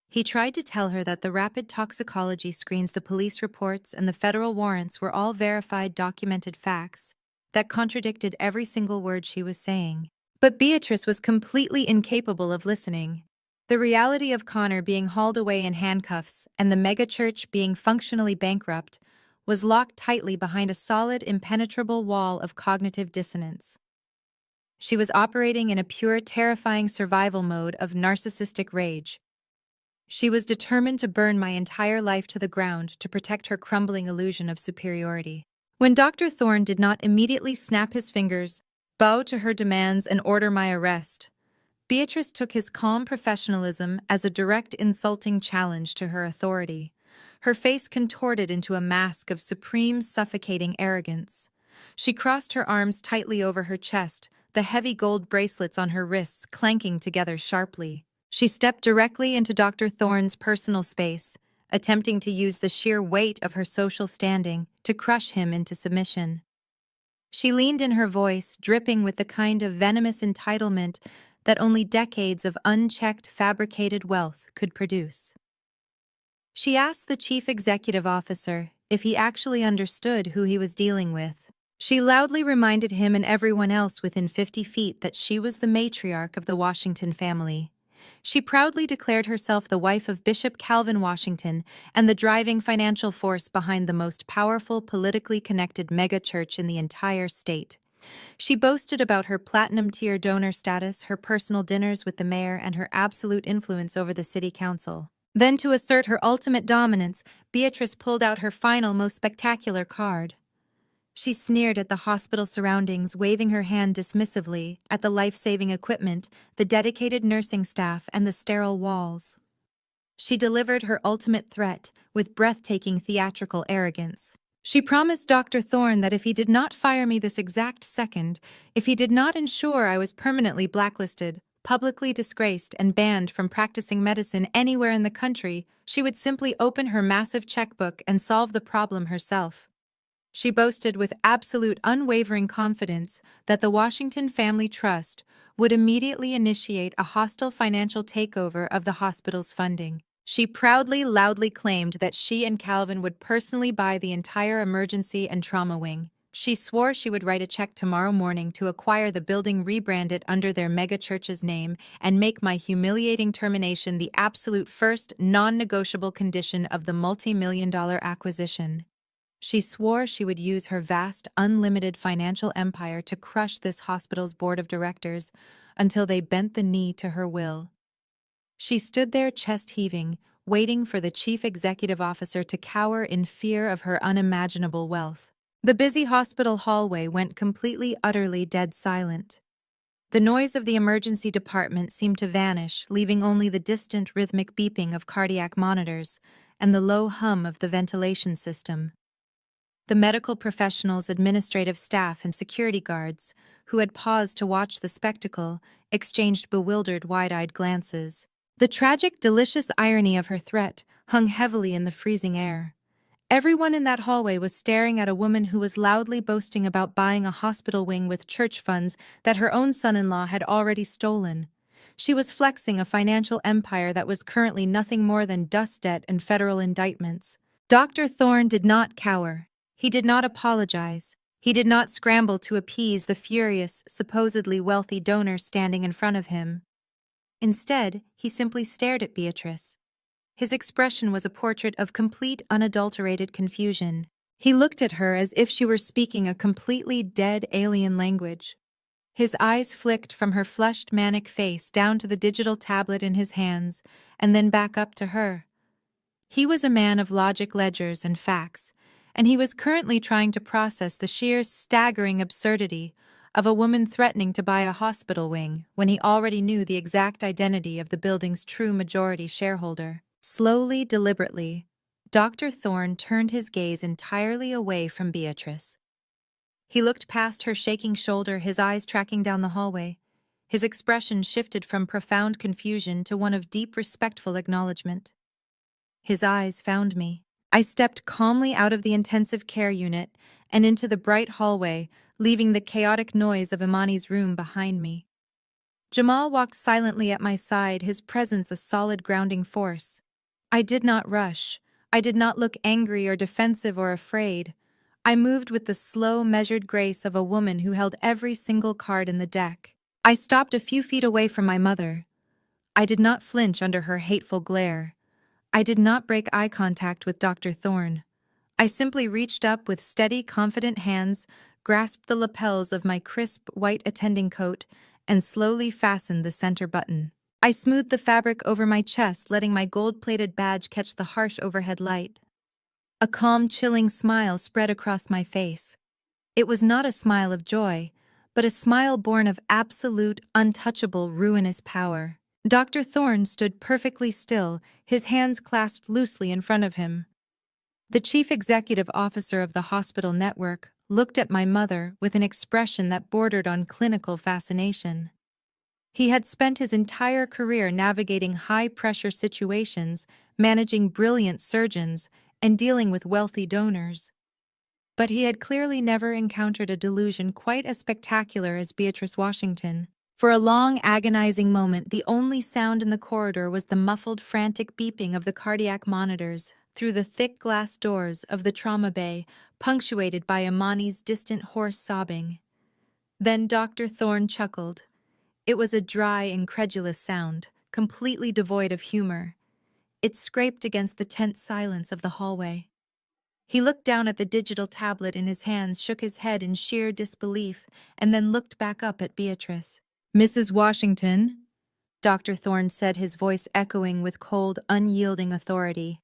He tried to tell her that the rapid toxicology screens, the police reports, and the federal warrants were all verified, documented facts that contradicted every single word she was saying. But Beatrice was completely incapable of listening. The reality of Connor being hauled away in handcuffs and the megachurch being functionally bankrupt was locked tightly behind a solid, impenetrable wall of cognitive dissonance. She was operating in a pure, terrifying survival mode of narcissistic rage. She was determined to burn my entire life to the ground to protect her crumbling illusion of superiority. When Dr. Thorne did not immediately snap his fingers, bow to her demands, and order my arrest, Beatrice took his calm professionalism as a direct, insulting challenge to her authority. Her face contorted into a mask of supreme, suffocating arrogance. She crossed her arms tightly over her chest, the heavy gold bracelets on her wrists clanking together sharply. She stepped directly into Dr. Thorne's personal space, attempting to use the sheer weight of her social standing to crush him into submission. She leaned in, her voice dripping with the kind of venomous entitlement that only decades of unchecked, fabricated wealth could produce. She asked the chief executive officer if he actually understood who he was dealing with. She loudly reminded him and everyone else within 50 feet that she was the matriarch of the Washington family. She proudly declared herself the wife of Bishop Calvin Washington and the driving financial force behind the most powerful, politically connected megachurch in the entire state. She boasted about her platinum-tier donor status, her personal dinners with the mayor, and her absolute influence over the city council. Then, to assert her ultimate dominance, Beatrice pulled out her final, most spectacular card. She sneered at the hospital surroundings, waving her hand dismissively at the life-saving equipment, the dedicated nursing staff, and the sterile walls. She delivered her ultimate threat with breathtaking theatrical arrogance. She promised Dr. Thorne that if he did not fire me this exact second, if he did not ensure I was permanently blacklisted, publicly disgraced, and banned from practicing medicine anywhere in the country, she would simply open her massive checkbook and solve the problem herself. She boasted with absolute unwavering confidence that the Washington Family Trust would immediately initiate a hostile financial takeover of the hospital's funding. She proudly, loudly claimed that she and Calvin would personally buy the entire emergency and trauma wing. She swore she would write a check tomorrow morning to acquire the building, rebrand it under their megachurch's name, and make my humiliating termination the absolute first, non-negotiable condition of the multi-million-dollar acquisition. She swore she would use her vast, unlimited financial empire to crush this hospital's board of directors until they bent the knee to her will. She stood there, chest heaving, waiting for the chief executive officer to cower in fear of her unimaginable wealth. The busy hospital hallway went completely, utterly dead silent. The noise of the emergency department seemed to vanish, leaving only the distant rhythmic beeping of cardiac monitors and the low hum of the ventilation system. The medical professionals, administrative staff, and security guards, who had paused to watch the spectacle, exchanged bewildered, wide-eyed glances. The tragic, delicious irony of her threat hung heavily in the freezing air. Everyone in that hallway was staring at a woman who was loudly boasting about buying a hospital wing with church funds that her own son-in-law had already stolen. She was flexing a financial empire that was currently nothing more than dust debt and federal indictments. Dr. Thorne did not cower. He did not apologize. He did not scramble to appease the furious, supposedly wealthy donor standing in front of him. Instead, he simply stared at Beatrice. His expression was a portrait of complete, unadulterated confusion. He looked at her as if she were speaking a completely dead alien language. His eyes flicked from her flushed, manic face down to the digital tablet in his hands, and then back up to her. He was a man of logic, ledgers, and facts, and he was currently trying to process the sheer, staggering absurdity of a woman threatening to buy a hospital wing when he already knew the exact identity of the building's true majority shareholder. Slowly, deliberately, Dr. Thorne turned his gaze entirely away from Beatrice. He looked past her shaking shoulder, his eyes tracking down the hallway. His expression shifted from profound confusion to one of deep, respectful acknowledgement. His eyes found me. I stepped calmly out of the intensive care unit and into the bright hallway, leaving the chaotic noise of Imani's room behind me. Jamal walked silently at my side, his presence a solid grounding force. I did not rush. I did not look angry or defensive or afraid. I moved with the slow, measured grace of a woman who held every single card in the deck. I stopped a few feet away from my mother. I did not flinch under her hateful glare. I did not break eye contact with Dr. Thorne. I simply reached up with steady, confident hands, grasped the lapels of my crisp, white attending coat, and slowly fastened the center button. I smoothed the fabric over my chest, letting my gold-plated badge catch the harsh overhead light. A calm, chilling smile spread across my face. It was not a smile of joy, but a smile born of absolute, untouchable, ruinous power. Dr. Thorne stood perfectly still, his hands clasped loosely in front of him. The chief executive officer of the hospital network looked at my mother with an expression that bordered on clinical fascination. He had spent his entire career navigating high-pressure situations, managing brilliant surgeons, and dealing with wealthy donors. But he had clearly never encountered a delusion quite as spectacular as Beatrice Washington. For a long, agonizing moment, the only sound in the corridor was the muffled, frantic beeping of the cardiac monitors through the thick glass doors of the trauma bay, punctuated by Imani's distant hoarse sobbing. Then Dr. Thorne chuckled. It was a dry, incredulous sound, completely devoid of humor. It scraped against the tense silence of the hallway. He looked down at the digital tablet in his hands, shook his head in sheer disbelief, and then looked back up at Beatrice. "Mrs. Washington," Dr. Thorne said, his voice echoing with cold, unyielding authority.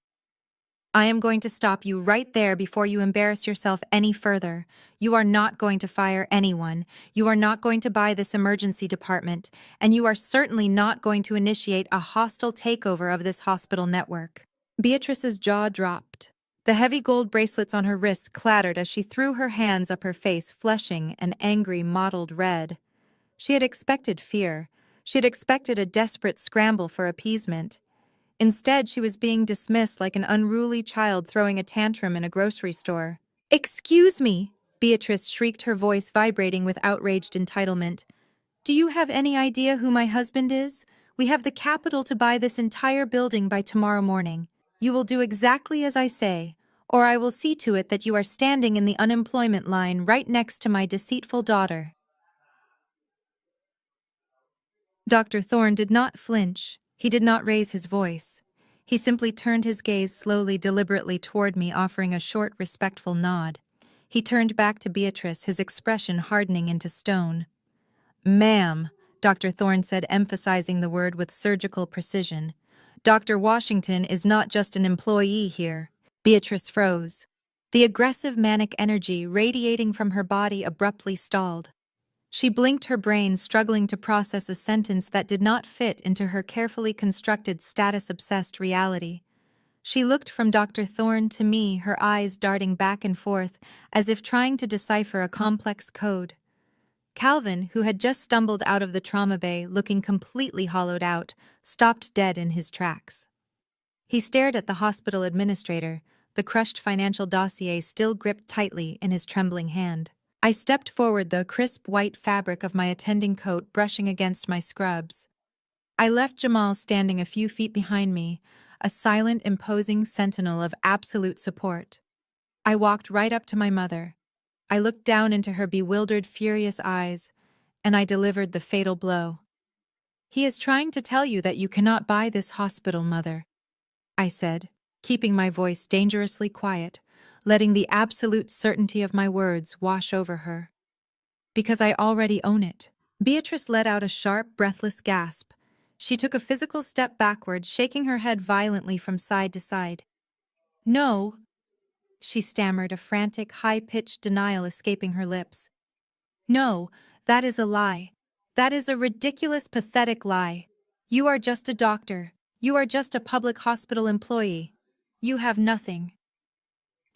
"I am going to stop you right there before you embarrass yourself any further. You are not going to fire anyone. You are not going to buy this emergency department, and you are certainly not going to initiate a hostile takeover of this hospital network." Beatrice's jaw dropped. The heavy gold bracelets on her wrists clattered as she threw her hands up her face, flushing an angry, mottled red. She had expected fear. She had expected a desperate scramble for appeasement. Instead, she was being dismissed like an unruly child throwing a tantrum in a grocery store. "Excuse me," Beatrice shrieked, her voice vibrating with outraged entitlement. "Do you have any idea who my husband is? We have the capital to buy this entire building by tomorrow morning. You will do exactly as I say, or I will see to it that you are standing in the unemployment line right next to my deceitful daughter." Dr. Thorne did not flinch. He did not raise his voice. He simply turned his gaze slowly, deliberately toward me, offering a short, respectful nod. He turned back to Beatrice, his expression hardening into stone. "Ma'am," Dr. Thorne said, emphasizing the word with surgical precision, "Dr. Washington is not just an employee here." Beatrice froze. The aggressive, manic energy radiating from her body abruptly stalled. She blinked her brain, struggling to process a sentence that did not fit into her carefully constructed status-obsessed reality. She looked from Dr. Thorne to me, her eyes darting back and forth, as if trying to decipher a complex code. Calvin, who had just stumbled out of the trauma bay, looking completely hollowed out, stopped dead in his tracks. He stared at the hospital administrator, the crushed financial dossier still gripped tightly in his trembling hand. I stepped forward, the crisp white fabric of my attending coat brushing against my scrubs. I left Jamal standing a few feet behind me, a silent, imposing sentinel of absolute support. I walked right up to my mother. I looked down into her bewildered, furious eyes, and I delivered the fatal blow. "He is trying to tell you that you cannot buy this hospital, Mother," I said, keeping my voice dangerously quiet, letting the absolute certainty of my words wash over her. "Because I already own it." Beatrice let out a sharp, breathless gasp. She took a physical step backward, shaking her head violently from side to side. "No," she stammered, a frantic, high-pitched denial escaping her lips. "No, that is a lie. That is a ridiculous, pathetic lie. You are just a doctor. You are just a public hospital employee. You have nothing."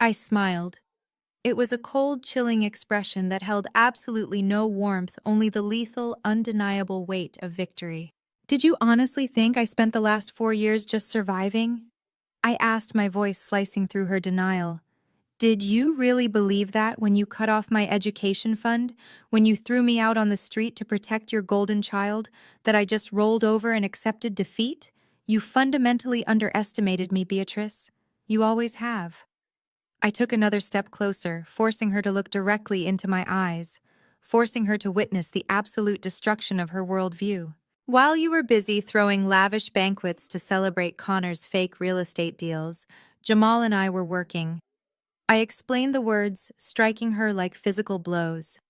I smiled. It was a cold, chilling expression that held absolutely no warmth, only the lethal, undeniable weight of victory. "Did you honestly think I spent the last 4 years just surviving?" I asked, my voice slicing through her denial. "Did you really believe that when you cut off my education fund, when you threw me out on the street to protect your golden child, that I just rolled over and accepted defeat? You fundamentally underestimated me, Beatrice. You always have." I took another step closer, forcing her to look directly into my eyes, forcing her to witness the absolute destruction of her worldview. "While you were busy throwing lavish banquets to celebrate Connor's fake real estate deals, Jamal and I were working." I explained the words, striking her like physical blows.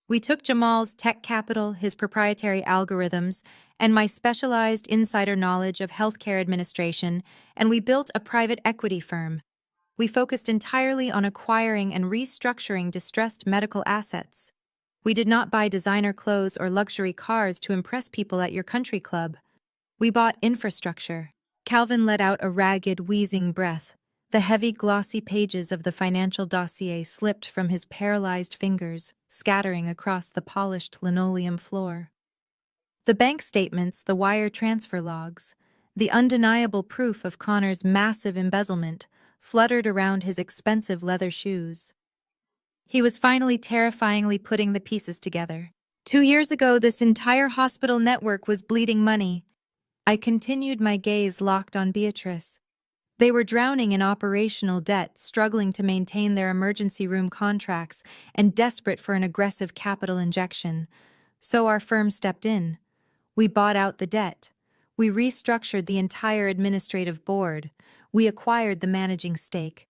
"We took Jamal's tech capital, his proprietary algorithms, and my specialized insider knowledge of healthcare administration, and we built a private equity firm. We focused entirely on acquiring and restructuring distressed medical assets. We did not buy designer clothes or luxury cars to impress people at your country club. We bought infrastructure." Calvin let out a ragged, wheezing breath. The heavy, glossy pages of the financial dossier slipped from his paralyzed fingers, scattering across the polished linoleum floor. The bank statements, the wire transfer logs, the undeniable proof of Connor's massive embezzlement fluttered around his expensive leather shoes. He was finally terrifyingly putting the pieces together. 2 years ago, this entire hospital network was bleeding money. I continued, my gaze locked on Beatrice. They were drowning in operational debt, struggling to maintain their emergency room contracts, and desperate for an aggressive capital injection. So our firm stepped in. We bought out the debt. We restructured the entire administrative board. We acquired the managing stake.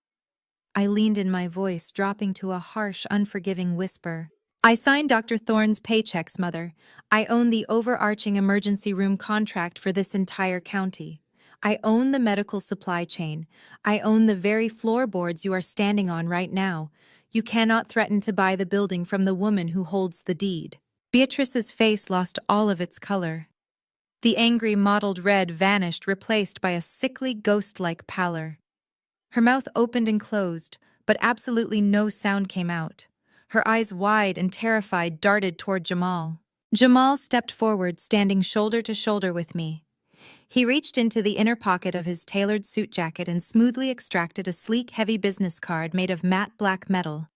I leaned in, my voice dropping to a harsh, unforgiving whisper. "I signed Dr. Thorne's paychecks, Mother. I own the overarching emergency room contract for this entire county. I own the medical supply chain. I own the very floorboards you are standing on right now. You cannot threaten to buy the building from the woman who holds the deed." Beatrice's face lost all of its color. The angry mottled red vanished, replaced by a sickly, ghost-like pallor. Her mouth opened and closed, but absolutely no sound came out. Her eyes, wide and terrified, darted toward Jamal. Jamal stepped forward, standing shoulder to shoulder with me. He reached into the inner pocket of his tailored suit jacket and smoothly extracted a sleek, heavy business card made of matte black metal.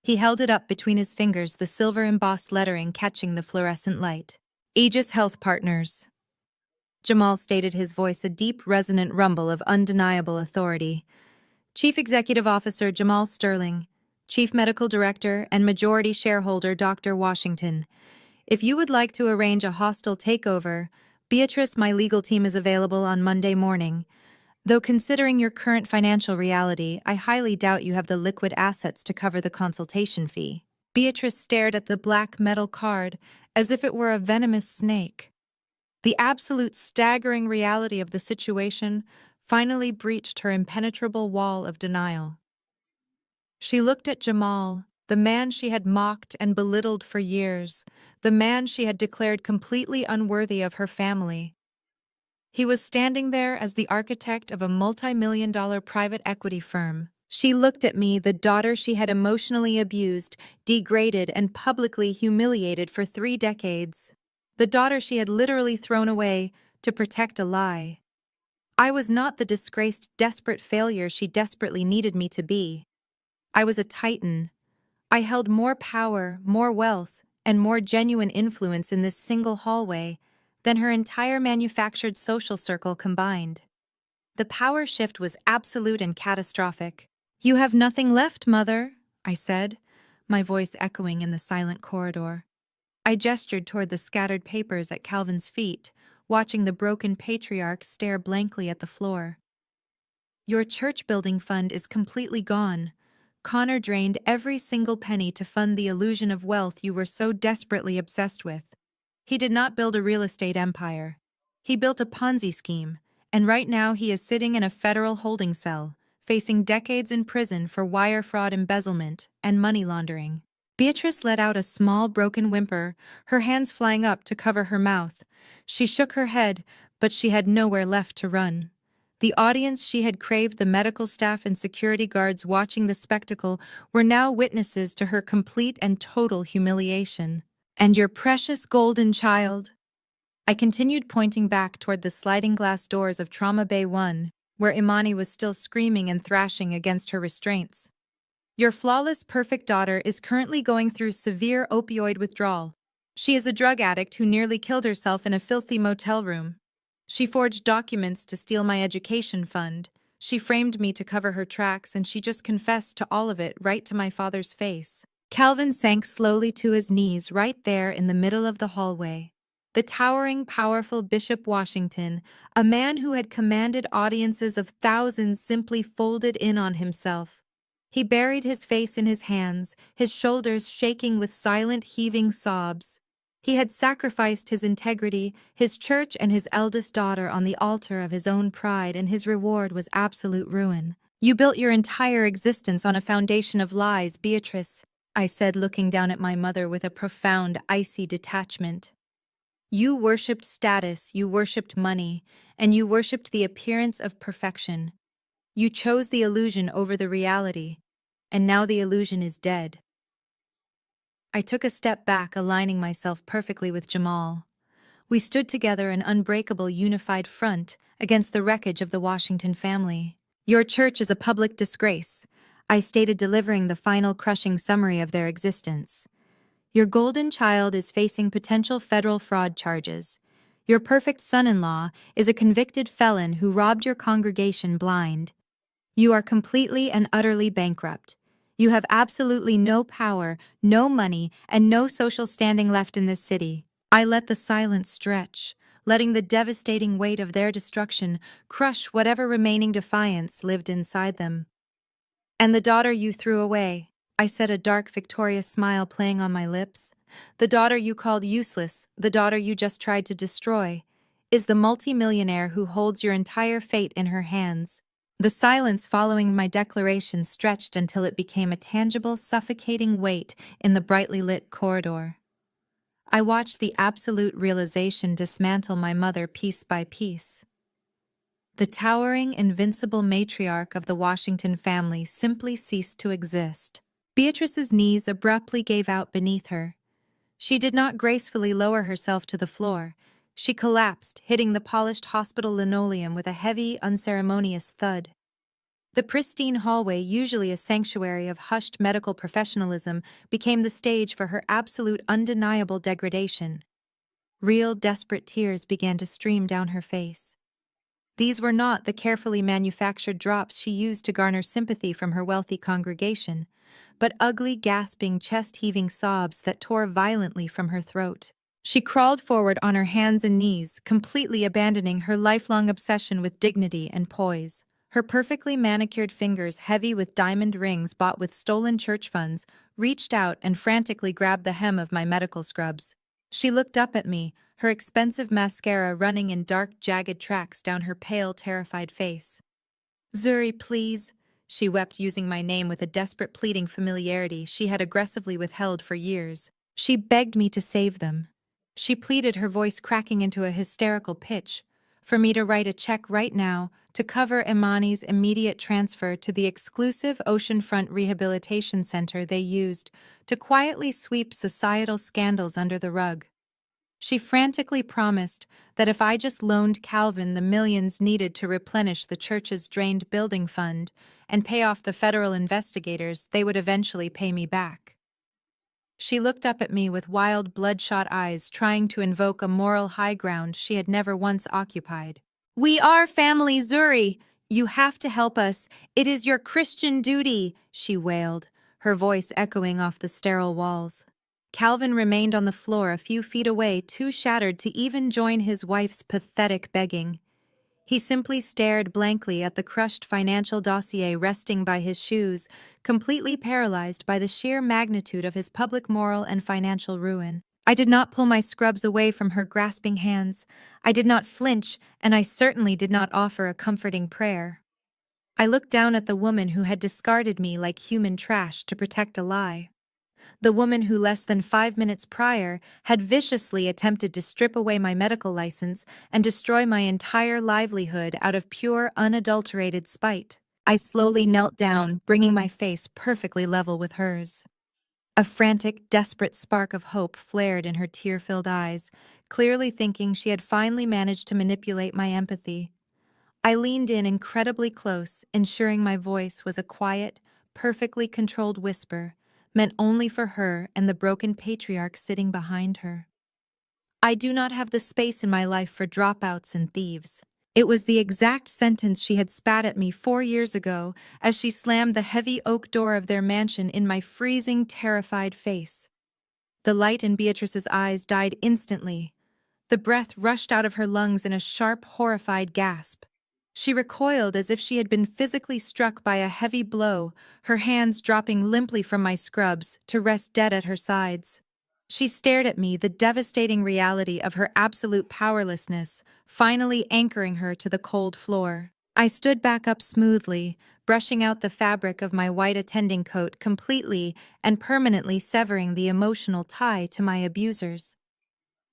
He held it up between his fingers, the silver-embossed lettering catching the fluorescent light. "Aegis Health Partners." Jamal stated, his voice a deep, resonant rumble of undeniable authority. "Chief Executive Officer Jamal Sterling, Chief Medical Director and Majority Shareholder Dr. Washington. If you would like to arrange a hostile takeover, Beatrice, my legal team, is available on Monday morning. Though considering your current financial reality, I highly doubt you have the liquid assets to cover the consultation fee." Beatrice stared at the black metal card as if it were a venomous snake. The absolute staggering reality of the situation finally breached her impenetrable wall of denial. She looked at Jamal, The man she had mocked and belittled for years, the man she had declared completely unworthy of her family. He was standing there as the architect of a multi-million-dollar private equity firm. She looked at me, the daughter she had emotionally abused, degraded, and publicly humiliated for 3 decades. The daughter she had literally thrown away to protect a lie. I was not the disgraced, desperate failure she desperately needed me to be. I was a titan. I held more power, more wealth, and more genuine influence in this single hallway than her entire manufactured social circle combined. The power shift was absolute and catastrophic. "You have nothing left, Mother," I said, my voice echoing in the silent corridor. I gestured toward the scattered papers at Calvin's feet, watching the broken patriarch stare blankly at the floor. "Your church building fund is completely gone. Connor drained every single penny to fund the illusion of wealth you were so desperately obsessed with. He did not build a real estate empire. He built a Ponzi scheme, and right now he is sitting in a federal holding cell, facing decades in prison for wire fraud, embezzlement, and money laundering." Beatrice let out a small, broken whimper, her hands flying up to cover her mouth. She shook her head, but she had nowhere left to run. The audience she had craved, the medical staff and security guards watching the spectacle, were now witnesses to her complete and total humiliation. "And your precious golden child?" I continued, pointing back toward the sliding glass doors of Trauma Bay 1, where Imani was still screaming and thrashing against her restraints. "Your flawless, perfect daughter is currently going through severe opioid withdrawal. She is a drug addict who nearly killed herself in a filthy motel room. She forged documents to steal my education fund. She framed me to cover her tracks, and she just confessed to all of it right to my father's face." Calvin sank slowly to his knees right there in the middle of the hallway. The towering, powerful Bishop Washington, a man who had commanded audiences of thousands, simply folded in on himself. He buried his face in his hands, his shoulders shaking with silent, heaving sobs. He had sacrificed his integrity, his church, and his eldest daughter on the altar of his own pride, and his reward was absolute ruin. "You built your entire existence on a foundation of lies, Beatrice," I said, looking down at my mother with a profound, icy detachment. "You worshipped status, you worshipped money, and you worshipped the appearance of perfection. You chose the illusion over the reality, and now the illusion is dead." I took a step back, aligning myself perfectly with Jamal. We stood together, an unbreakable, unified front against the wreckage of the Washington family. "Your church is a public disgrace," I stated, delivering the final crushing summary of their existence. "Your golden child is facing potential federal fraud charges. Your perfect son-in-law is a convicted felon who robbed your congregation blind. You are completely and utterly bankrupt. You have absolutely no power, no money, and no social standing left in this city." I let the silence stretch, letting the devastating weight of their destruction crush whatever remaining defiance lived inside them. "And the daughter you threw away," I said, a dark, victorious smile playing on my lips. "The daughter you called useless, the daughter you just tried to destroy, is the multimillionaire who holds your entire fate in her hands." The silence following my declaration stretched until it became a tangible, suffocating weight in the brightly lit corridor. I watched the absolute realization dismantle my mother piece by piece. The towering, invincible matriarch of the Washington family simply ceased to exist. Beatrice's knees abruptly gave out beneath her. She did not gracefully lower herself to the floor. She collapsed, hitting the polished hospital linoleum with a heavy, unceremonious thud. The pristine hallway, usually a sanctuary of hushed medical professionalism, became the stage for her absolute, undeniable degradation. Real, desperate tears began to stream down her face. These were not the carefully manufactured drops she used to garner sympathy from her wealthy congregation, but ugly, gasping, chest-heaving sobs that tore violently from her throat. She crawled forward on her hands and knees, completely abandoning her lifelong obsession with dignity and poise. Her perfectly manicured fingers, heavy with diamond rings bought with stolen church funds, reached out and frantically grabbed the hem of my medical scrubs. She looked up at me, her expensive mascara running in dark, jagged tracks down her pale, terrified face. "Zuri, please. She wept, using my name with a desperate pleading familiarity she had aggressively withheld for years. She begged me to save them. She pleaded, her voice cracking into a hysterical pitch, for me to write a check right now to cover Imani's immediate transfer to the exclusive oceanfront rehabilitation center they used to quietly sweep societal scandals under the rug. She frantically promised that if I just loaned Calvin the millions needed to replenish the church's drained building fund and pay off the federal investigators, they would eventually pay me back. She looked up at me with wild, bloodshot eyes, trying to invoke a moral high ground she had never once occupied. "We are family, Zuri! You have to help us. It is your Christian duty," she wailed, her voice echoing off the sterile walls. Calvin remained on the floor a few feet away, too shattered to even join his wife's pathetic begging. He simply stared blankly at the crushed financial dossier resting by his shoes, completely paralyzed by the sheer magnitude of his public moral and financial ruin. I did not pull my scrubs away from her grasping hands. I did not flinch, and I certainly did not offer a comforting prayer. I looked down at the woman who had discarded me like human trash to protect a lie. The woman who less than 5 minutes prior had viciously attempted to strip away my medical license and destroy my entire livelihood out of pure, unadulterated spite. I slowly knelt down, bringing my face perfectly level with hers. A frantic, desperate spark of hope flared in her tear-filled eyes, clearly thinking she had finally managed to manipulate my empathy. I leaned in incredibly close, ensuring my voice was a quiet, perfectly controlled whisper, meant only for her and the broken patriarch sitting behind her. "I do not have the space in my life for dropouts and thieves." It was the exact sentence she had spat at me 4 years ago as she slammed the heavy oak door of their mansion in my freezing, terrified face. The light in Beatrice's eyes died instantly. The breath rushed out of her lungs in a sharp, horrified gasp. She recoiled as if she had been physically struck by a heavy blow, her hands dropping limply from my scrubs to rest dead at her sides. She stared at me, the devastating reality of her absolute powerlessness, finally anchoring her to the cold floor. I stood back up smoothly, brushing out the fabric of my white attending coat, completely and permanently severing the emotional tie to my abusers.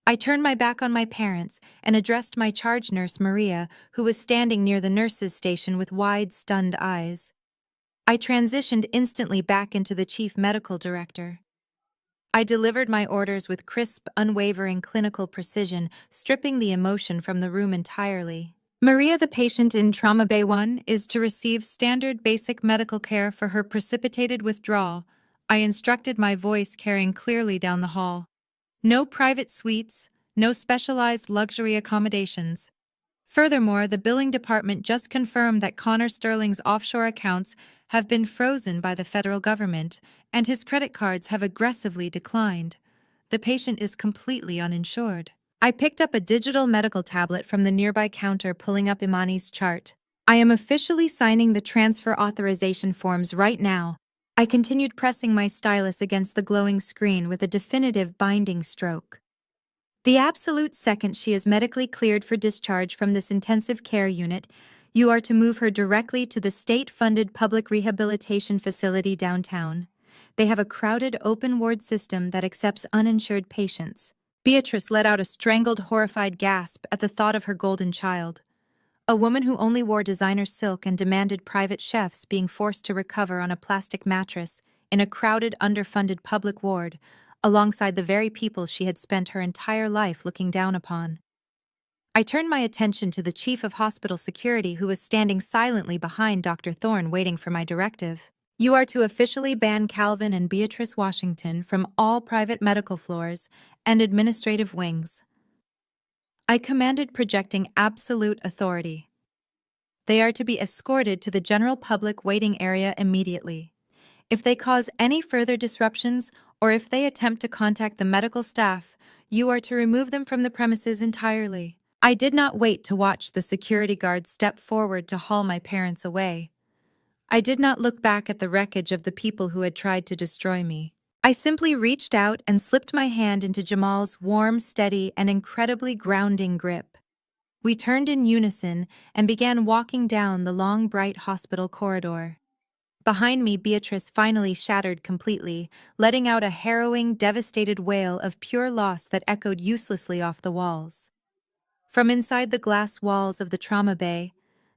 I turned my back on my parents and addressed my charge nurse, Maria, who was standing near the nurses' station with wide, stunned eyes. I transitioned instantly back into the chief medical director. I delivered my orders with crisp, unwavering clinical precision, stripping the emotion from the room entirely. "Maria, the patient in Trauma Bay 1, is to receive standard basic medical care for her precipitated withdrawal," I instructed, my voice carrying clearly down the hall. "No private suites, no specialized luxury accommodations. Furthermore, the billing department just confirmed that Connor Sterling's offshore accounts have been frozen by the federal government, and his credit cards have aggressively declined. The patient is completely uninsured." I picked up a digital medical tablet from the nearby counter, pulling up Imani's chart. "I am officially signing the transfer authorization forms right now." I continued, pressing my stylus against the glowing screen with a definitive binding stroke. "The absolute second she is medically cleared for discharge from this intensive care unit, you are to move her directly to the state-funded public rehabilitation facility downtown. They have a crowded, open ward system that accepts uninsured patients." Beatrice let out a strangled, horrified gasp at the thought of her golden child. A woman who only wore designer silk and demanded private chefs being forced to recover on a plastic mattress in a crowded, underfunded public ward, alongside the very people she had spent her entire life looking down upon. I turned my attention to the chief of hospital security, who was standing silently behind Dr. Thorne, waiting for my directive. "You are to officially ban Calvin and Beatrice Washington from all private medical floors and administrative wings," I commanded, projecting absolute authority. "They are to be escorted to the general public waiting area immediately. If they cause any further disruptions or if they attempt to contact the medical staff, you are to remove them from the premises entirely." I did not wait to watch the security guard step forward to haul my parents away. I did not look back at the wreckage of the people who had tried to destroy me. I simply reached out and slipped my hand into Jamal's warm, steady, and incredibly grounding grip. We turned in unison and began walking down the long, bright hospital corridor. Behind me, Beatrice finally shattered completely, letting out a harrowing, devastated wail of pure loss that echoed uselessly off the walls. From inside the glass walls of the trauma bay,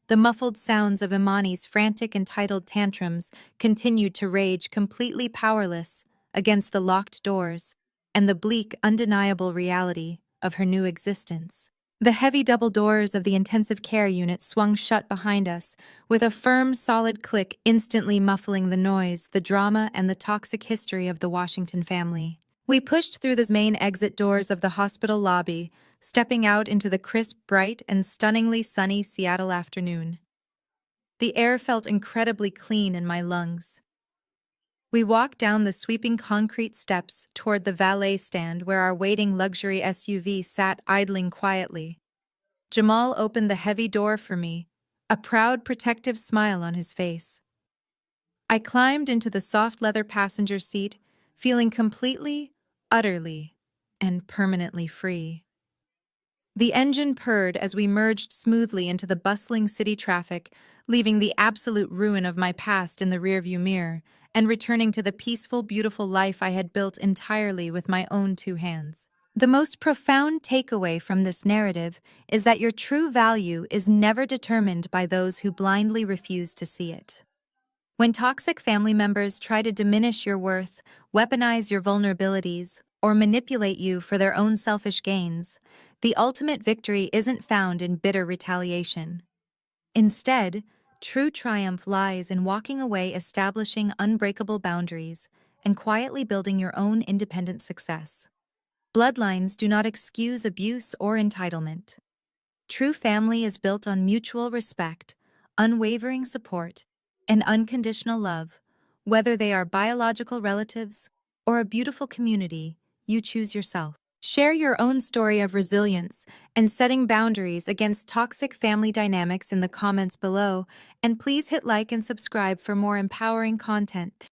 the muffled sounds of Imani's frantic, entitled tantrums continued to rage, completely powerless against the locked doors and the bleak, undeniable reality of her new existence. The heavy double doors of the intensive care unit swung shut behind us, with a firm, solid click instantly muffling the noise, the drama, and the toxic history of the Washington family. We pushed through the main exit doors of the hospital lobby, stepping out into the crisp, bright, and stunningly sunny Seattle afternoon. The air felt incredibly clean in my lungs. We walked down the sweeping concrete steps toward the valet stand where our waiting luxury SUV sat idling quietly. Jamal opened the heavy door for me, a proud, protective smile on his face. I climbed into the soft leather passenger seat, feeling completely, utterly, and permanently free. The engine purred as we merged smoothly into the bustling city traffic, leaving the absolute ruin of my past in the rearview mirror and returning to the peaceful, beautiful life I had built entirely with my own two hands. The most profound takeaway from this narrative is that your true value is never determined by those who blindly refuse to see it. When toxic family members try to diminish your worth, weaponize your vulnerabilities, or manipulate you for their own selfish gains, the ultimate victory isn't found in bitter retaliation. Instead, true triumph lies in walking away, establishing unbreakable boundaries, and quietly building your own independent success. Bloodlines do not excuse abuse or entitlement. True family is built on mutual respect, unwavering support, and unconditional love. Whether they are biological relatives or a beautiful community, you choose yourself. Share your own story of resilience and setting boundaries against toxic family dynamics in the comments below, and please hit like and subscribe for more empowering content.